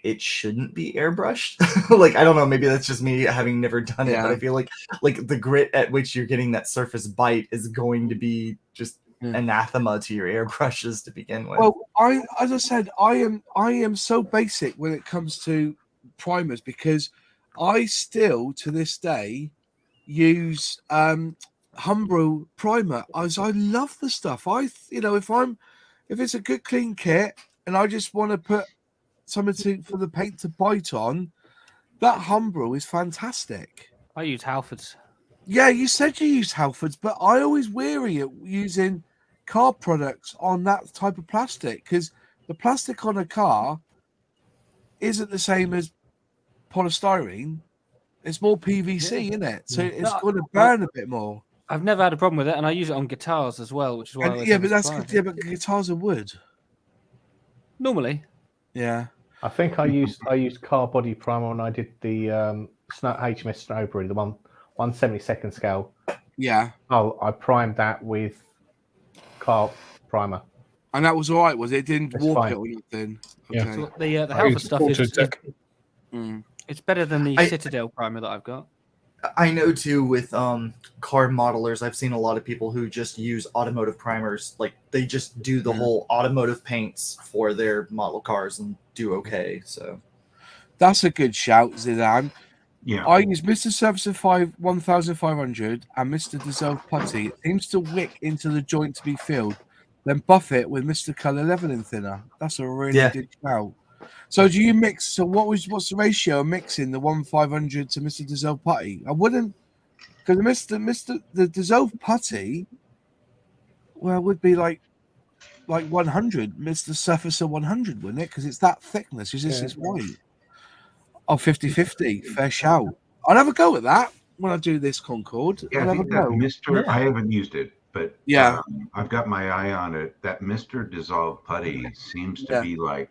it shouldn't be airbrushed. Like, I don't know, maybe that's just me having never done it, but I feel like the grit at which you're getting that surface bite is going to be just anathema to your airbrushes to begin with. Well, as I said, I am so basic when it comes to primers, because I still to this day use Humbrol primer. I love the stuff. If it's a good clean kit and I just want to put something for the paint to bite on, that Humbrol is fantastic. I use Halfords. Yeah, you said you use Halfords, but I always weary at using car products on that type of plastic, because the plastic on a car isn't the same as polystyrene. It's more PVC, isn't it? So it's going to burn a bit more. I've never had a problem with it, and I use it on guitars as well, which is why. But guitars are wood. Normally. Yeah. I think I used car body primer when I did the HMS Snowberry, the 1/72 scale. Yeah. Oh, I primed that with car primer. And that was all right, was it? It didn't warp fine. it or nothing. Yeah. Okay. So the Halford stuff is it's better than the Citadel primer that I've got. I know too with car modelers, I've seen a lot of people who just use automotive primers. Like, they just do the whole automotive paints for their model cars and do okay. So that's a good shout, Zidane. Yeah. I use Mr. Servicer 1500 and Mr. Dissolve Putty. It seems to wick into the joint to be filled. Then buff it with Mr. Color Leveling Thinner. That's a really good shout. So do you mix? So what's the ratio of mixing the 1500 to Mr. Dissolve Putty? I wouldn't, because the Dissolve Putty, well, would be like 100, Mr. Surfacer 100, wouldn't it? Because it's that thickness. It's white. Oh, 50-50, fair shout. I'll have a go at that when I do this Concorde. Yeah, I'll I have a think that go. Mr. I haven't used it, but I've got my eye on it. That Mr. Dissolve Putty seems to be like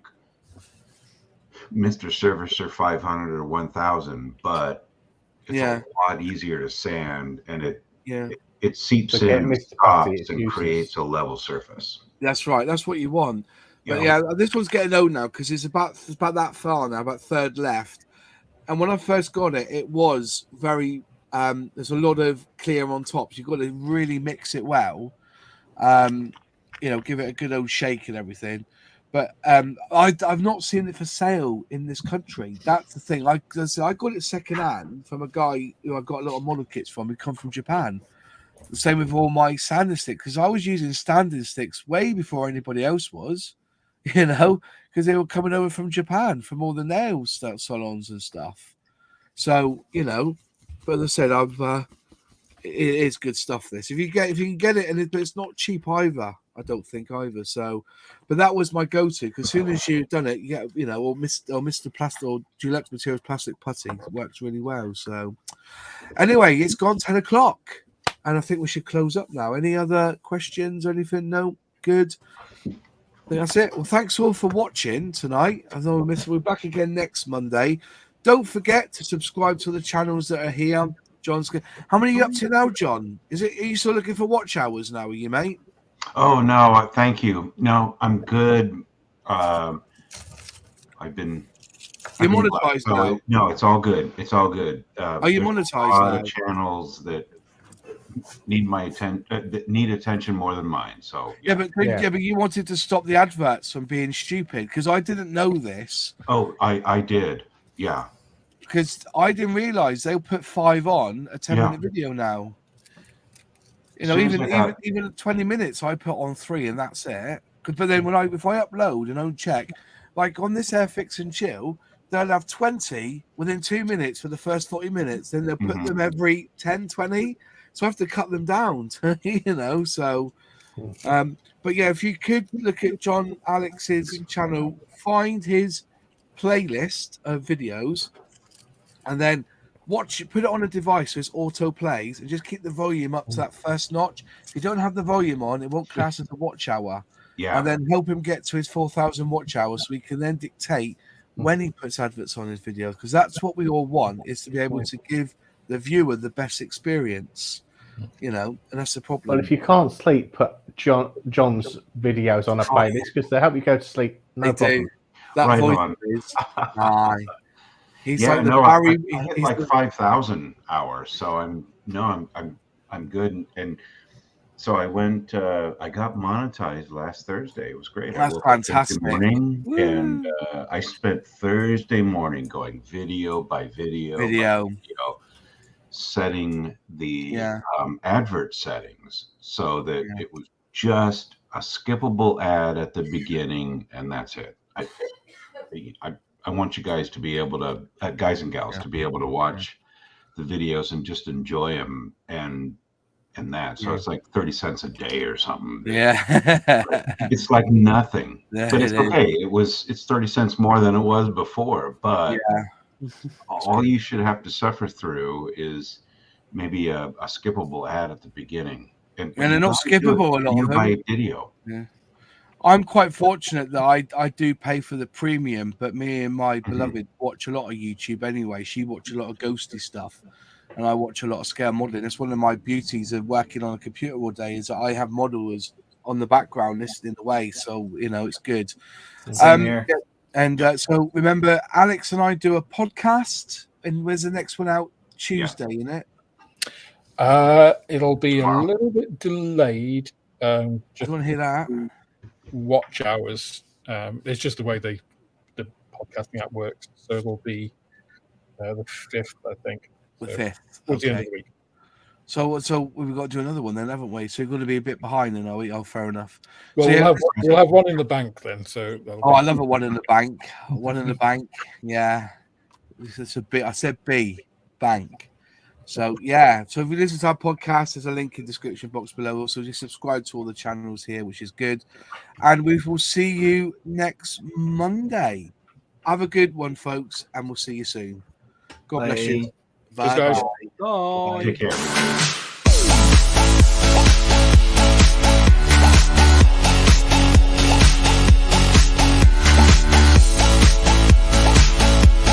Mr. Servicer 500 or 1000, but it's a lot easier to sand, and it seeps in stops and creates a level surface. That's right. That's what you want. But this one's getting old now because it's about that far now, about third left. And when I first got it, it was very there's a lot of clear on top. So you've got to really mix it well. Give it a good old shake and everything. But I've not seen it for sale in this country. That's the thing. I got it second hand from a guy who I got a lot of model kits from. He come from Japan. The same with all my sanding sticks, because I was using standing sticks way before anybody else was, because they were coming over from Japan from all the nail salons and stuff. So but as I said, it is good stuff. This, if you can get it, but it's not cheap either. I don't think either. So, but that was my go-to, because as soon as you've done it, or Mr. Plastic or Dulux Materials Plastic Putty works really well. So, anyway, it's gone 10 o'clock, and I think we should close up now. Any other questions or anything? No. good. I think that's it. Well, thanks all for watching tonight. I know we're back again next Monday. Don't forget to subscribe to the channels that are here. John's good. How many are you up to now, John? Are you still looking for watch hours now, are you, mate? Oh no, thank you. No, I'm good. You're monetized now. No, it's all good. It's all good. Are you monetized now? A lot of channels that need my attention, that need attention more than mine. So but you wanted to stop the adverts from being stupid because I didn't know this. Oh, I did. Yeah. Because I didn't realize they'll put 5 on a 10-minute video now. You know, even at 20 minutes, I put on 3 and that's it. But then if I upload and don't check, like on this Airfix and Chill, they'll have 20 within 2 minutes for the first 40 minutes. Then they'll put them every 10, 20. So I have to cut them down, you know. So, but yeah, if you could look at John Alex's channel, find his playlist of videos, and then put it on a device so it's auto plays, and just keep the volume up to that first notch. If you don't have the volume on, it won't class as a watch hour. Yeah. And then help him get to his 4,000 watch hours so he can then dictate when he puts adverts on his videos, because that's what we all want, is to be able to give the viewer the best experience. You know, and that's the problem. Well, if you can't sleep, put John's videos on a playlist because they help you go to sleep. No problem. Do. That right voice on. Is he's yeah, like no, Barry. I hit like 5,000 hours, so I'm good. And so I went. I got monetized last Thursday. It was great. That's fantastic. Morning, and I spent Thursday morning going video by video. Setting the advert settings so that it was just a skippable ad at the beginning, and that's it. I want you guys to be able to, guys and gals, to be able to watch the videos and just enjoy them, and that. So it's like 30 cents a day or something. Yeah, it's like nothing, but it's okay. It's 30 cents more than it was before, but all you should have to suffer through is maybe a skippable ad at the beginning, and they're not skippable a lot of them. By video. Yeah, I'm quite fortunate that I do pay for the premium, but me and my beloved watch a lot of YouTube anyway. She watches a lot of ghosty stuff, and I watch a lot of scale modeling. That's one of my beauties of working on a computer all day, is that I have modelers on the background listening away, so you know it's good. Same here. And so remember, Alex and I do a podcast, and where's the next one out? Tuesday, isn't it? It'll be a little bit delayed. Just want to hear that. Watch hours. It's just the way the podcasting app works. So it'll be the 5th, I think. The 5th. Towards the end of the week. So we've got to do another one then, haven't we? So we're going to be a bit behind then, are we? Oh, fair enough. Well, so, we'll have one in the bank then. So I love a one in the bank. One in the bank. Yeah. It's a bit. I said B, bank. So yeah. So if you listen to our podcast, there's a link in the description box below. Also, just subscribe to all the channels here, which is good. And we will see you next Monday. Have a good one, folks, and we'll see you soon. God bless you. Bye. Bye. Take care.